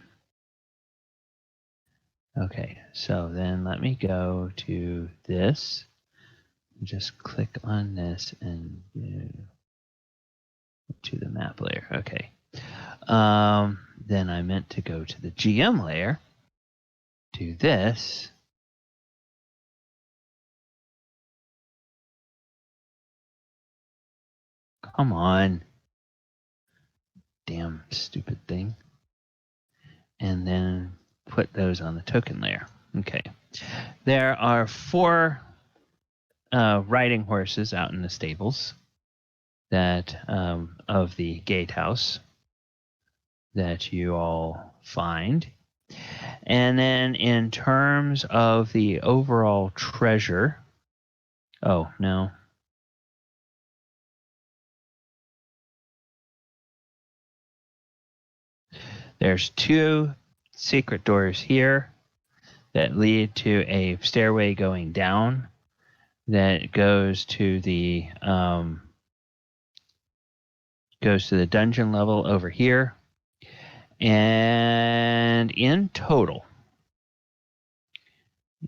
Okay, so then let me go to this. Just click on this and to the map layer. Okay. Then I meant to go to the GM layer. Do this. Come on. Damn stupid thing. And then put those on the token layer. Okay. There are 4 riding horses out in the stables that of the gatehouse that you all find. And then in terms of the overall treasure, oh, no. There's 2 secret doors here that lead to a stairway going down that goes to the dungeon level over here. And in total,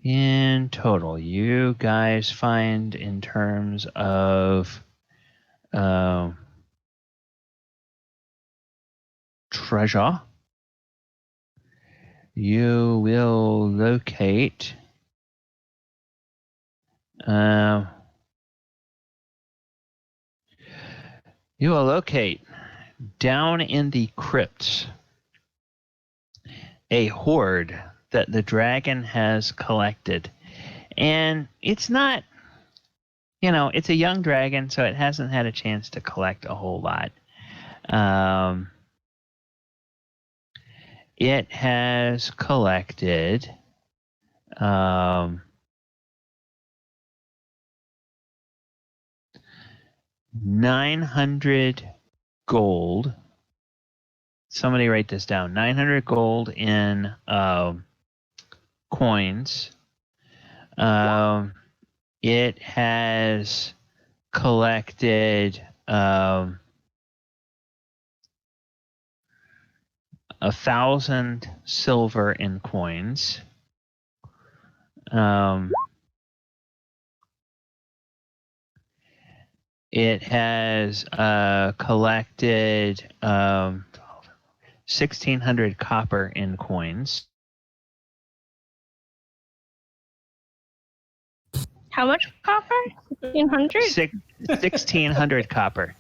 you guys find, in terms of treasure, you will locate down in the crypts a hoard that the dragon has collected. And it's not, it's a young dragon, so it hasn't had a chance to collect a whole lot. It has collected 900 gold. Somebody write this down. 900 gold in coins. It has collected 1,000 silver in coins. It has collected 1,600 copper in coins. How much copper? 1,500? 1,600 copper.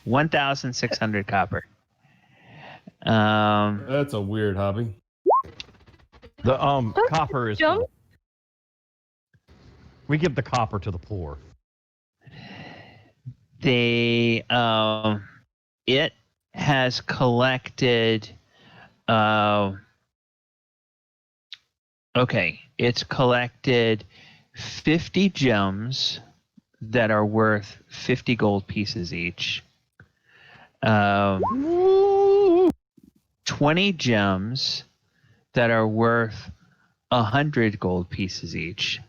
1,600 copper. That's a weird hobby. The copper is. Dumb. We give the copper to the poor. It has collected Okay, it's collected 50 gems that are worth 50 gold pieces each. 20 gems that are worth 100 gold pieces each.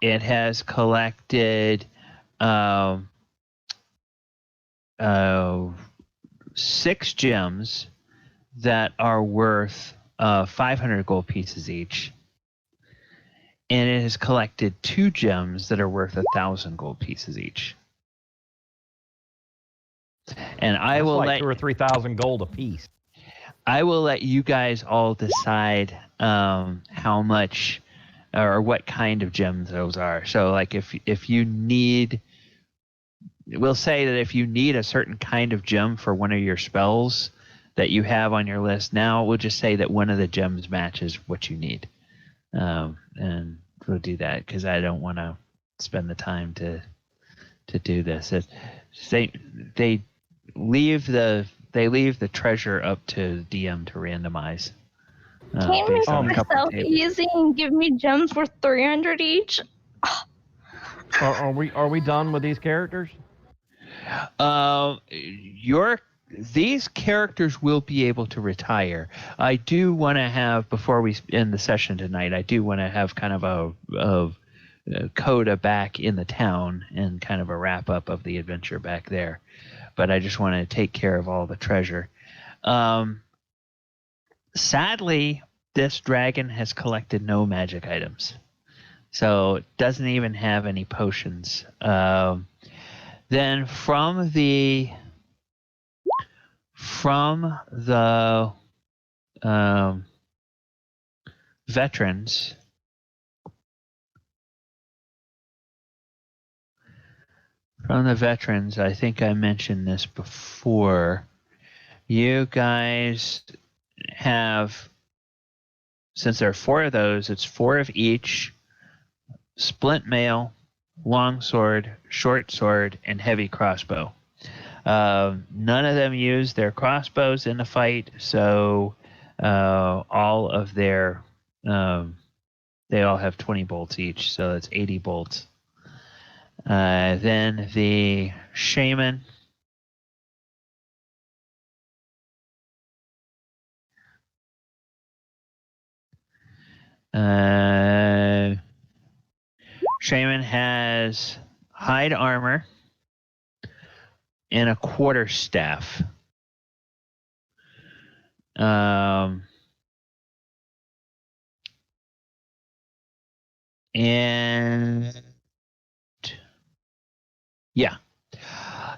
It has collected 6 gems that are worth 500 gold pieces each. And it has collected 2 gems that are worth 1,000 gold pieces each. And I That's will like let 2,000 or 3,000 gold apiece. I will let you guys all decide how much or what kind of gems those are. So, like, if you need, we'll say that if you need a certain kind of gem for one of your spells that you have on your list now, we'll just say that one of the gems matches what you need, and we'll do that because I don't want to spend the time to do this. They leave the treasure up to DM to randomize. Can't based make on a couple myself tables. easy and give me gems worth 300 each. Are we done with these characters? These characters will be able to retire. I do want to have, before we end the session tonight, I do want to have kind of a coda back in the town and kind of a wrap up of the adventure back there. But I just want to take care of all the treasure. Sadly, this dragon has collected no magic items. So it doesn't even have any potions. Then from the veterans, I think I mentioned this before. You guys have, since there are 4 of those, it's 4 of each: splint mail, long sword, short sword, and heavy crossbow. None of them use their crossbows in the fight, so all of their they all have 20 bolts each, so that's 80 bolts. Then the shaman. Shaman has hide armor and a quarterstaff. And yeah.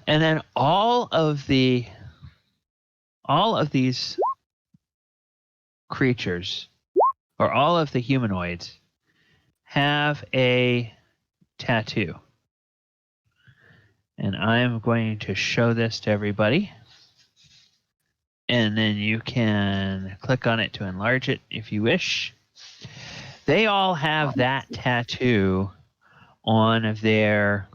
And then all of these creatures, or all of the humanoids, have a tattoo. And I'm going to show this to everybody. And then you can click on it to enlarge it if you wish. They all have that tattoo on their,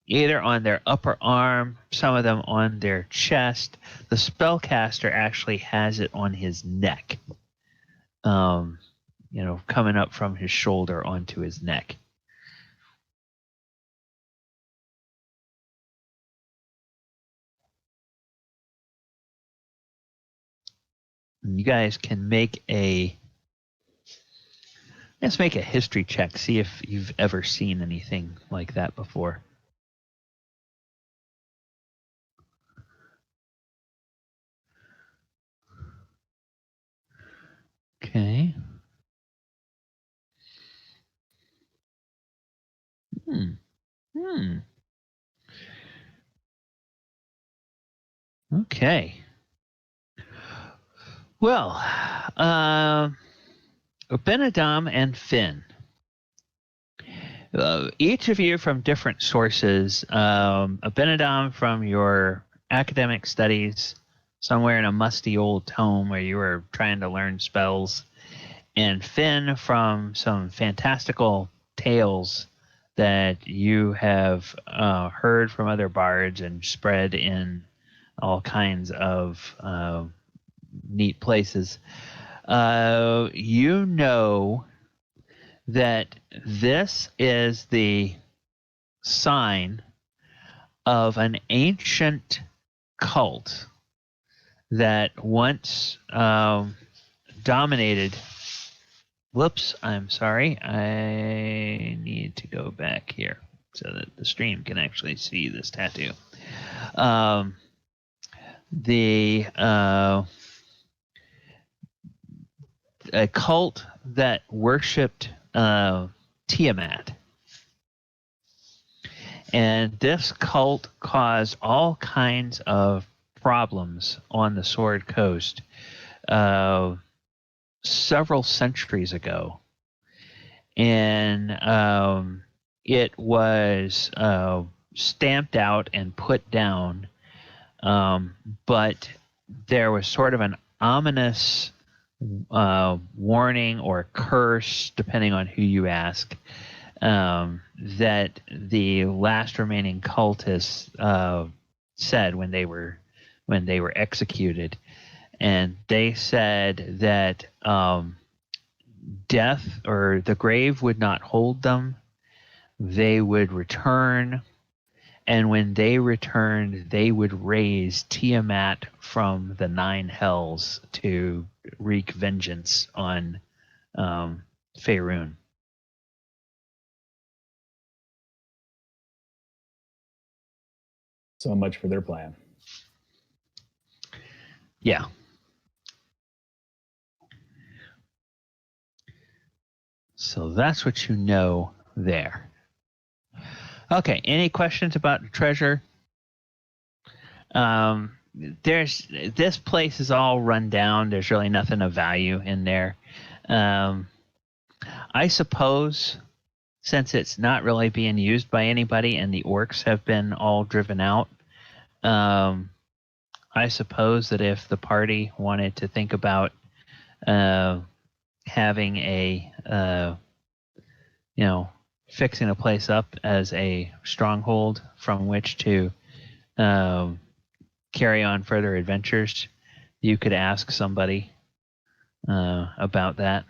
either on their upper arm, some of them on their chest. The spellcaster actually has it on his neck, coming up from his shoulder onto his neck. You guys can make let's make a history check, see if you've ever seen anything like that before. Okay. Okay. Well, Abinadom and Finn. Each of you from different sources. Abinadom from your academic studies, somewhere in a musty old tome where you were trying to learn spells. And Finn from some fantastical tales that you have heard from other bards and spread in all kinds of neat places. You know that this is the sign of an ancient cult that once dominated. Whoops, I'm sorry. I need to go back here so that the stream can actually see this tattoo. A cult that worshipped Tiamat. And this cult caused all kinds of problems on the Sword Coast several centuries ago. And it was stamped out and put down, but there was sort of an ominous warning or curse, depending on who you ask, that the last remaining cultists said when they were executed, and they said that death or the grave would not hold them. They would return, and when they returned, they would raise Tiamat from the 9 hells to wreak vengeance on Faerun. So much for their plan. Yeah. So that's what you know there. Okay, any questions about the treasure? This place is all run down. There's really nothing of value in there. I suppose since it's not really being used by anybody and the orcs have been all driven out, I suppose that if the party wanted to think about having a, fixing a place up as a stronghold from which to carry on further adventures, you could ask somebody about that.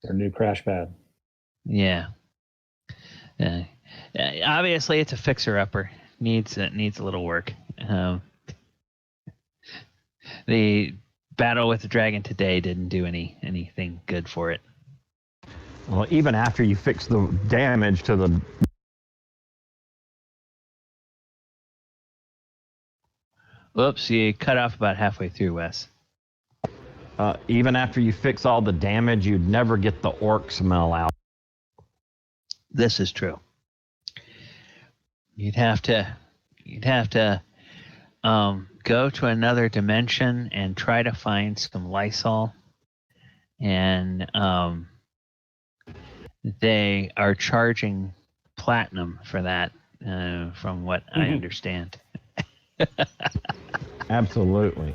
Their new crash pad. Yeah. Obviously, it's a fixer-upper. Needs a little work. The battle with the dragon today didn't do anything good for it. Well, even after you fix the damage to the... Whoops, you cut off about halfway through, Wes. Even after you fix all the damage, you'd never get the orc smell out. This is true. You'd have to go to another dimension and try to find some Lysol, and they are charging platinum for that, from what I understand. Absolutely.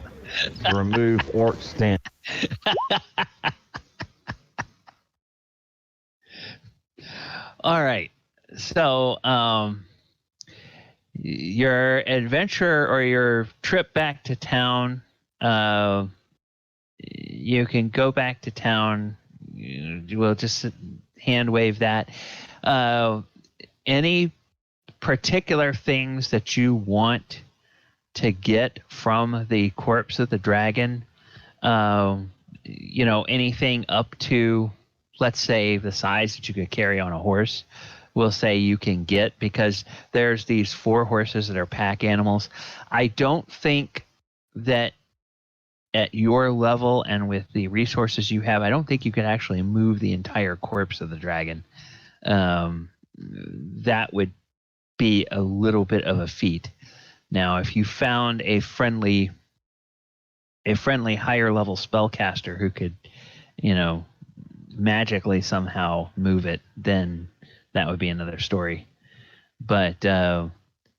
Remove orc stand. All right. So, your adventure or your trip back to town, you can go back to town. We'll just hand wave that. Any particular things that you want to get from the corpse of the dragon, anything up to, let's say, the size that you could carry on a horse, we'll say you can get, because there's these 4 horses that are pack animals. I don't think that at your level and with the resources you have, I don't think you can actually move the entire corpse of the dragon. That would be a little bit of a feat. Now, if you found a friendly higher level spellcaster who could, magically somehow move it, then that would be another story. But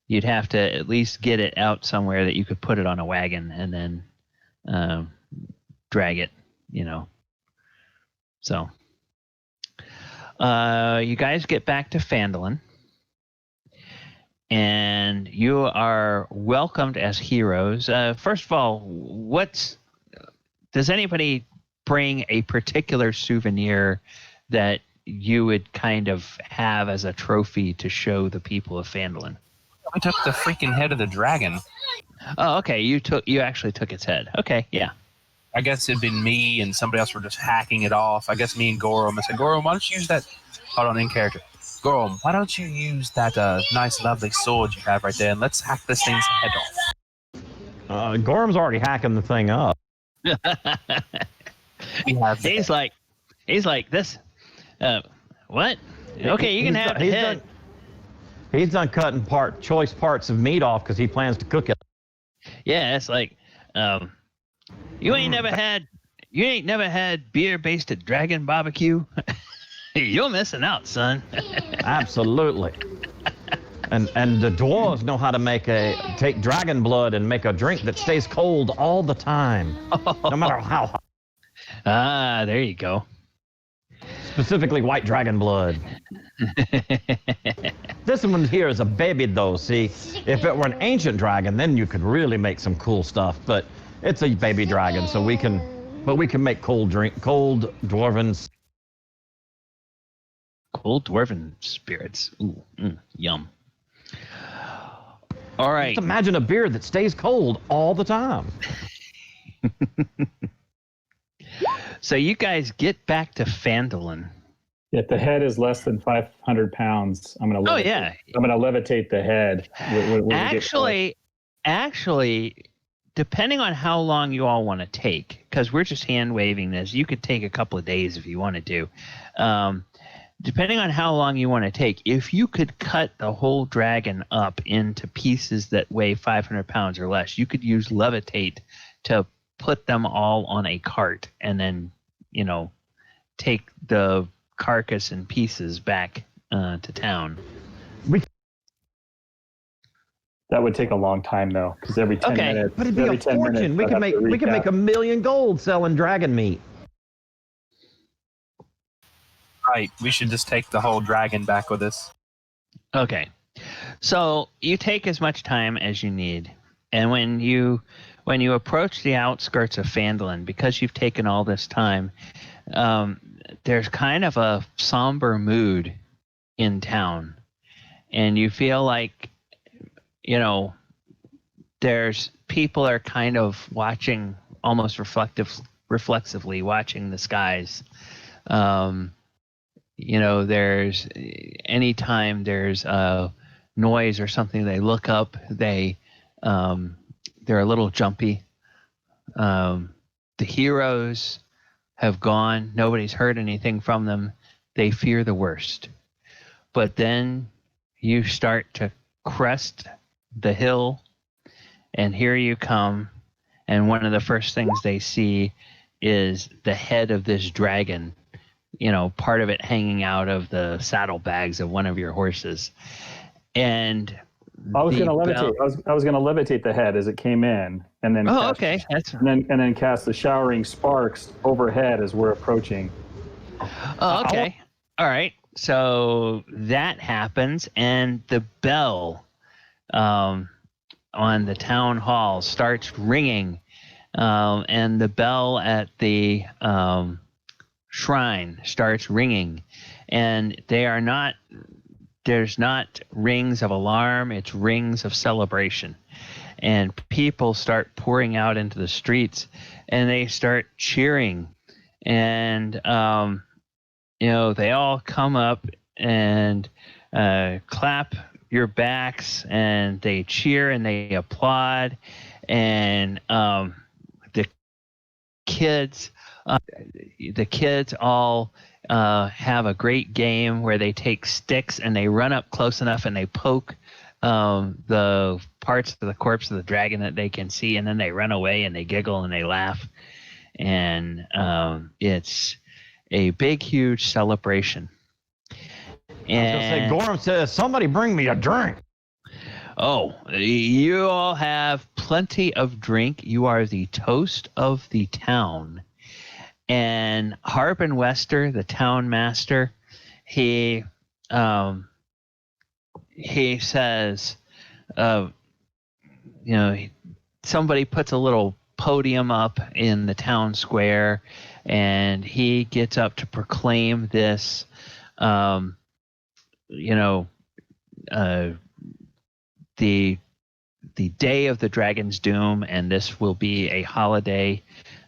you'd have to at least get it out somewhere that you could put it on a wagon and then drag it, So, You guys get back to Phandalin, and you are welcomed as heroes. First of all, does anybody bring a particular souvenir that you would kind of have as a trophy to show the people of Phandalin? I took the freaking head of the dragon. Oh, okay. You actually took its head. Okay, yeah. I guess it'd been me and somebody else were just hacking it off. I guess me and Gorrim. I said, Gorrim, why don't you use that? Hold on, in character. Gorrim, why don't you use that nice, lovely sword you have right there, and let's hack this thing's head off. Gorham's already hacking the thing up. He's like this. What? Okay, you can have the head. He's done cutting choice parts of meat off because he plans to cook it. Yeah, it's like, you ain't never had beer based at Dragon Barbecue. You're missing out, son. Absolutely. And the dwarves know how to take dragon blood and make a drink that stays cold all the time, no matter how hot. Ah, there you go. Specifically white dragon blood. This one here is a baby, though. See, if it were an ancient dragon, then you could really make some cool stuff. But it's a baby dragon, so we can make cold dwarven. Cold dwarven spirits. Ooh, yum. All right. Just imagine a beer that stays cold all the time. So you guys get back to Phandalin. If the head is less than 500 pounds, I'm gonna. I'm gonna levitate the head. Actually, depending on how long you all want to take, because we're just hand waving this, you could take a couple of days if you wanted to. Depending on how long you want to take, if you could cut the whole dragon up into pieces that weigh 500 pounds or less, you could use levitate to put them all on a cart and then, take the carcass and pieces back to town. That would take a long time, though, because every 10 minutes. But it'd be a fortune. We could make $1 million gold selling dragon meat. Right, we should just take the whole dragon back with us. Okay, so you take as much time as you need, and when you approach the outskirts of Phandalin, because you've taken all this time, there's kind of a somber mood in town, and you feel like, there's people are kind of watching, almost reflexively watching the skies. There's anytime there's a noise or something, they look up, they're a little jumpy. The heroes have gone. Nobody's heard anything from them. They fear the worst. But then you start to crest the hill, and here you come, and one of the first things they see is the head of this dragon, part of it hanging out of the saddlebags of one of your horses. And I was going to levitate. I was going to levitate the head as it came in, and then and then cast the showering sparks overhead as we're approaching. Oh, okay. All right. So that happens, and the bell on the town hall starts ringing, and the bell at the shrine starts ringing, and there's not rings of alarm, it's rings of celebration. And people start pouring out into the streets, and they start cheering, and they all come up and clap your backs, and they cheer and they applaud, and the kids all have a great game where they take sticks and they run up close enough and they poke the parts of the corpse of the dragon that they can see, and then they run away and they giggle and they laugh, and it's a big, huge celebration. And I was going to say, Gorrim says, somebody bring me a drink. Oh, you all have plenty of drink. You are the toast of the town. And Harp and Wester, the town master, he says, somebody puts a little podium up in the town square, and he gets up to proclaim this, the day of the Dragon's Doom, and this will be a holiday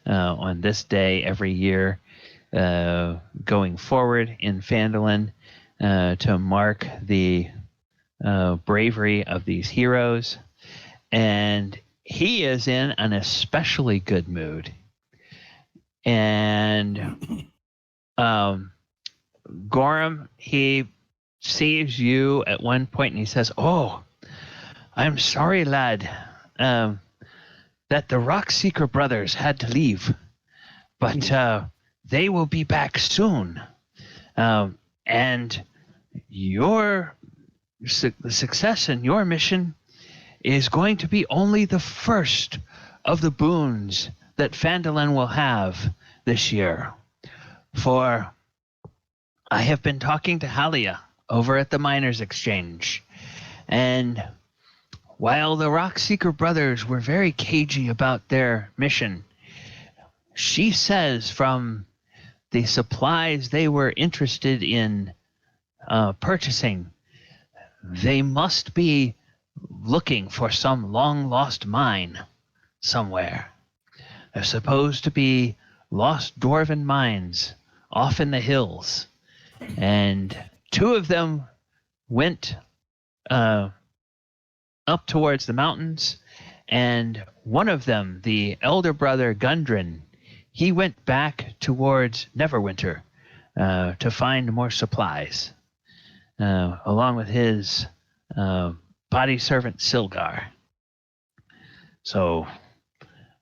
on this day every year going forward in Phandalin to mark the bravery of these heroes. And he is in an especially good mood. And Gorrim, he sees you at one point and he says, "Oh, I'm sorry, lad, that the Rockseeker brothers had to leave, but they will be back soon. And the success in your mission is going to be only the first of the boons that Phandalin will have this year. For I have been talking to Halia over at the Miners' Exchange, and while the Rockseeker brothers were very cagey about their mission, she says from the supplies they were interested in purchasing, they must be looking for some long-lost mine somewhere. They're supposed to be lost dwarven mines off in the hills, and two of them went up towards the mountains, and one of them, the elder brother Gundren, he went back towards Neverwinter to find more supplies, along with his body servant Silgar. So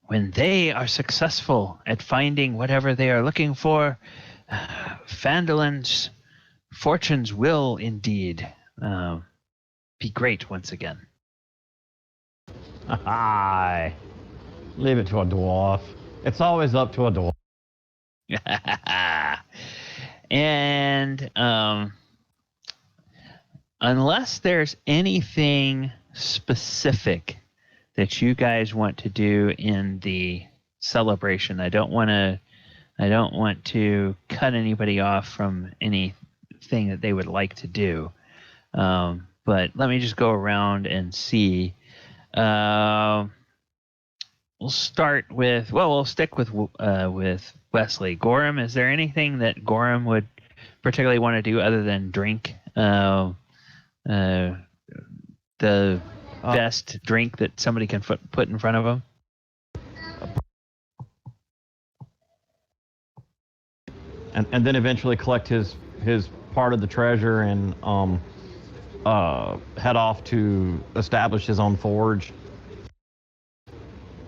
when they are successful at finding whatever they are looking for, Phandalin's fortunes will indeed be great once again." Aye. Leave it to a dwarf. It's always up to a dwarf. And unless there's anything specific that you guys want to do in the celebration, I don't want to cut anybody off from anything that they would like to do. But let me just go around and see. We'll start with, we'll stick with Wesley. Gorrim, is there anything that Gorrim would particularly want to do other than drink the best drink that somebody can put in front of him? And then eventually collect his part of the treasure and head off to establish his own forge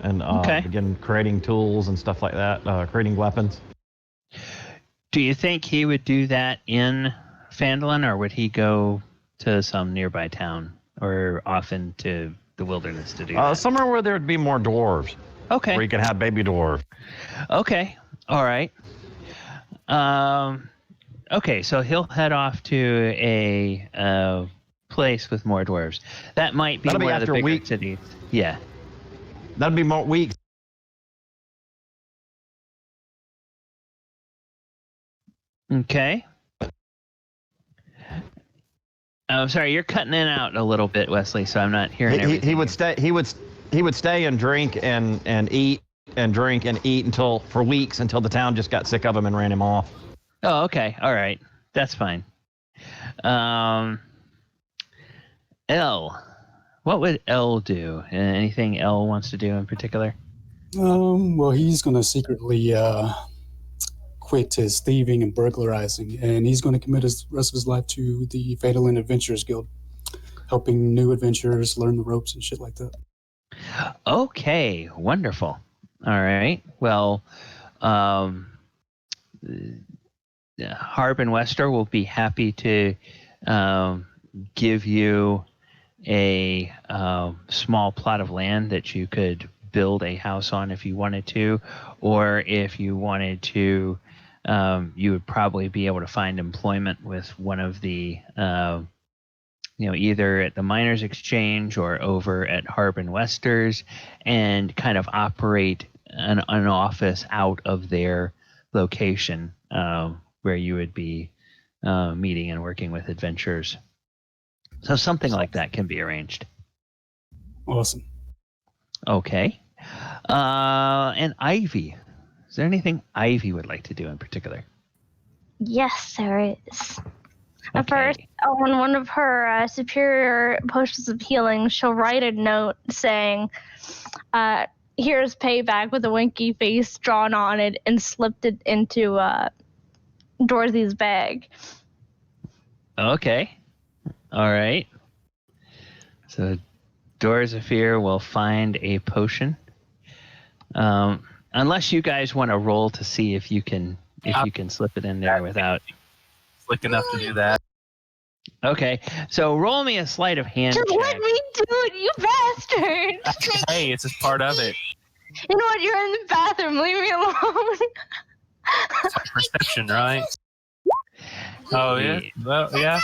and begin creating tools and stuff like that, creating weapons. Do you think he would do that in Phandalin, or would he go to some nearby town or off into the wilderness to do that? Somewhere where there'd be more dwarves. Okay. Where you can have baby dwarves. Okay. All right. Okay, so he'll head off to a place with more dwarves. That might be one of the bigger cities. Yeah. That'd be more weeks. Okay. Oh, sorry, you're cutting in and out a little bit, Wesley, so I'm not hearing everything. He would stay. He would stay and drink and eat and drink and eat for weeks until the town just got sick of him and ran him off. Oh, okay. All right. That's fine. L. What would L do? Anything L wants to do in particular? Well, he's going to secretly quit his thieving and burglarizing, and he's going to commit the rest of his life to the Phandalin Adventurers Guild, helping new adventurers learn the ropes and shit like that. Okay, wonderful. All right. Well, Harb and Wester will be happy to give you a small plot of land that you could build a house on if you wanted to, or if you wanted to you would probably be able to find employment with one of the, either at the Miners Exchange or over at Harbin Westers, and kind of operate an office out of their location where you would be meeting and working with adventurers. So something like that can be arranged. Awesome. Okay. And Ivy. Is there anything Ivy would like to do in particular? Yes, there is. At Okay. first, on one of her superior potions of healing, she'll write a note saying, here's payback, with a winky face drawn on it, and slipped it into Dorothy's bag. Okay. All right. So Dorzaphir will find a potion. Unless you guys want to roll to see if you can slip it in there without. Slick enough to do that. Okay. So roll me a sleight of hand Just check. let me do it, you bastard! Hey, it's just part of it. You know what? You're in the bathroom. Leave me alone. Perception, right? Oh yeah. Well, yeah.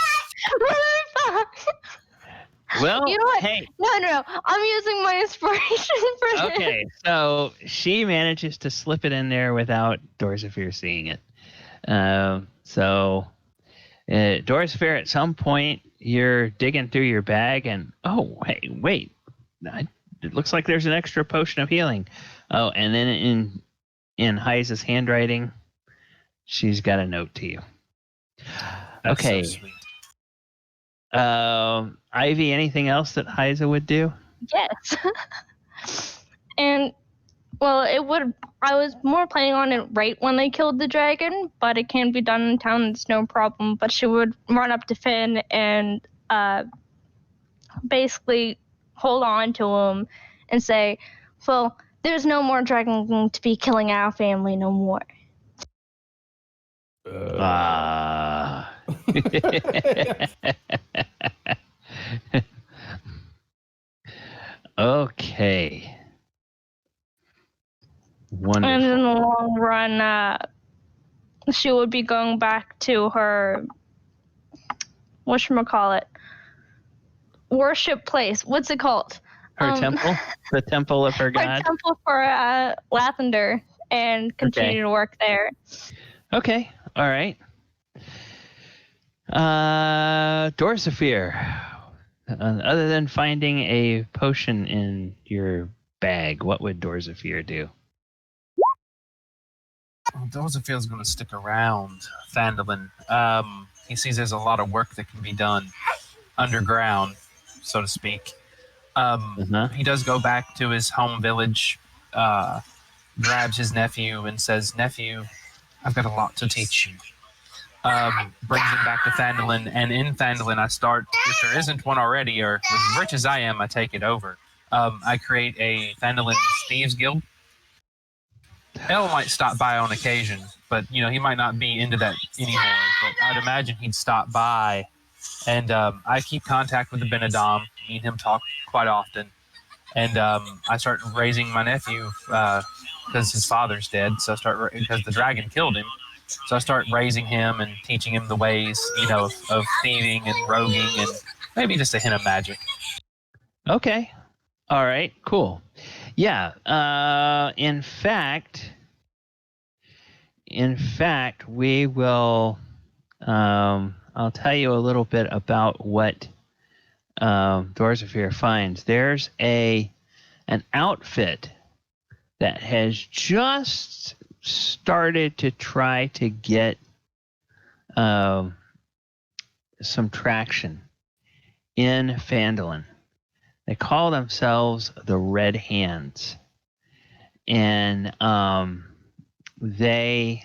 What the fuck? Well, You know what? hey. No. I'm using my inspiration for this. Okay, so she manages to slip it in there without Dorzaphir seeing it. Dorzaphir, at some point, you're digging through your bag and, oh, hey, wait. It looks like there's an extra potion of healing. Oh, and then in Hyza's handwriting, she's got a note to you. That's Okay. so sweet. Ivy, anything else that Hyza would do? Yes. And, well, I was more planning on it right when they killed the dragon, but it can be done in town, it's no problem. But she would run up to Finn and basically hold on to him and say, well, there's no more dragon to be killing our family no more. Okay. Wonderful. And in the long run, she would be going back to her, whatchamacallit, worship place. What's it called? Her temple? The temple of her god? Her temple for Lathander, and continue to work there. Okay. All right. Dorzaphir, other than finding a potion in your bag, what would Dorzaphir do? Well, Dorzaphir's going to stick around Phandalin. He sees there's a lot of work that can be done underground, so to speak. He does go back to his home village, grabs his nephew and says, "Nephew, I've got a lot to teach you." Brings him back to Phandalin, and in Phandalin I start, if there isn't one already, or as rich as I am, I take it over. I create a Phandalin Thieves Guild. El might stop by on occasion, but he might not be into that anymore. But I'd imagine he'd stop by, and I keep contact with the Abinadom. Me and him talk quite often, and I start raising my nephew because his father's dead. So because the dragon killed him. So I start raising him and teaching him the ways, of thieving and roguing and maybe just a hint of magic. Okay. All right. Cool. Yeah. In fact, we will. I'll tell you a little bit about what Dorzaphir finds. There's an outfit that has just started to try to get some traction in Phandalin. They call themselves the Red Hands, and they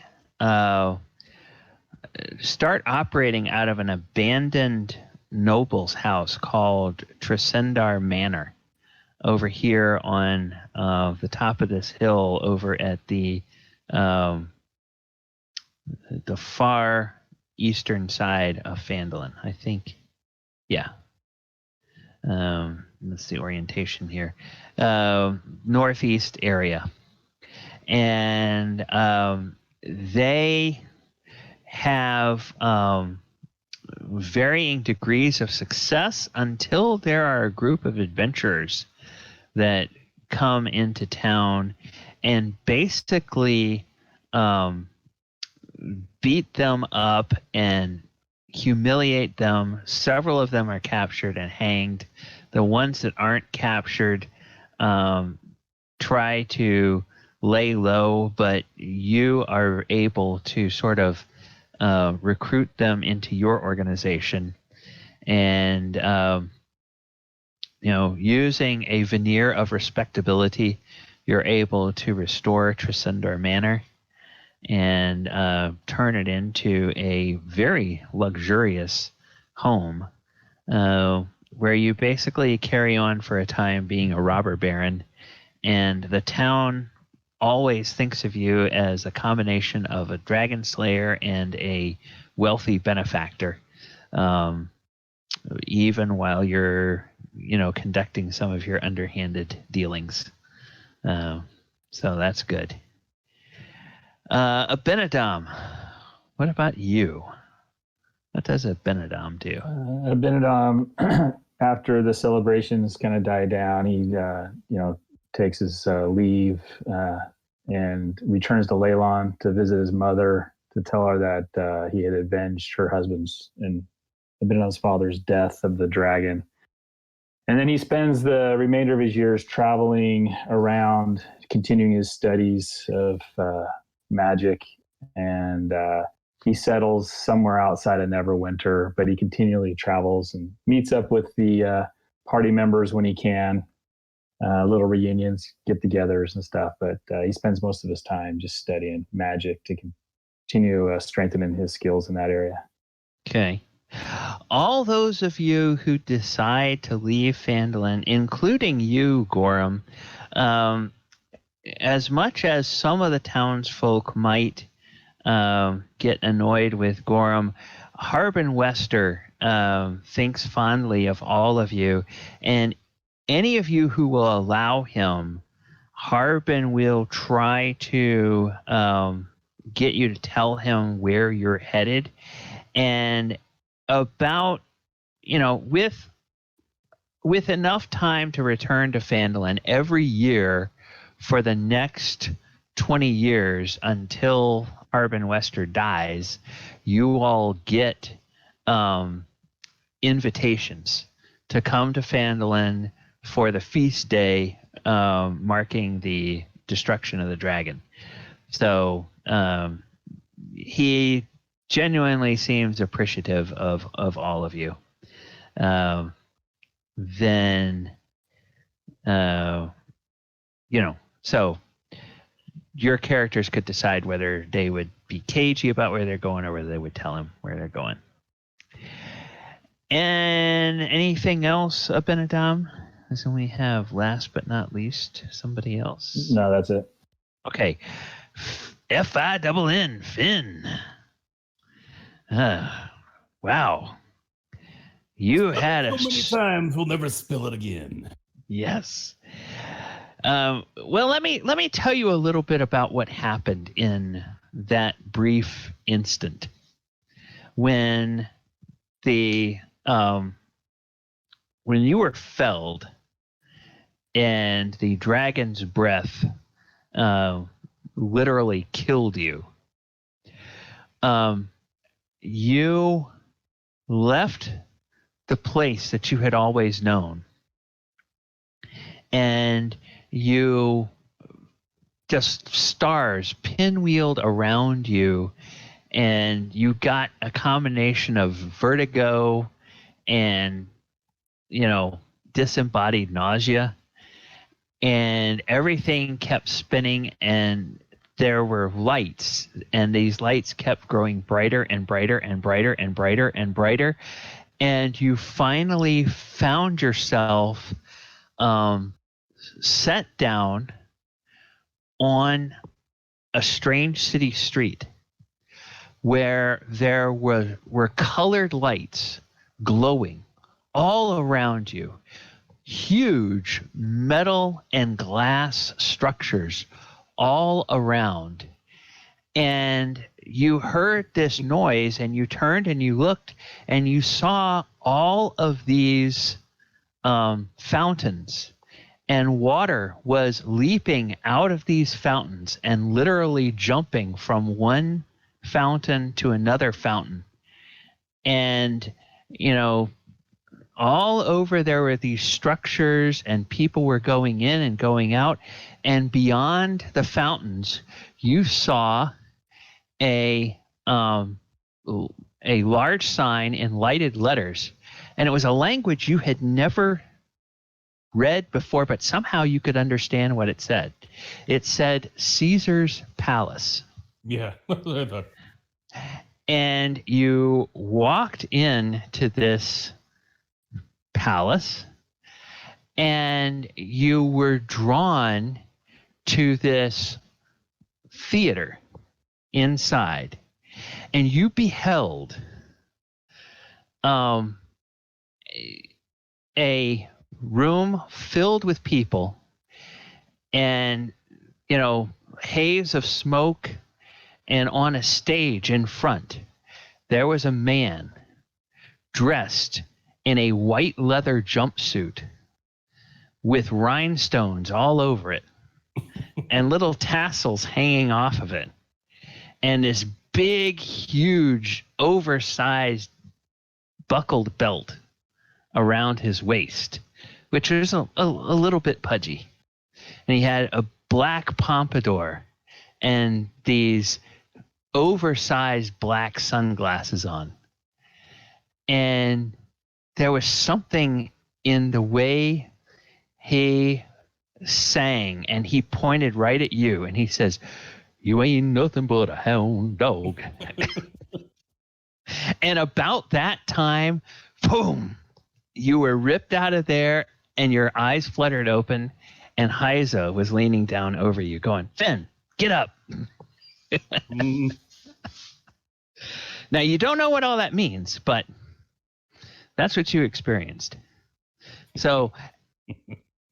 start operating out of an abandoned noble's house called Tresendar Manor over here on the top of this hill over at the far eastern side of Phandalin, I think. Yeah. Let's see orientation here. Northeast area. And they have varying degrees of success until there are a group of adventurers that come into town and basically beat them up and humiliate them. Several of them are captured and hanged. The ones that aren't captured try to lay low, but you are able to sort of recruit them into your organization, and using a veneer of respectability, you're able to restore Tresendar Manor and turn it into a very luxurious home where you basically carry on for a time being a robber baron, and the town always thinks of you as a combination of a dragon slayer and a wealthy benefactor, even while you're conducting some of your underhanded dealings. So that's good. Abinadom, what about you? What does Abinadom do? Abinadom, after the celebrations kind of die down, he takes his leave and returns to Leylon to visit his mother, to tell her that he had avenged her husband's and Abinadom's father's death of the dragon. And then he spends the remainder of his years traveling around, continuing his studies of magic, and he settles somewhere outside of Neverwinter, but he continually travels and meets up with the party members when he can, little reunions, get-togethers and stuff, but he spends most of his time just studying magic to continue strengthening his skills in that area. Okay. All those of you who decide to leave Phandalin, including you, Gorrim, as much as some of the townsfolk might get annoyed with Gorrim, Harbin Wester thinks fondly of all of you, and any of you who will allow him, Harbin will try to get you to tell him where you're headed, and about, with enough time to return to Phandalin every year for the next 20 years until Harbin Wester dies, you all get invitations to come to Phandalin for the feast day marking the destruction of the dragon. So he genuinely seems appreciative of all of you. So your characters could decide whether they would be cagey about where they're going or whether they would tell him where they're going. And anything else, Abinadom? So we have, last but not least, somebody else. No, that's it. Okay. F-I-double-N, Finn. Wow. You had so many times we'll never spill it again. Yes. Well, let me tell you a little bit about what happened in that brief instant when when you were felled and the dragon's breath literally killed you. You left the place that you had always known, and you just stars pinwheeled around you, and you got a combination of vertigo and disembodied nausea, and everything kept spinning, and there were lights, and these lights kept growing brighter and brighter and brighter and brighter and brighter, and you finally found yourself set down on a strange city street where there were colored lights glowing all around you, huge metal and glass structures all around, and you heard this noise, and you turned and you looked, and you saw all of these fountains, and water was leaping out of these fountains and literally jumping from one fountain to another fountain. And, all over there were these structures, and people were going in and going out. And beyond the fountains, you saw a large sign in lighted letters, and it was a language you had never read before, but somehow you could understand what it said. It said Caesar's Palace. Yeah. And you walked into this palace, and you were drawn to this theater inside, and you beheld a room filled with people, and haze of smoke, and on a stage in front there was a man dressed in a white leather jumpsuit with rhinestones all over it and little tassels hanging off of it, and this big, huge, oversized buckled belt around his waist, which was a little bit pudgy. And he had a black pompadour and these oversized black sunglasses on. And there was something in the way he sang, and he pointed right at you, and he says, "You ain't nothing but a hound dog." And about that time, boom, you were ripped out of there, and your eyes fluttered open, and Hyza was leaning down over you going, "Finn, get up." Now, you don't know what all that means, but that's what you experienced. So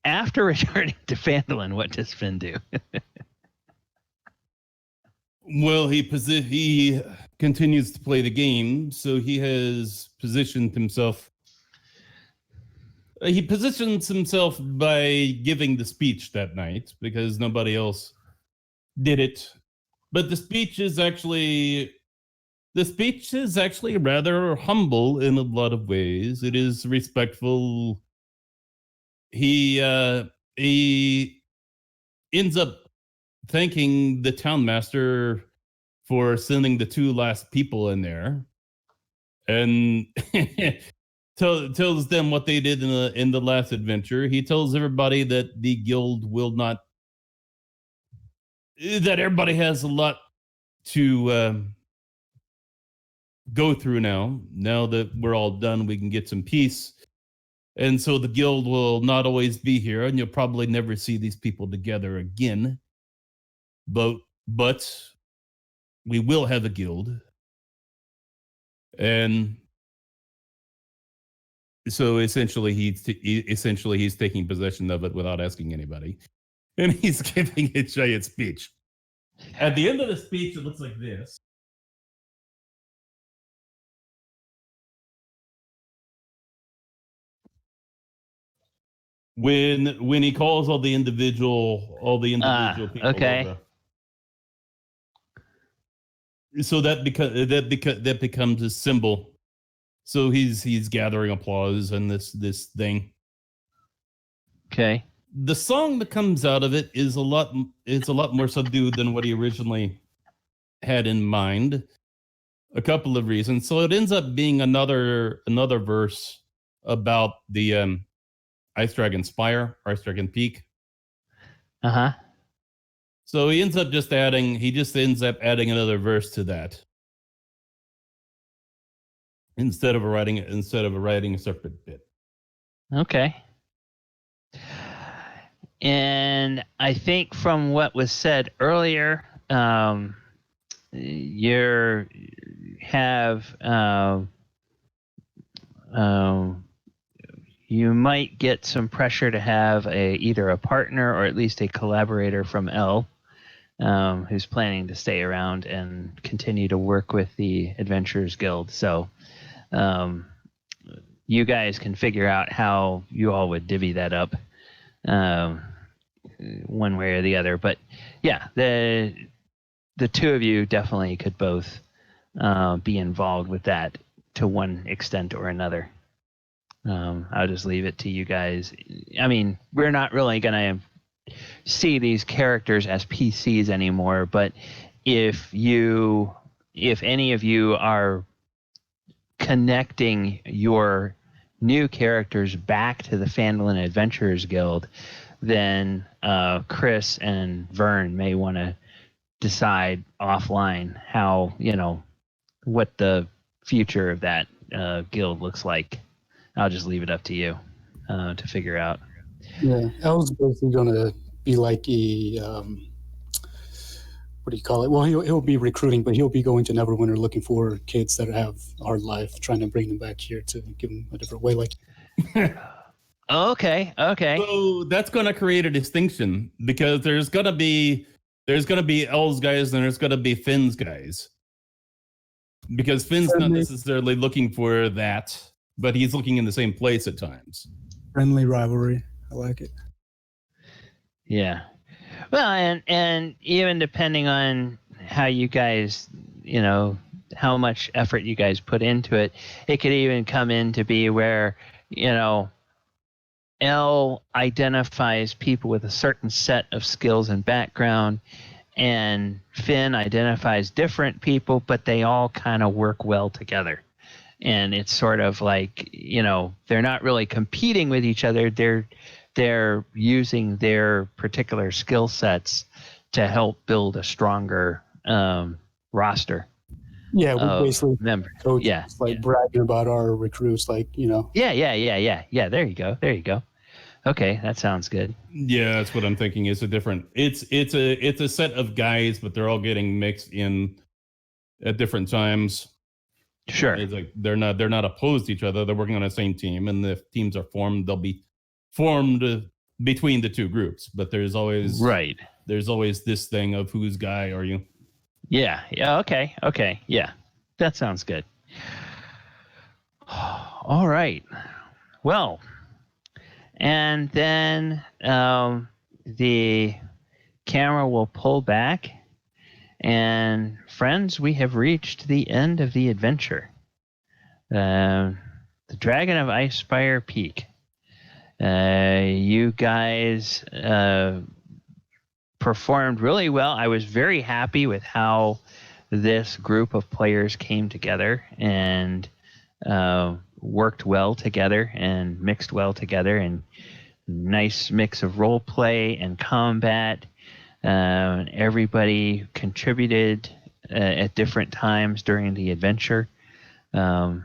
after returning to Phandalin, what does Finn do? Well, he continues to play the game, so he has positioned himself. He positions himself by giving the speech that night because nobody else did it. But the speech is actually rather humble in a lot of ways. It is respectful. He ends up thanking the townmaster for sending the two last people in there, and tells them what they did in the last adventure. He tells everybody that the guild will not, that everybody has a lot to go through now. Now that we're all done, we can get some peace. And so the guild will not always be here, and you'll probably never see these people together again. But we will have a guild. And so essentially he's taking possession of it without asking anybody. And he's giving a giant speech. At the end of the speech, it looks like this. When he calls all the individual people okay. over. So that becomes a symbol. So he's gathering applause and this thing. Okay. The song that comes out of it is a lot more subdued than what he originally had in mind. A couple of reasons. So it ends up being another verse about the Ice Dragon Spire, Ice Dragon Peak. Uh-huh. So he ends up adding another verse to that. Instead of writing a separate bit. Okay. And I think from what was said earlier, you might get some pressure to have either a partner or at least a collaborator from L who's planning to stay around and continue to work with the Adventurers Guild. So you guys can figure out how you all would divvy that up one way or the other. But yeah, the two of you definitely could both be involved with that to one extent or another. I'll just leave it to you guys. I mean, we're not really going to see these characters as PCs anymore, but if any of you are connecting your new characters back to the Phandalin Adventurers Guild, then Chris and Vern may want to decide offline how, what the future of that guild looks like. I'll just leave it up to you to figure out. Yeah, El's basically going to be like a, what do you call it? Well, he'll be recruiting, but he'll be going to Neverwinter looking for kids that have a hard life, trying to bring them back here to give them a different way. Like, okay. So that's going to create a distinction because there's going to be L's guys and there's going to be Finn's guys. Because Finn's not necessarily looking for that, but he's looking in the same place at times. Friendly rivalry. I like it. Yeah. Well, and even depending on how you guys, how much effort you guys put into it, it could even come in to be where, L identifies people with a certain set of skills and background, and Finn identifies different people, but they all kind of work well together. And it's sort of like, they're not really competing with each other. They're using their particular skill sets to help build a stronger roster. Yeah, we basically coaches, bragging about our recruits, Yeah. There you go. Okay, that sounds good. Yeah, that's what I'm thinking. It's a set of guys, but they're all getting mixed in at different times. Sure. It's like they're not opposed to each other. They're working on the same team, and if teams are formed, they'll be formed between the two groups. But there's always this thing of whose guy are you? Yeah. Okay. Yeah, that sounds good. All right. Well, and then the camera will pull back. And friends, we have reached the end of the adventure. The Dragon of Icespire Peak. You guys performed really well. I was very happy with how this group of players came together and worked well together and mixed well together, and nice mix of role play and combat. Everybody contributed at different times during the adventure. I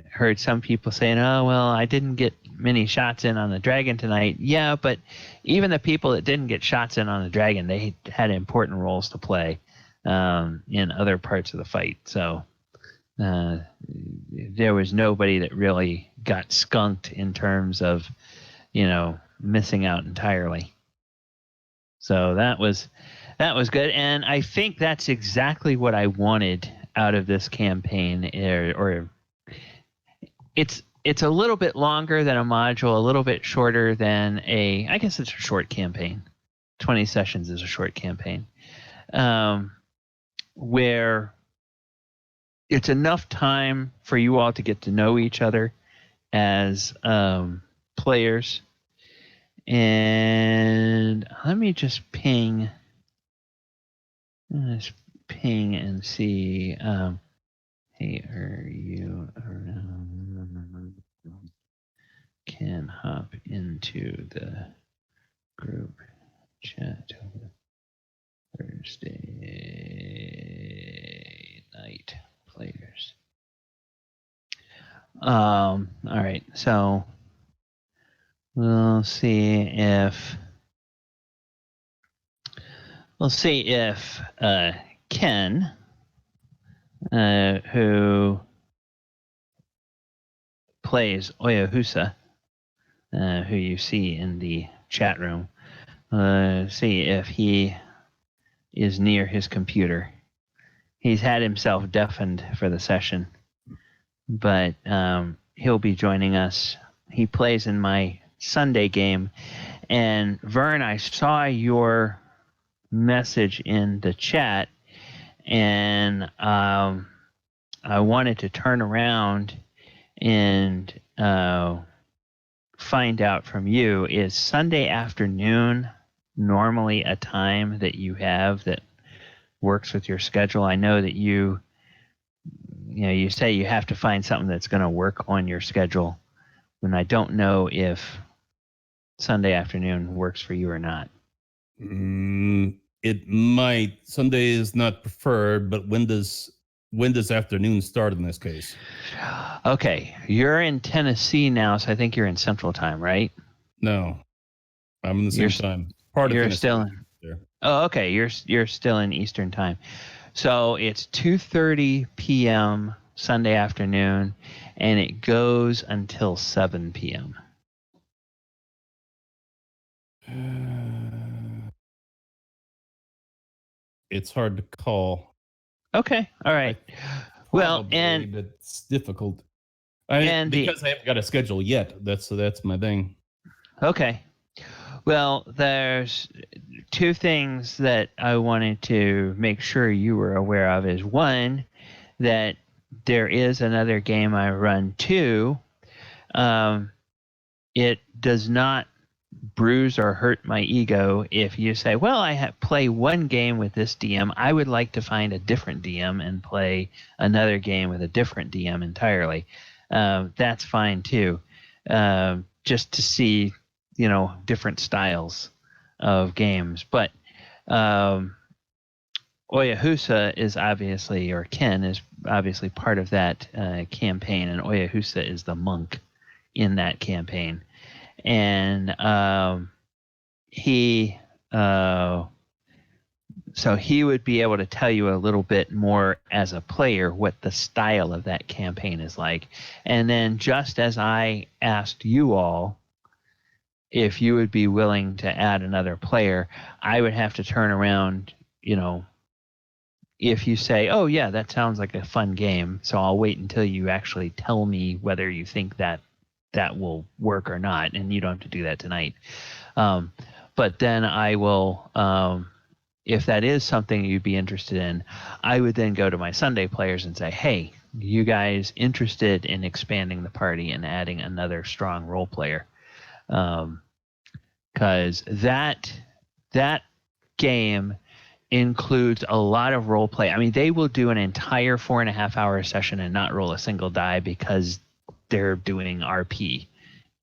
heard some people saying, "Oh, well, I didn't get many shots in on the dragon tonight." Yeah, but even the people that didn't get shots in on the dragon, they had important roles to play in other parts of the fight. So there was nobody that really got skunked in terms of, missing out entirely. So that was good, and I think that's exactly what I wanted out of this campaign. Or it's a little bit longer than a module, a little bit shorter than I guess it's a short campaign. 20 sessions is a short campaign, where it's enough time for you all to get to know each other as players. And let me just ping and see. Hey, are you around? Can hop into the group chat Thursday night players. All right, so we'll see if Ken, who plays Oyahusa, who you see in the chat room, see if he is near his computer. He's had himself deafened for the session, but he'll be joining us. He plays in my Sunday game. And Vern, I saw your message in the chat, and I wanted to turn around and find out from you, is Sunday afternoon normally a time that you have that works with your schedule? I know that you say you have to find something that's going to work on your schedule, and I don't know if Sunday afternoon works for you or not. It might. Sunday is not preferred, but when does afternoon start in this case? Okay, you're in Tennessee now, so I think you're in Central Time, right? No, I'm in the same time. Part of you're Tennessee. Still in. There. Oh, okay. You're still in Eastern Time, so it's 2:30 p.m. Sunday afternoon, and it goes until 7 p.m. It's hard to call. Okay, all right. Well, and it's difficult. I haven't got a schedule yet. That's my thing. Okay. Well, there's two things that I wanted to make sure you were aware of. Is one, that there is another game I run too. It does not bruise or hurt my ego if you say, well, I play one game with this DM. I would like to find a different DM and play another game with a different DM entirely. That's fine too. Just to see, different styles of games. But Oyahusa is obviously, or Ken is obviously part of that campaign, and Oyahusa is the monk in that campaign. And so he would be able to tell you a little bit more as a player what the style of that campaign is like. And then just as I asked you all if you would be willing to add another player, I would have to turn around, if you say, oh yeah, that sounds like a fun game, so I'll wait until you actually tell me whether you think that will work or not, and you don't have to do that tonight. But then I will, if that is something you'd be interested in, I would then go to my Sunday players and say, hey, you guys interested in expanding the party and adding another strong role player? Because that game includes a lot of role play. I mean, they will do an entire 4.5 hour session and not roll a single die because they're doing RP,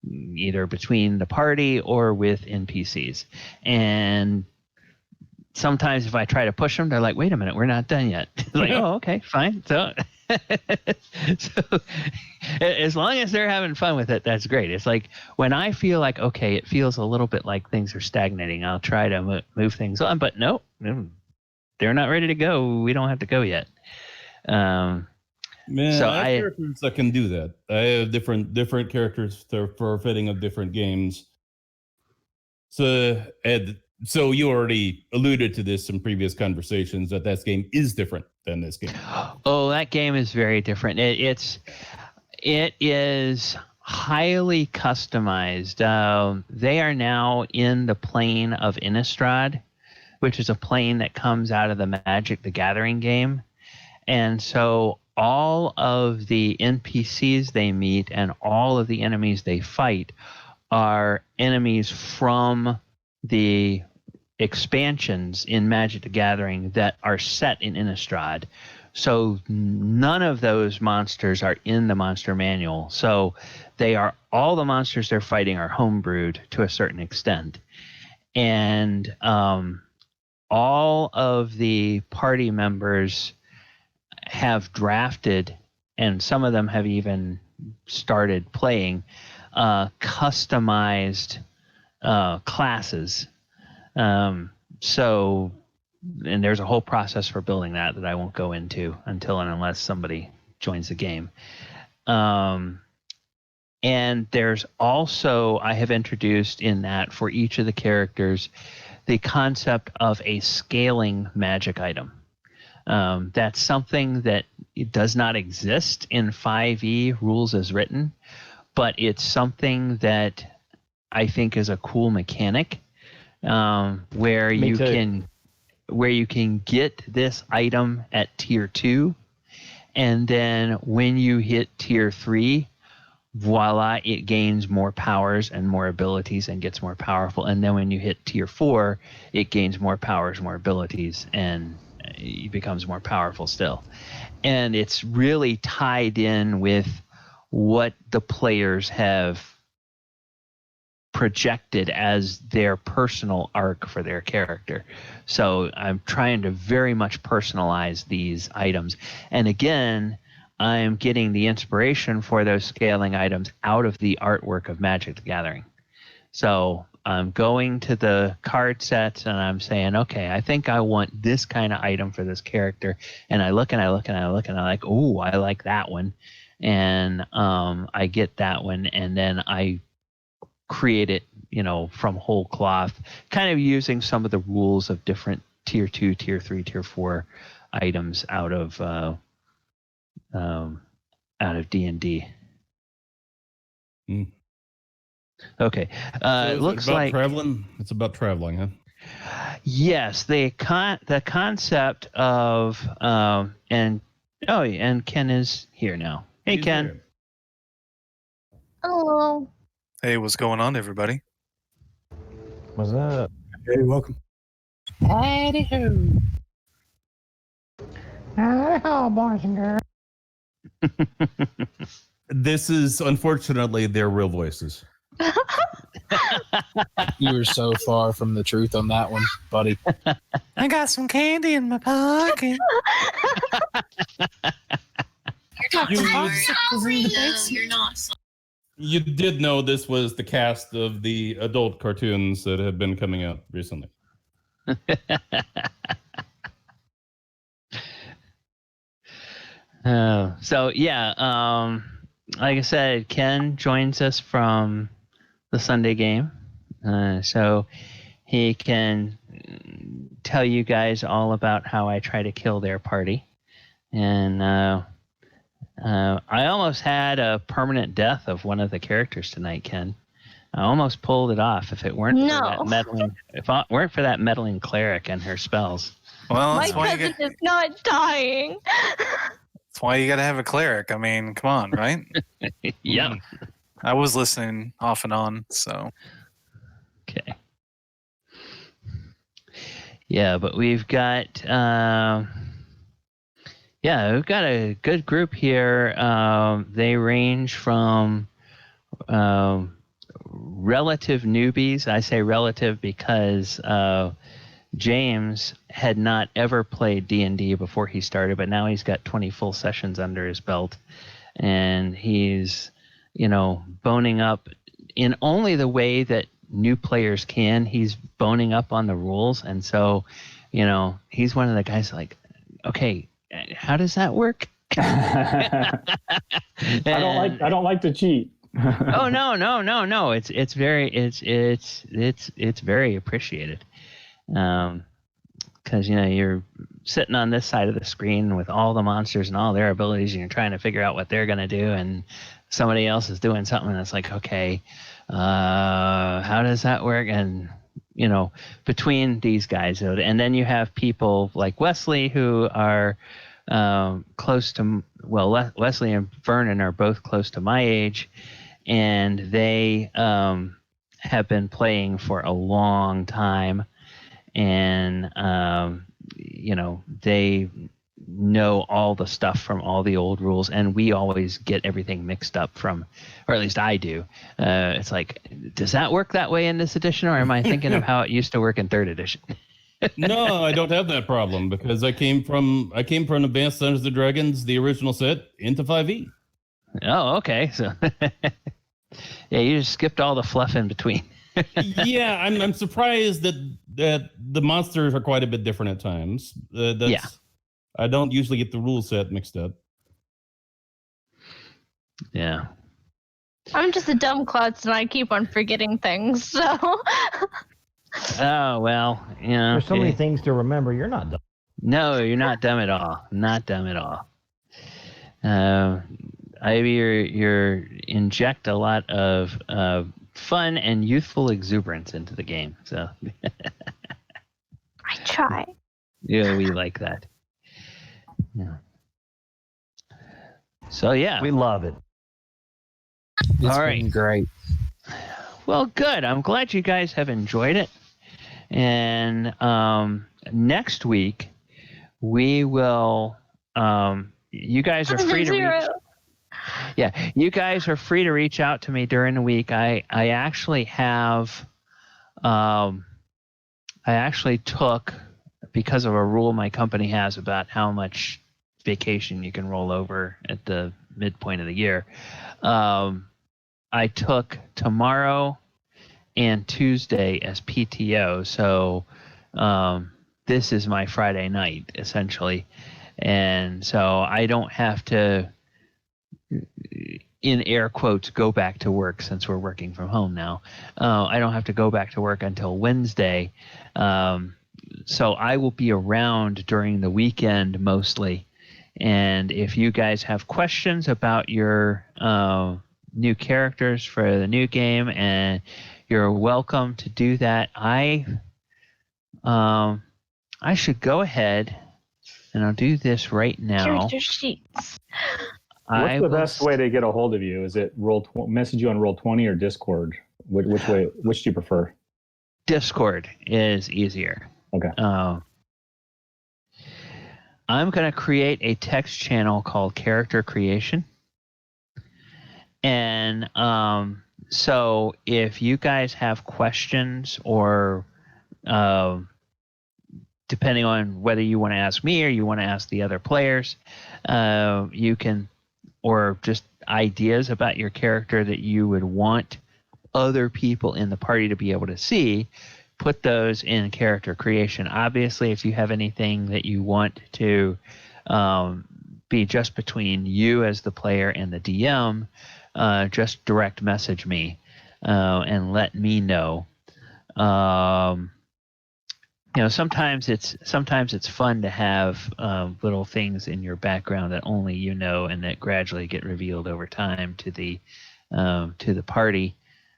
either between the party or with NPCs. And sometimes if I try to push them, they're like, wait a minute, we're not done yet. Like, oh, okay, fine. So as long as they're having fun with it, that's great. It's like when I feel like, okay, it feels a little bit like things are stagnating, I'll try to move things on, but no, they're not ready to go. We don't have to go yet. So I have characters that can do that. I have different characters for fitting of different games. So, Ed, so you already alluded to this in previous conversations that game is different than this game. Oh, that game is very different. It is highly customized. They are now in the plane of Innistrad, which is a plane that comes out of the Magic the Gathering game. And so all of the NPCs they meet and all of the enemies they fight are enemies from the expansions in Magic the Gathering that are set in Innistrad. So none of those monsters are in the monster manual. So all the monsters they're fighting are homebrewed to a certain extent. And all of the party members have drafted, and some of them have even started playing customized classes. So, and there's a whole process for building that I won't go into until and unless somebody joins the game. And there's also, I have introduced in that for each of the characters, the concept of a scaling magic item. That's something that does not exist in 5e rules as written, but it's something that I think is a cool mechanic, where you can get this item at tier 2, and then when you hit tier 3, voila, it gains more powers and more abilities and gets more powerful. And then when you hit tier 4, it gains more powers, more abilities, and it becomes more powerful still. And it's really tied in with what the players have projected as their personal arc for their character. So I'm trying to very much personalize these items. And again, I'm getting the inspiration for those scaling items out of the artwork of Magic the Gathering. So I'm going to the card sets and I'm saying, okay, I think I want this kind of item for this character. And I look and I look and I look and I'm like, oh, I like that one. And I get that one, and then I create it, from whole cloth, kind of using some of the rules of different tier 2, tier 3, tier 4 items out of D&D. Okay. So looks about like traveling. It's about traveling, huh? Yes, the concept of and Ken is here now. Hey, He's Ken. here. Hello. Hey, what's going on, everybody? What's up? Hey, welcome. Howdy ho. Howdy-ho, boys and girls. This is unfortunately their real voices. You were so far from the truth on that one, buddy. I got some candy in my pocket. You're not. You did know this was the cast of the adult cartoons that have been coming out recently. Like I said, Ken joins us from the Sunday game, so he can tell you guys all about how I try to kill their party. And I almost had a permanent death of one of the characters tonight, Ken. I almost pulled it off if it weren't for that meddling. If it weren't for that meddling cleric and her spells. Well, My cousin is not dying. That's why you got to have a cleric. I mean, come on, right? Yeah. I was listening off and on, so. Okay. Yeah, but we've got we've got a good group here. They range from relative newbies. I say relative because James had not ever played D&D before he started, but now he's got 20 full sessions under his belt, and he's boning up in only the way that new players can. He's boning up on the rules, and so he's one of the guys like, okay, how does that work? I don't like to cheat. Oh no. It's very appreciated. Because you're sitting on this side of the screen with all the monsters and all their abilities, and you're trying to figure out what they're going to do, and somebody else is doing something that's like, okay, how does that work? And between these guys, and then you have people like Wesley who are close to, Wesley and Vernon are both close to my age, and they have been playing for a long time. And they know all the stuff from all the old rules, and we always get everything mixed up from, or at least I do. It's like, does that work that way in this edition, or am I thinking of how it used to work in 3rd edition? No, I don't have that problem because I came from Advanced Dungeons and Dragons, the original set, into 5e. Oh, okay. So yeah, you just skipped all the fluff in between. Yeah, I'm surprised that the monsters are quite a bit different at times. I don't usually get the rule set mixed up. Yeah. I'm just a dumb klutz and I keep on forgetting things, so. Oh, well, There's so many things to remember. You're not dumb. No, you're not dumb at all. Not dumb at all. Ivy, you're inject a lot of fun and youthful exuberance into the game. So I try. yeah, we like that. Yeah. So yeah, We love it. It's all right. been great. Well, good. I'm glad you guys have enjoyed it. And next week we will. You guys are free to reach. Yeah, you guys are free to reach out to me during the week. I actually have. I actually took, because of a rule my company has about how much vacation you can roll over at the midpoint of the year. I took tomorrow and Tuesday as PTO, so this is my Friday night essentially, and so I don't have to, in air quotes, go back to work since we're working from home now. I don't have to go back to work until Wednesday, so I will be around during the weekend mostly. And if you guys have questions about your new characters for the new game, and you're welcome to do that. I should go ahead and I'll do this right now. Character sheets. What's the best way to get a hold of you? Is it message you on Roll20 or Discord? Which way? Which do you prefer? Discord is easier. Okay. I'm going to create a text channel called Character Creation. And so if you guys have questions, or depending on whether you want to ask me or you want to ask the other players, you can, or just ideas about your character that you would want other people in the party to be able to see, put those in Character Creation. Obviously, if you have anything that you want to be just between you as the player and the DM, just direct message me and let me know. Sometimes it's fun to have little things in your background that only you know, and that gradually get revealed over time to the party,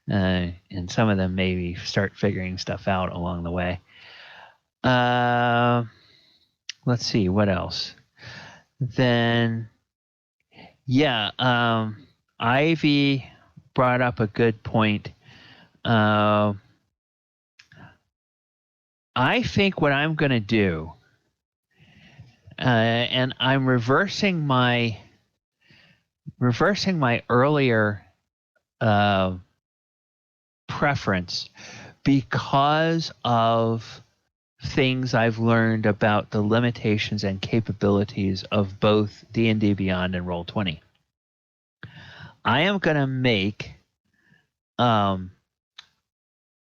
and some of them maybe start figuring stuff out along the way. Let's see what else. Then, yeah. Ivy brought up a good point. I think what I'm going to do, and I'm reversing my earlier preference because of things I've learned about the limitations and capabilities of both D&D Beyond and Roll20. I am going to make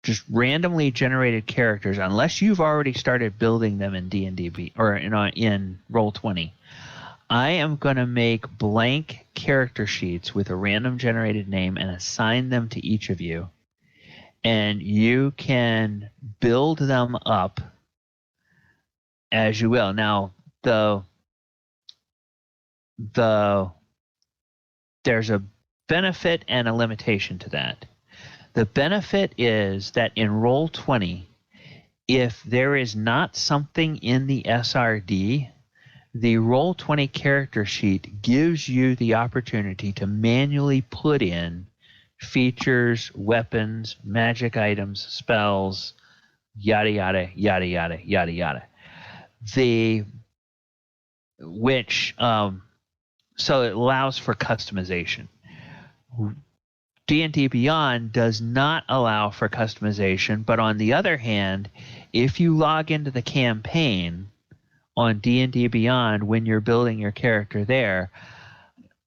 just randomly generated characters, unless you've already started building them in D&D or in Roll20. I am going to make blank character sheets with a random generated name and assign them to each of you. And you can build them up as you will. Now, there's a benefit and a limitation to that. The benefit is that in Roll20, if there is not something in the SRD, the Roll20 character sheet gives you the opportunity to manually put in features, weapons, magic items, spells, yada, yada, yada, yada, yada, yada. So it allows for customization. D&D Beyond does not allow for customization, but on the other hand, if you log into the campaign on D&D Beyond when you're building your character there,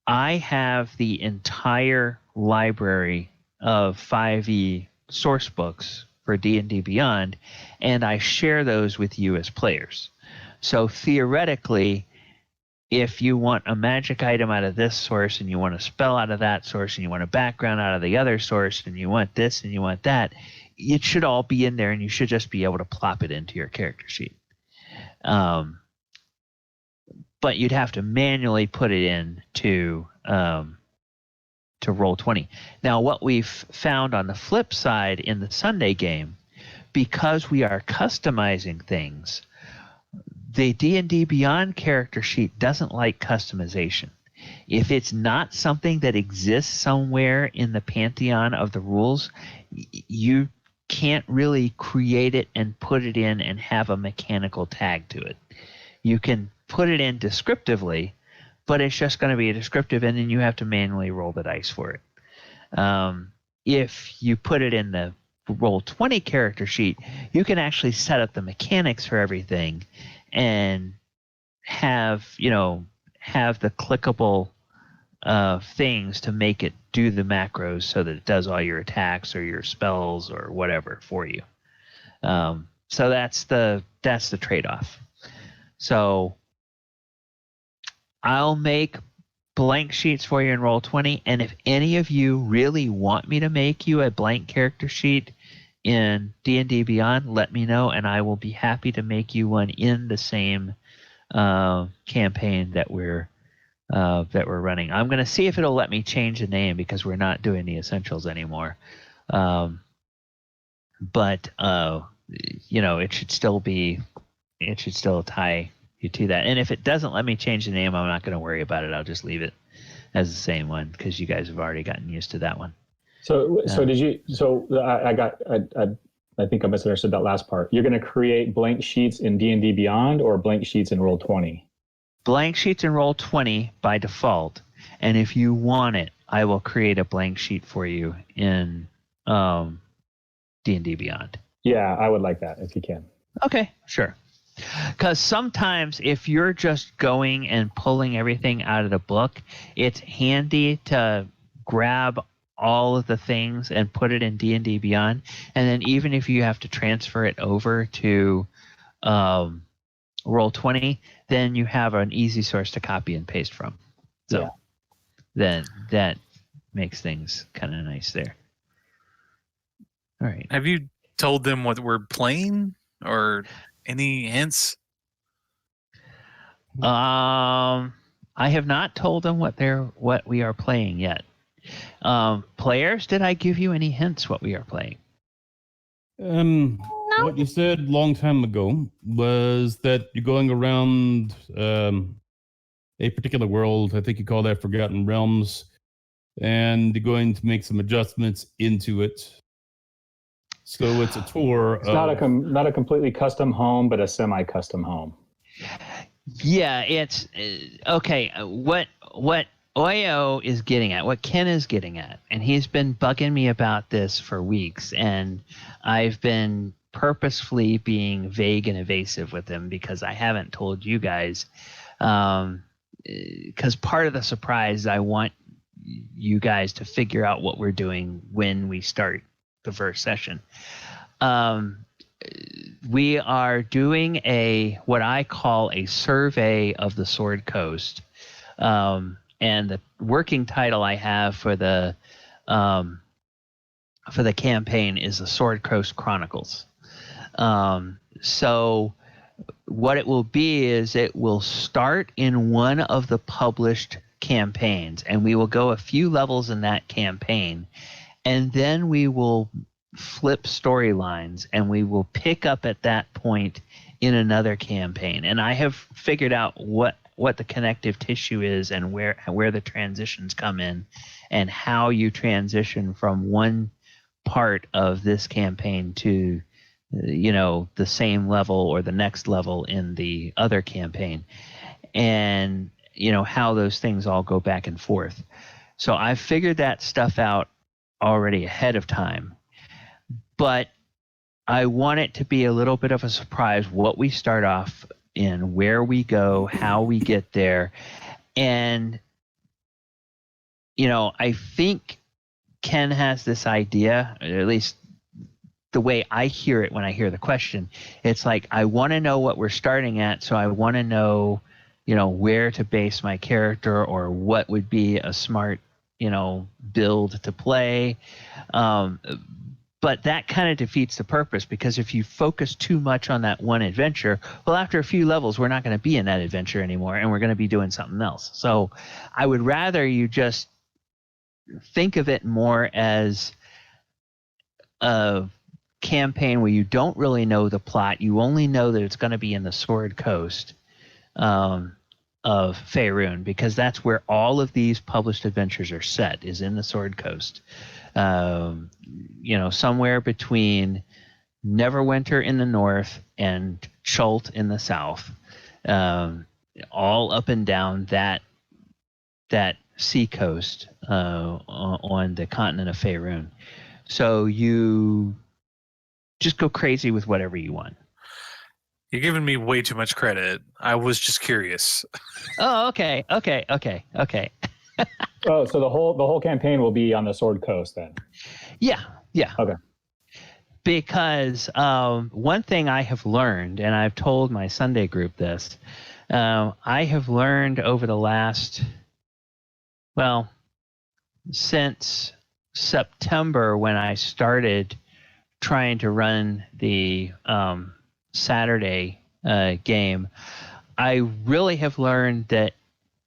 I have the entire library of 5e source books for D&D Beyond, and I share those with you as players. So theoretically, if you want a magic item out of this source, and you want a spell out of that source, and you want a background out of the other source, and you want this and you want that, it should all be in there, and you should just be able to plop it into your character sheet. But you'd have to manually put it in to Roll20. Now, what we've found on the flip side in the Sunday game, because we are customizing things, the D&D Beyond character sheet doesn't like customization. If it's not something that exists somewhere in the pantheon of the rules, you can't really create it and put it in and have a mechanical tag to it. You can put it in descriptively, but it's just going to be a descriptive, and then you have to manually roll the dice for it. If you put it in the Roll20 character sheet, you can actually set up the mechanics for everything and have the clickable things to make it do the macros so that it does all your attacks or your spells or whatever for you. So that's the trade-off. So I'll make blank sheets for you in Roll20, and if any of you really want me to make you a blank character sheet in D&D Beyond, let me know, and I will be happy to make you one in the same campaign that we're running. I'm going to see if it'll let me change the name because we're not doing the essentials anymore. But it should still tie you to that. And if it doesn't let me change the name, I'm not going to worry about it. I'll just leave it as the same one because you guys have already gotten used to that one. So did you? So I think I misunderstood that last part. You're going to create blank sheets in D&D Beyond or blank sheets in Roll20? Blank sheets in Roll20 by default, and if you want it, I will create a blank sheet for you in D&D Beyond. Yeah, I would like that if you can. Okay, sure. Because sometimes if you're just going and pulling everything out of the book, it's handy to grab all of the things and put it in D&D Beyond, and then even if you have to transfer it over to Roll20, then you have an easy source to copy and paste from. So then that makes things kind of nice there. All right. Have you told them what we're playing or any hints? I have not told them what we are playing yet. Players, did I give you any hints what we are playing? What you said long time ago was that you're going around a particular world. I think you call that Forgotten Realms, and you're going to make some adjustments into it. So it's a tour. It's not a completely custom home, but a semi-custom home. Yeah, it's okay. What Oyo is getting at, what Ken is getting at, and he's been bugging me about this for weeks, and I've been purposefully being vague and evasive with him because I haven't told you guys. Because part of the surprise, I want you guys to figure out what we're doing when we start the first session. We are doing what I call a survey of the Sword Coast. And the working title I have for the campaign is the Sword Coast Chronicles. So what it will be is it will start in one of the published campaigns, and we will go a few levels in that campaign, and then we will flip storylines, and we will pick up at that point in another campaign. And I have figured out what the connective tissue is and where the transitions come in and how you transition from one part of this campaign to the same level or the next level in the other campaign, and how those things all go back and forth. So I figured that stuff out already ahead of time, but I want it to be a little bit of a surprise what we start off in, where we go, how we get there. And I think Ken has this idea, or at least the way I hear it when I hear the question. It's like, I want to know what we're starting at, so I want to know where to base my character or what would be a smart build to play. But that kind of defeats the purpose, because if you focus too much on that one adventure, well, after a few levels, we're not going to be in that adventure anymore, and we're going to be doing something else. So I would rather you just think of it more as a campaign where you don't really know the plot. You only know that it's going to be in the Sword Coast of Faerun, because that's where all of these published adventures are set, is in the Sword Coast. Somewhere between Neverwinter in the north and Chult in the south, all up and down that sea coast on the continent of Faerun. So you just go crazy with whatever you want. You're giving me way too much credit. I was just curious. Oh, okay. Oh, so the whole campaign will be on the Sword Coast then? Yeah. Okay. Because one thing I have learned, and I've told my Sunday group this, I have learned over the last, since September, when I started trying to run the Saturday game, I really have learned that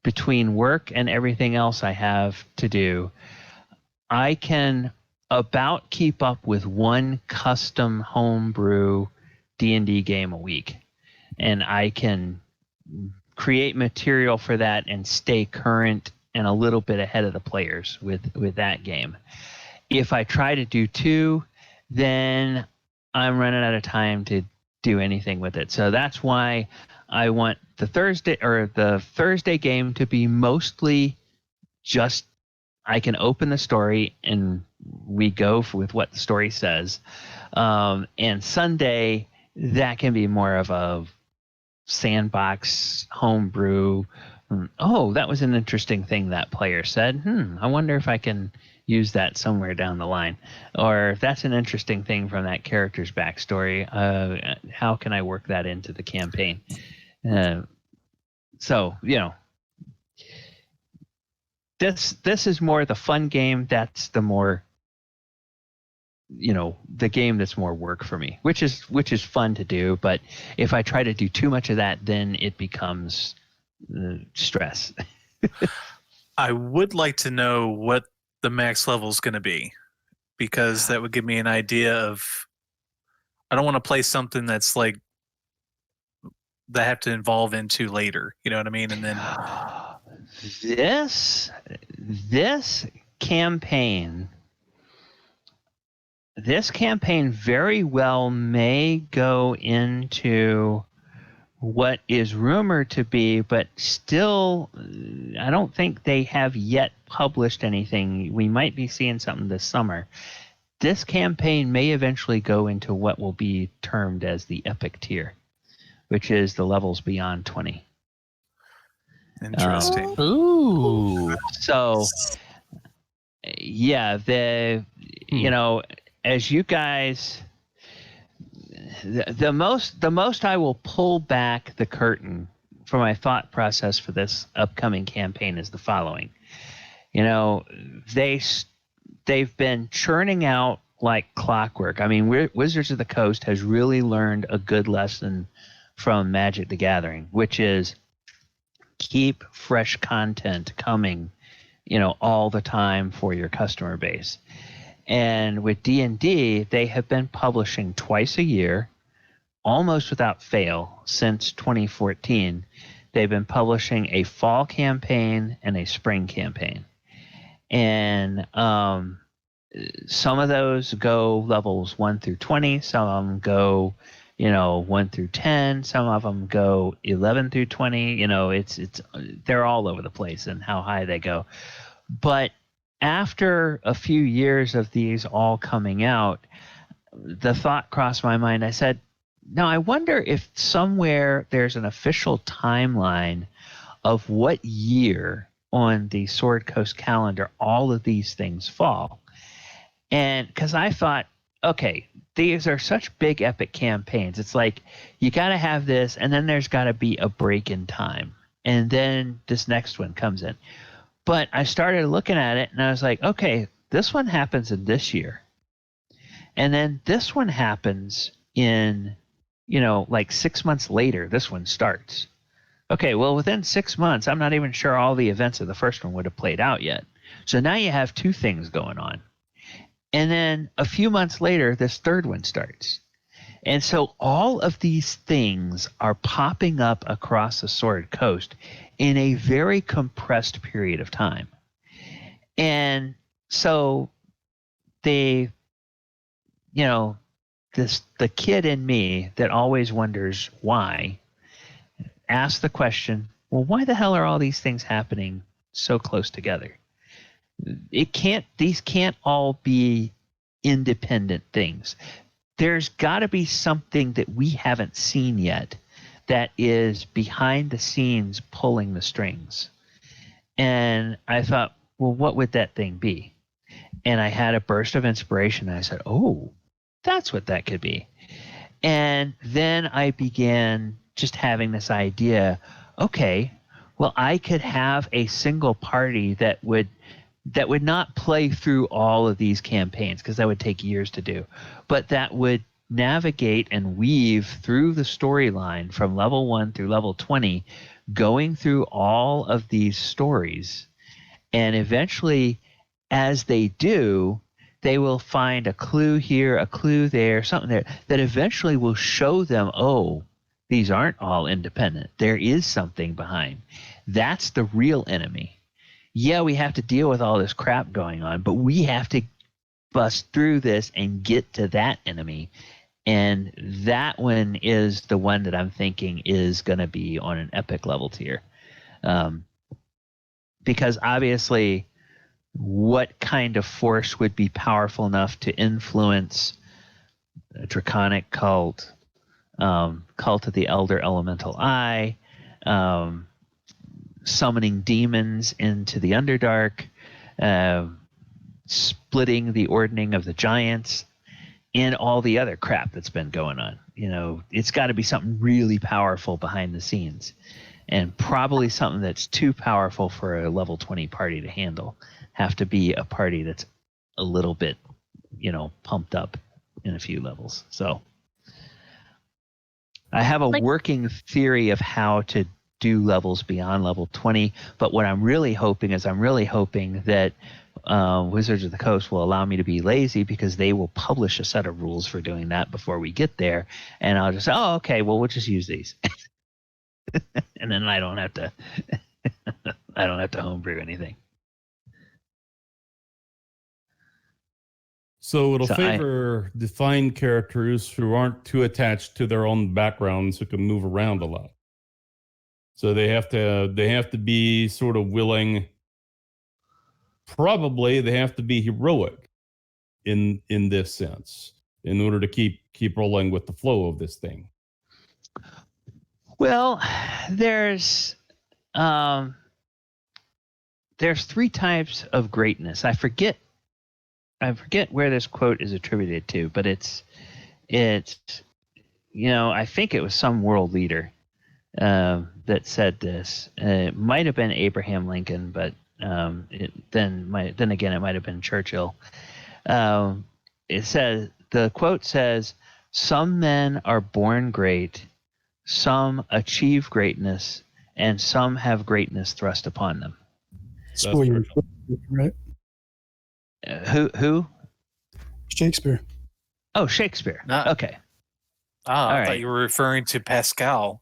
between work and everything else I have to do, I can about keep up with one custom homebrew D&D game a week. And I can create material for that and stay current and a little bit ahead of the players with that game. If I try to do two, then I'm running out of time to do anything with it. So that's why I want the Thursday game to be mostly just I can open the story and we go with what the story says. And Sunday, that can be more of a sandbox homebrew. Oh, that was an interesting thing that player said. I wonder if I can use that somewhere down the line. Or that's an interesting thing from that character's backstory. How can I work that into the campaign? This is more the fun game. That's the more, the game that's more work for me, which is fun to do. But if I try to do too much of that, then it becomes stress. I would like to know what the max level is going to be, because that would give me an idea of, I don't want to play something that's like that I have to involve into later. You know what I mean? And then this campaign very well may go into what is rumored to be, but still, I don't think they have yet published anything. We might be seeing something this summer. This campaign may eventually go into what will be termed as the epic tier, which is the levels beyond 20. Interesting. Ooh. So, yeah, as you guys, the most I will pull back the curtain for my thought process for this upcoming campaign is the following. They've been churning out like clockwork. I mean, Wizards of the Coast has really learned a good lesson from Magic the Gathering, which is keep fresh content coming, all the time for your customer base. And with D&D, they have been publishing twice a year, almost without fail, since 2014. They've been publishing a fall campaign and a spring campaign. And some of those go levels 1 through 20. Some of them go, 1 through 10. Some of them go 11 through 20. They're all over the place in how high they go. But after a few years of these all coming out, the thought crossed my mind. I said, now I wonder if somewhere there's an official timeline of what year on the Sword Coast calendar all of these things fall. And because I thought, okay, these are such big epic campaigns. It's like you got to have this, and then there's got to be a break in time. And then this next one comes in. But I started looking at it, and I was like, okay, this one happens in this year. And then this one happens in, like 6 months later, this one starts. Okay, well, within 6 months, I'm not even sure all the events of the first one would have played out yet. So now you have two things going on. And then a few months later, this third one starts. And so all of these things are popping up across the Sword Coast in a very compressed period of time. And so the kid in me that always wonders why asks the question, well, why the hell are all these things happening so close together? These can't all be independent things. There's got to be something that we haven't seen yet that is behind the scenes pulling the strings. And I thought, well, what would that thing be? And I had a burst of inspiration. And I said, oh, that's what that could be. And then I began just having this idea, okay, well, I could have a single party that would not play through all of these campaigns, because that would take years to do, but that would navigate and weave through the storyline from level 1 through level 20, going through all of these stories. And eventually, as they do, they will find a clue here, a clue there, something there, that eventually will show them, oh, these aren't all independent. There is something behind. That's the real enemy. Yeah, we have to deal with all this crap going on, but we have to bust through this and get to that enemy. And that one is the one that I'm thinking is going to be on an epic level tier. Because obviously, what kind of force would be powerful enough to influence a draconic cult, cult of the Elder Elemental Eye, summoning demons into the Underdark, splitting the ordning of the giants, and all the other crap that's been going on. It's got to be something really powerful behind the scenes, and probably something that's too powerful for a level 20 party to handle. Have to be a party that's a little bit, pumped up in a few levels. So I have a working theory of how to do levels beyond level 20, but what I'm really hoping that Wizards of the Coast will allow me to be lazy, because they will publish a set of rules for doing that before we get there, and I'll just say, oh, okay, well, we'll just use these. And then I don't have to homebrew anything. So it'll favor defined characters who aren't too attached to their own backgrounds, who can move around a lot. So they have to be sort of willing. Probably they have to be heroic in this sense in order to keep rolling with the flow of this thing. Well, there's 3 types of greatness. I forget where this quote is attributed to, but it's I think it was some world leader that said this. It might have been Abraham Lincoln, but then again, it might have been Churchill. The quote says, "Some men are born great, some achieve greatness, and some have greatness thrust upon them." That's William, right? Who? Shakespeare. Oh, Shakespeare. Okay. I thought you were referring to Pascal.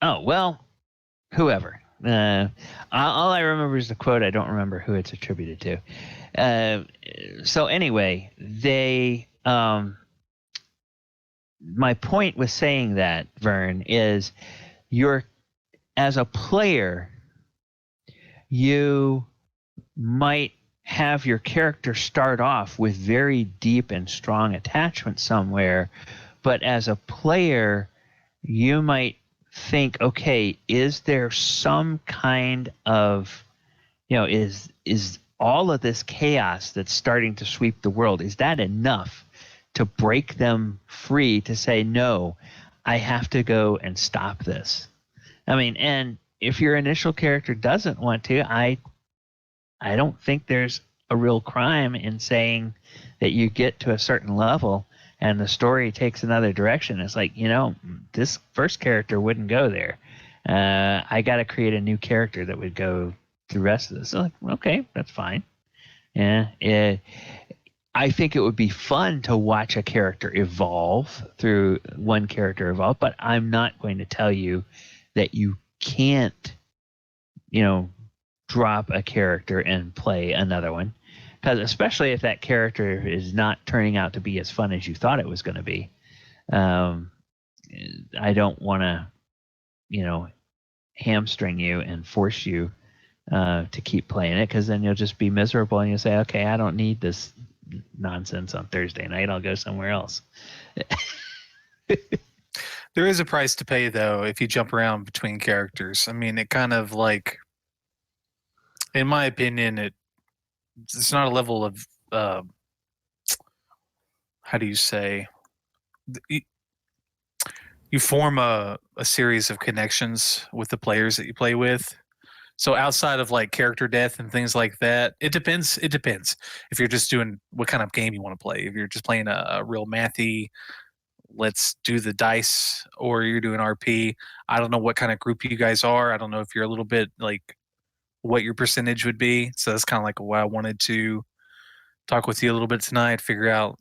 Oh, well, whoever. All I remember is the quote. I don't remember who it's attributed to. So anyway, my point with saying that, Vern, is as a player, you might have your character start off with very deep and strong attachment somewhere, but as a player, you might think, okay, is there some kind of, is all of this chaos that's starting to sweep the world, is that enough to break them free to say, no, I have to go and stop this? I mean, and if your initial character doesn't want to, I don't think there's a real crime in saying that you get to a certain level and the story takes another direction. It's like, this first character wouldn't go there. I got to create a new character that would go the rest of this. So like, okay, that's fine. Yeah. I think it would be fun to watch a character evolve through one character evolve, but I'm not going to tell you that you can't, drop a character and play another one. Because especially if that character is not turning out to be as fun as you thought it was going to be. I don't want to, hamstring you and force you to keep playing it, because then you'll just be miserable and you'll say, okay, I don't need this nonsense on Thursday night. I'll go somewhere else. There is a price to pay, though, if you jump around between characters. I mean, it kind of like, in my opinion, it's not a level of, how do you say, you form a series of connections with the players that you play with. So outside of like character death and things like that, it depends. It depends if you're just doing what kind of game you want to play. If you're just playing a real mathy, let's do the dice, or you're doing RP. I don't know what kind of group you guys are. I don't know if you're a little bit like what your percentage would be. So that's kind of like why I wanted to talk with you a little bit tonight, figure out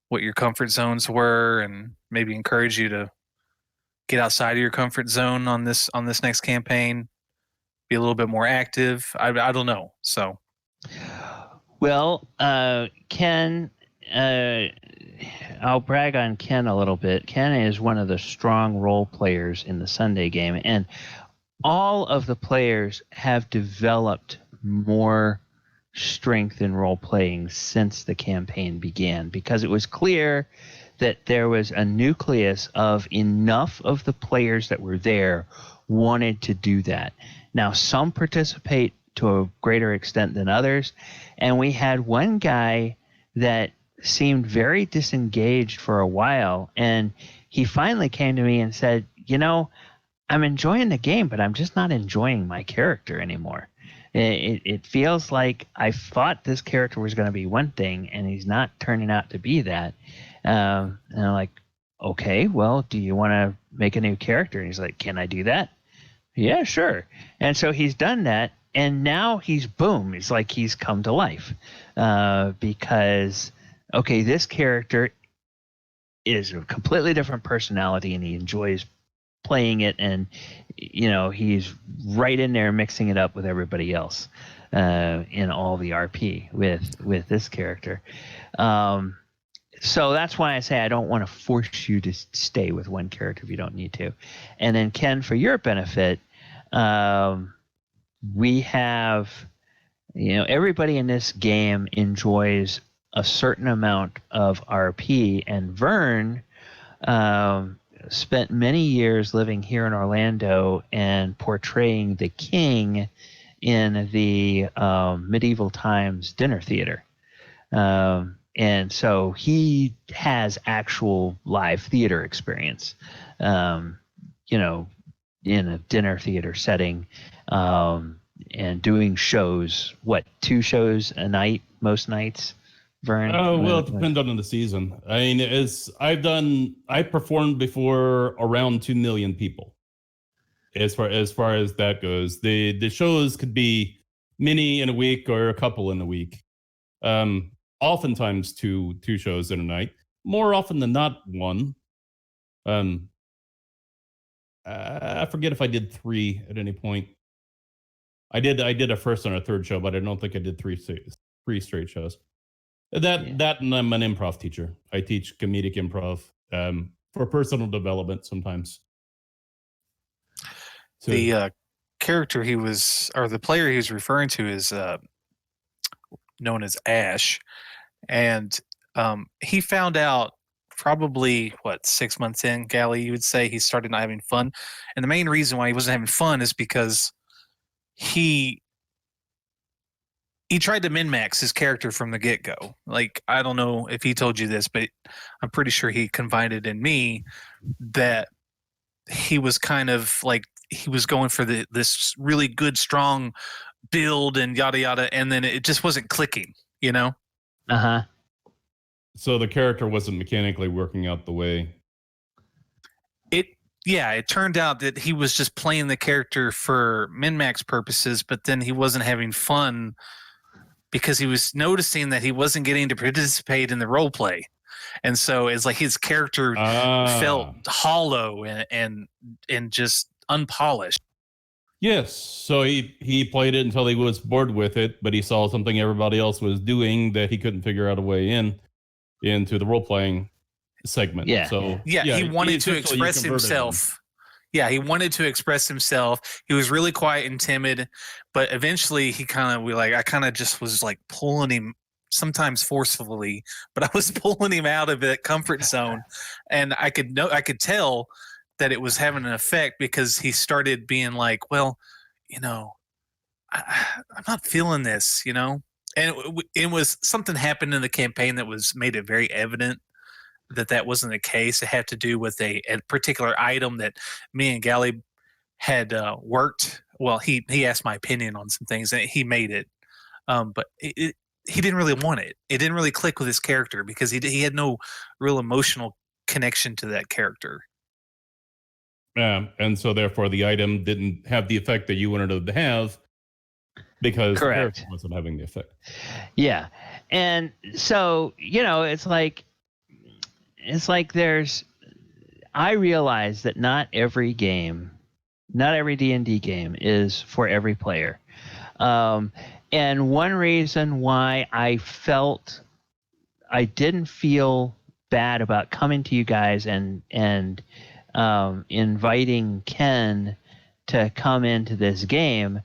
what your comfort zones were, and maybe encourage you to get outside of your comfort zone on this next campaign. Be a little bit more active. I don't know. So, well, Ken, I'll brag on Ken a little bit. Ken is one of the strong role players in the Sunday game, and all of the players have developed more strength in role playing since the campaign began, because it was clear that there was a nucleus of enough of the players that were there wanted to do that. Now, some participate to a greater extent than others, and we had one guy that seemed very disengaged for a while, and he finally came to me and said, I'm enjoying the game, but I'm just not enjoying my character anymore. It feels like I thought this character was going to be one thing, and he's not turning out to be that. And I'm like, okay, well, do you want to make a new character? And he's like, can I do that? Yeah, sure. And so he's done that, and now he's like he's come to life, because, okay, this character is a completely different personality, and he enjoys playing it, and he's right in there mixing it up with everybody else in all the RP with this character. So that's why I say I don't want to force you to stay with one character if you don't need to. And then, Ken, for your benefit, we have, everybody in this game enjoys a certain amount of RP, and Vern spent many years living here in Orlando and portraying the king in the medieval times dinner theater. And so he has actual live theater experience, in a dinner theater setting, and doing shows, 2 shows a night, most nights, Vern? Oh, well, it depends on the season. I mean, I performed before around 2 million people. As far as that goes, the shows could be many in a week or a couple in a week. Oftentimes two shows in a night. More often than not, one. I forget if I did 3 at any point. I did a first and a third show, but I don't think I did 3 straight shows. That and I'm an improv teacher. I teach comedic improv for personal development sometimes. So, the character the player he was referring to is known as Ash, and he found out probably 6 months in, Gally, you would say, he started not having fun. And the main reason why he wasn't having fun is because he tried to min-max his character from the get-go. Like, I don't know if he told you this, but I'm pretty sure he confided in me that he was kind of like, he was going for this really good, strong build and yada yada, and then it just wasn't clicking, you know? Uh-huh. So the character wasn't mechanically working out the way. It turned out that he was just playing the character for min-max purposes, but then he wasn't having fun because he was noticing that he wasn't getting to participate in the role play. And so it's like his character felt hollow and just unpolished. Yes, so he played it until he was bored with it, but he saw something everybody else was doing that he couldn't figure out a way into the role-playing segment. Yeah. So he wanted to express himself. Yeah, he wanted to express himself. He was really quiet and timid, but eventually I kind of just was like pulling him, sometimes forcefully, but I was pulling him out of that comfort zone, and I could tell that it was having an effect because he started being like, well, you know, I'm not feeling this, you know, and it was something happened in the campaign that made it very evident that wasn't the case. It had to do with a particular item that me and Gallib had worked. Well, he asked my opinion on some things and he made it. But he didn't really want it. It didn't really click with his character because he had no real emotional connection to that character. Yeah, and so therefore the item didn't have the effect that you wanted it to have because the character wasn't having the effect. Yeah. And so, you know, it's like I realize that not every D&D game is for every player. And one reason why I didn't feel bad about coming to you guys and inviting Ken to come into this game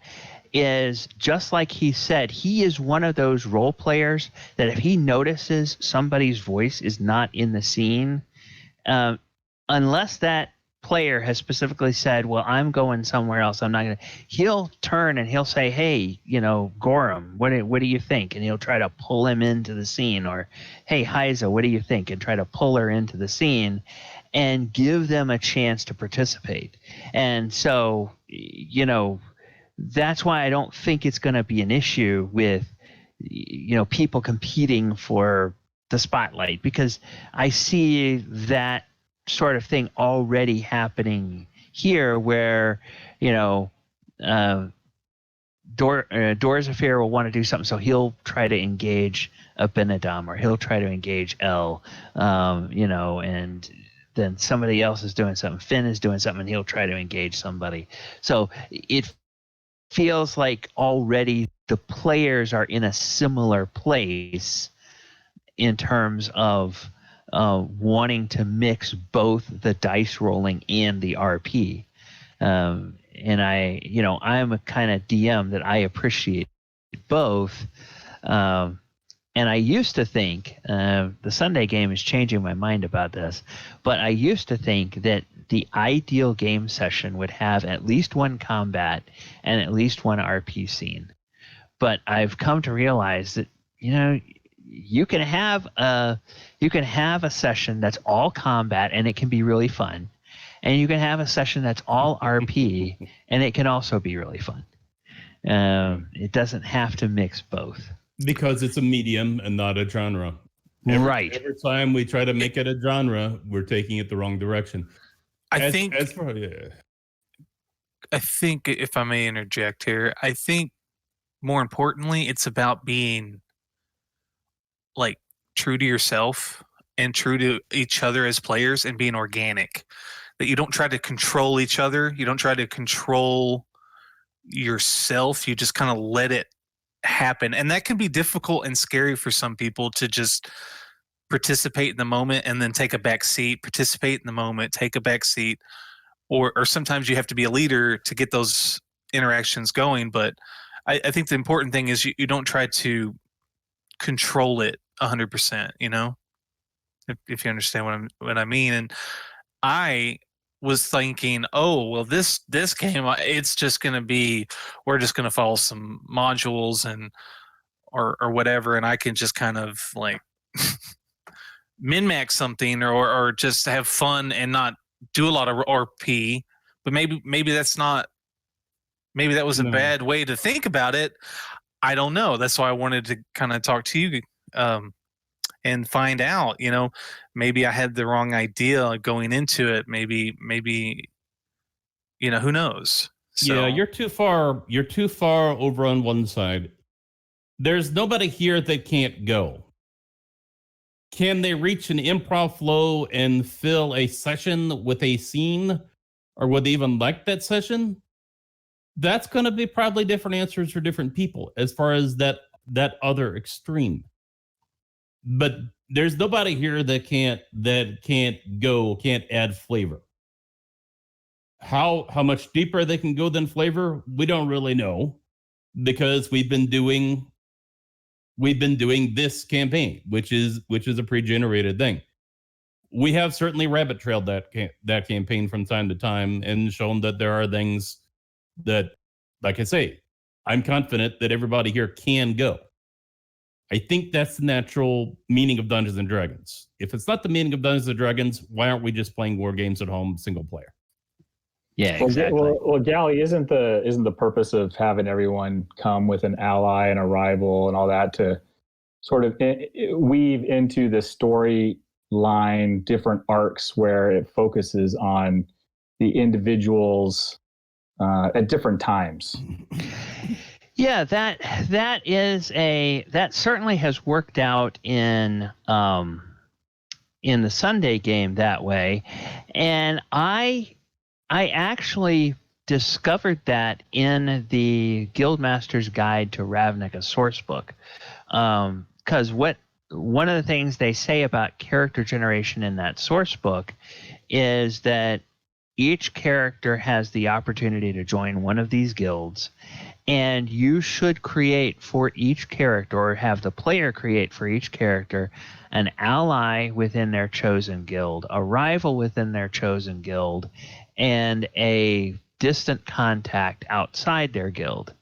is just like he said, he is one of those role players that if he notices somebody's voice is not in the scene, unless that player has specifically said, well, I'm going somewhere else, I'm not going to, he'll turn and he'll say, hey, you know, Gorrim, what do you think? And he'll try to pull him into the scene, or, hey, Hyza, what do you think? And try to pull her into the scene and give them a chance to participate. And so, you know, that's why I don't think it's going to be an issue with, you know, people competing for the spotlight, because I see that sort of thing already happening here where, you know, Dorzaphir will want to do something, so he'll try to engage Abinadom, or he'll try to engage El, you know, and then somebody else is doing something. Finn is doing something, and he'll try to engage somebody. So it feels like already the players are in a similar place in terms of wanting to mix both the dice rolling and the RP. And I'm a kind of DM that I appreciate both. And I used to think, the Sunday game is changing my mind about this, but I used to think that the ideal game session would have at least one combat and at least one RP scene. But I've come to realize that, you know, you can have a session that's all combat and it can be really fun, and you can have a session that's all RP and it can also be really fun. It doesn't have to mix both, because it's a medium and not a genre. Every time we try to make it a genre, we're taking it the wrong direction. I think if I may interject here, I think more importantly, it's about being like true to yourself and true to each other as players, and being organic. That you don't try to control each other. You don't try to control yourself. You just kind of let it happen. And that can be difficult and scary for some people, to just participate in the moment and then take a back seat, participate in the moment, take a back seat. Or sometimes you have to be a leader to get those interactions going. But I think the important thing is you don't try to control it 100%, you know, if you understand what I mean. And I was thinking, oh, well, this game, it's just going to be, we're just going to follow some modules and or whatever, and I can just kind of like min-max something or just have fun and not do a lot of RP. But maybe that's not maybe that was a No. bad way to think about it. I don't know. That's why I wanted to kind of talk to you and find out. Maybe I had the wrong idea going into it. Maybe who knows? So, Yeah, you're too far. You're too far over on one side. There's nobody here that can't go. Can they reach an improv flow and fill a session with a scene, or would they even like that session? That's going to be probably different answers for different people as far as that other extreme. But there's nobody here that can't add flavor. How much deeper they can go than flavor, we don't really know, because we've been doing this campaign, which is a pre-generated thing. We have certainly rabbit trailed that campaign from time to time and shown that there are things that, like I say, I'm confident that everybody here can go. I think that's the natural meaning of Dungeons and Dragons. If it's not the meaning of Dungeons and Dragons, why aren't we just playing war games at home, single player? Yeah, exactly. Well, Gally, isn't the purpose of having everyone come with an ally and a rival and all that to sort of weave into the storyline different arcs where it focuses on the individuals at different times? Yeah, that certainly has worked out in the Sunday game that way, and I actually discovered that in the Guildmaster's Guide to Ravnica sourcebook, because one of the things they say about character generation in that sourcebook is that each character has the opportunity to join one of these guilds, and you should create for each character, or have the player create for each character, an ally within their chosen guild, a rival within their chosen guild, and a distant contact outside their guild.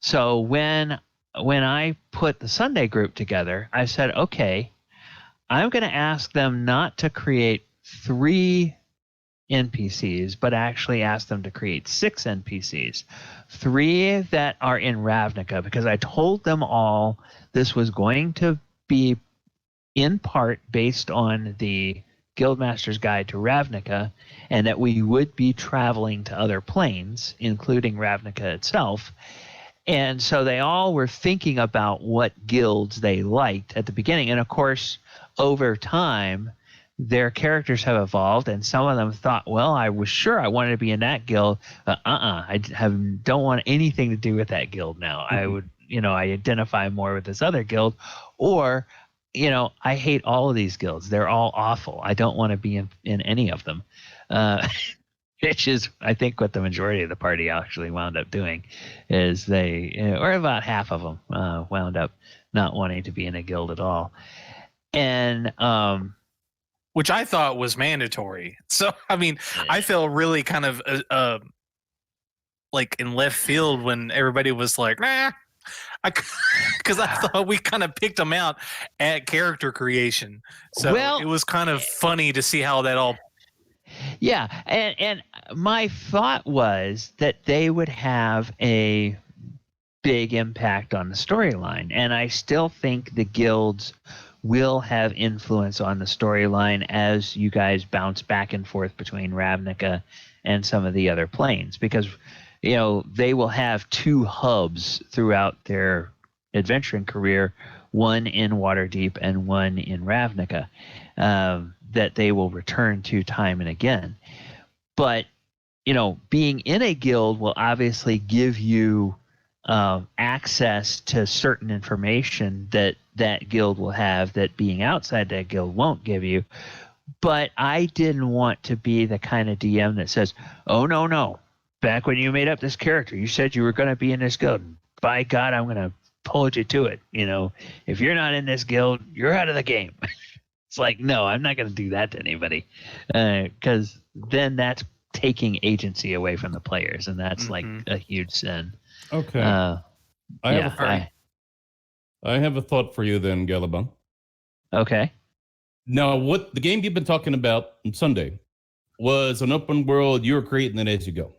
So when I put the Sunday group together, I said, okay, I'm going to ask them not to create 3 NPCs, but actually ask them to create 6 NPCs. 3 that are in Ravnica, because I told them all this was going to be in part based on the Guildmaster's Guide to Ravnica, and that we would be traveling to other planes, including Ravnica itself. And so they all were thinking about what guilds they liked at the beginning. And of course, over time, their characters have evolved, and some of them thought, well, I was sure I wanted to be in that guild. I don't want anything to do with that guild now. Mm-hmm. I would, I identify more with this other guild, or I hate all of these guilds. They're all awful. I don't want to be in any of them, which is, I think, what the majority of the party actually wound up doing, is they, or about half of them, wound up not wanting to be in a guild at all. And which I thought was mandatory. So, I mean, I felt really kind of like in left field when everybody was like, nah. Because I thought we kind of picked them out at character creation. So it was kind of funny to see how that all... Yeah, and my thought was that they would have a big impact on the storyline. And I still think the guilds will have influence on the storyline as you guys bounce back and forth between Ravnica and some of the other planes, because they will have 2 hubs throughout their adventuring career, one in Waterdeep and one in Ravnica, that they will return to time and again. But being in a guild will obviously give you access to certain information that guild will have that being outside that guild won't give you. But I didn't want to be the kind of DM that says, oh, no. Back when you made up this character, you said you were going to be in this guild. By God, I'm going to hold you to it. If you're not in this guild, you're out of the game. It's like, no, I'm not going to do that to anybody, because then that's taking agency away from the players, and that's like a huge sin. Okay. I have a thought for you then, Gallibond. Okay. Now, what the game you've been talking about on Sunday was an open world. You were creating it as you go.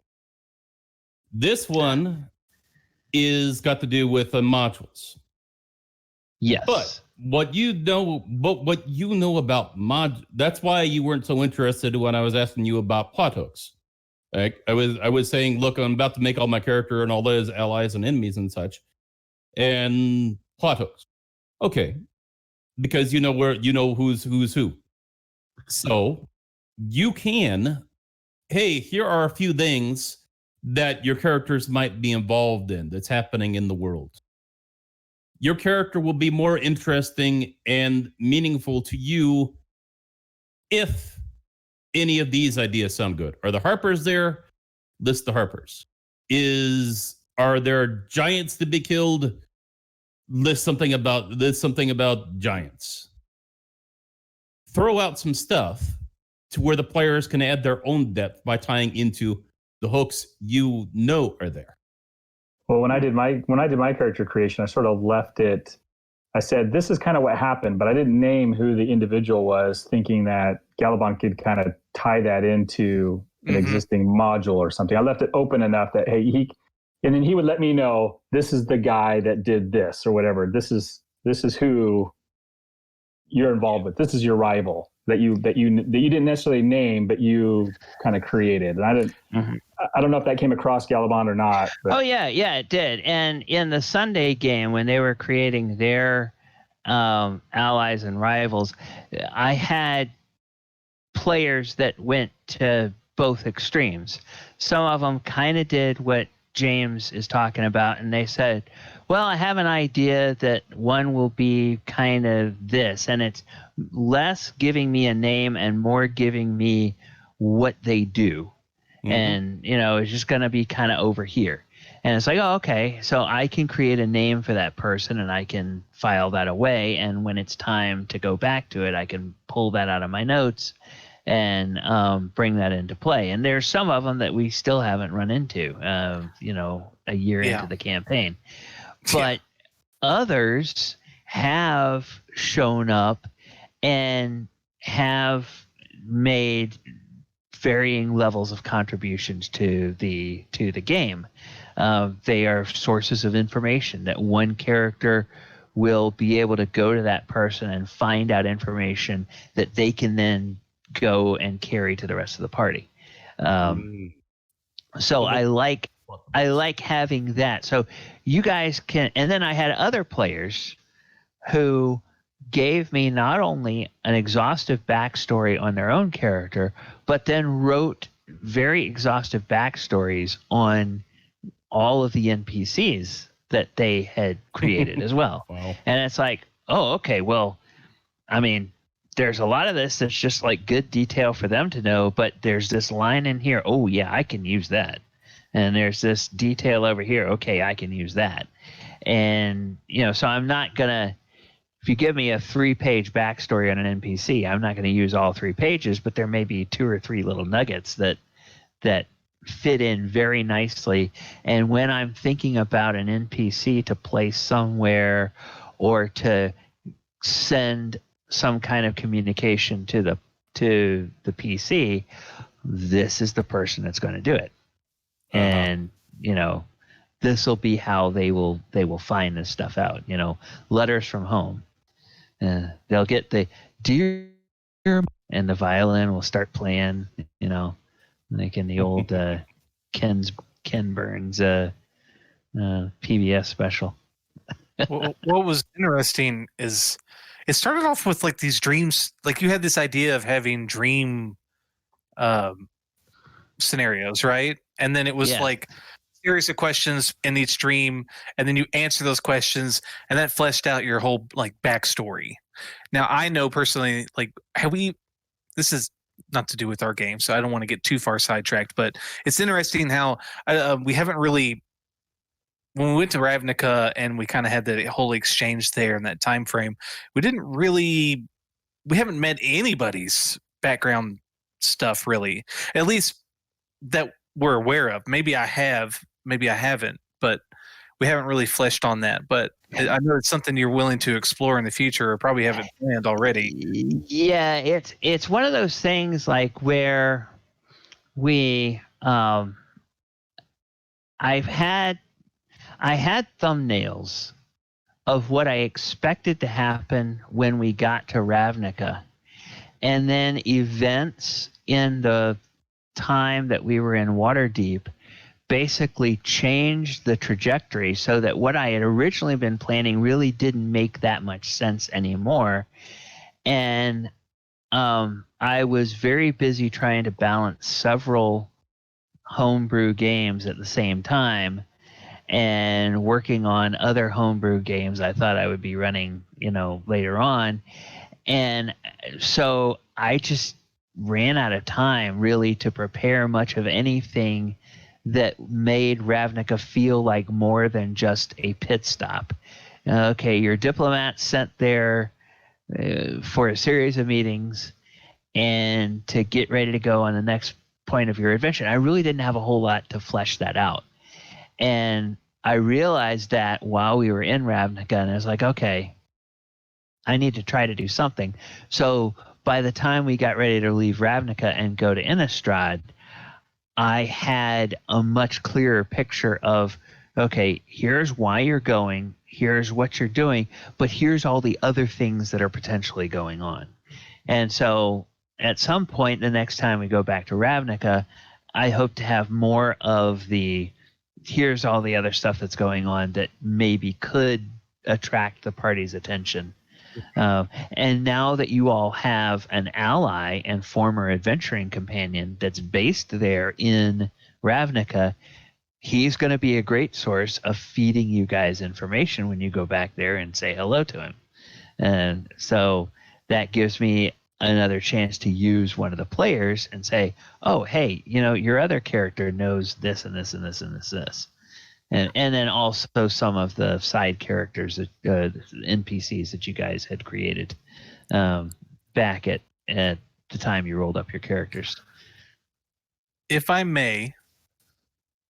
This one is got to do with modules. Yes. But what you know about that's why you weren't so interested when I was asking you about plot hooks. Like I was saying, look, I'm about to make all my character and all those allies and enemies and such, and plot hooks. Okay, because you know who's who. So you can, hey, here are a few things that your characters might be involved in that's happening in the world. Your character will be more interesting and meaningful to you if any of these ideas sound good. Are the Harpers there? List the Harpers. Are there giants to be killed? List something about giants. Throw out some stuff to where the players can add their own depth by tying into the hooks are there. Well, when I did my character creation, I sort of left it. I said, this is kind of what happened, but I didn't name who the individual was, thinking that Gallibond could kind of tie that into an existing module or something. I left it open enough that, hey, and then he would let me know, this is the guy that did this or whatever. This is who you're involved with. This is your rival that you didn't necessarily name, but you kind of created. And I didn't. I don't know if that came across Gallibond or not. But. Oh yeah, it did. And in the Sunday game, when they were creating their allies and rivals, I had players that went to both extremes. Some of them kind of did what James is talking about, and they said, well, I have an idea that one will be kind of this, and it's less giving me a name and more giving me what they do. And, it's just going to be kind of over here. And it's like, oh, okay, so I can create a name for that person and I can file that away. And when it's time to go back to it, I can pull that out of my notes and bring that into play. And there's some of them that we still haven't run into, a year into the campaign. But others have shown up and have made varying levels of contributions to the game. They are sources of information that one character will be able to go to that person and find out information that they can then go and carry to the rest of the party. So I like having that. So you guys can, and then I had other players who gave me not only an exhaustive backstory on their own character, but then wrote very exhaustive backstories on all of the NPCs that they had created as well. Wow. And it's like, oh, okay, well, I mean, there's a lot of this that's just like good detail for them to know, but there's this line in here, oh yeah, I can use that. And there's this detail over here, okay, I can use that. And, so I'm not going to, if you give me a 3-page backstory on an NPC, I'm not going to use all 3 pages, but there may be 2 or 3 little nuggets that fit in very nicely. And when I'm thinking about an NPC to place somewhere or to send some kind of communication to the PC, this is the person that's going to do it. And, this will be how they will find this stuff out. Letters from home. They'll get the dear, and the violin will start playing. Like in the old Ken Burns PBS special. What was interesting is it started off with like these dreams. Like you had this idea of having dream scenarios, right? And then it was like series of questions in each dream, and then you answer those questions, and that fleshed out your whole like backstory. Now I know personally, like this is not to do with our game, so I don't want to get too far sidetracked, but it's interesting how we haven't really, when we went to Ravnica and we kind of had that whole exchange there in that time frame, we haven't met anybody's background stuff really, at least that we're aware of. Maybe I have, maybe I haven't, but we haven't really fleshed on that. But I know it's something you're willing to explore in the future, or probably haven't planned already. Yeah, it's one of those things like where we I had thumbnails of what I expected to happen when we got to Ravnica, and then events in the time that we were in Waterdeep basically changed the trajectory so that what I had originally been planning really didn't make that much sense anymore. And I was very busy trying to balance several homebrew games at the same time and working on other homebrew games I thought I would be running, later on. And so I just ran out of time really to prepare much of anything that made Ravnica feel like more than just a pit stop. Okay, your diplomat sent there for a series of meetings and to get ready to go on the next point of your adventure. I really didn't have a whole lot to flesh that out. And I realized that while we were in Ravnica, and I was like, okay, I need to try to do something. So by the time we got ready to leave Ravnica and go to Innistrad, I had a much clearer picture of, okay, here's why you're going, here's what you're doing, but here's all the other things that are potentially going on. And so at some point the next time we go back to Ravnica, I hope to have more of the, here's all the other stuff that's going on that maybe could attract the party's attention. And now that you all have an ally and former adventuring companion that's based there in Ravnica, he's going to be a great source of feeding you guys information when you go back there and say hello to him. And so that gives me another chance to use one of the players and say, oh, hey, your other character knows this and this and this and this. And then also some of the side characters, NPCs that you guys had created back at the time you rolled up your characters. If I may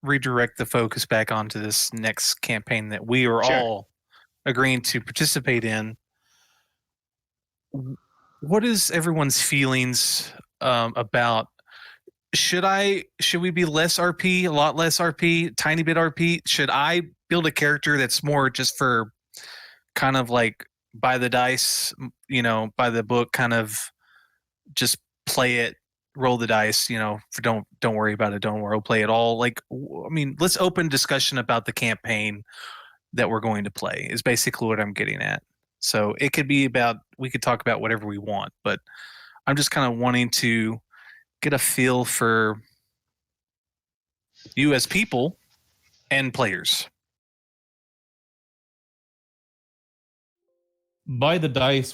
redirect the focus back onto this next campaign that we are all agreeing to participate in, what is everyone's feelings about? Should we be less RP, a lot less RP, tiny bit RP? Should I build a character that's more just for kind of like by the dice, by the book, kind of just play it, roll the dice, don't worry about it, don't role play at all. Like, I mean, let's open discussion about the campaign that we're going to play is basically what I'm getting at. So it could be we could talk about whatever we want, but I'm just kind of wanting to get a feel for you as people and players. By the dice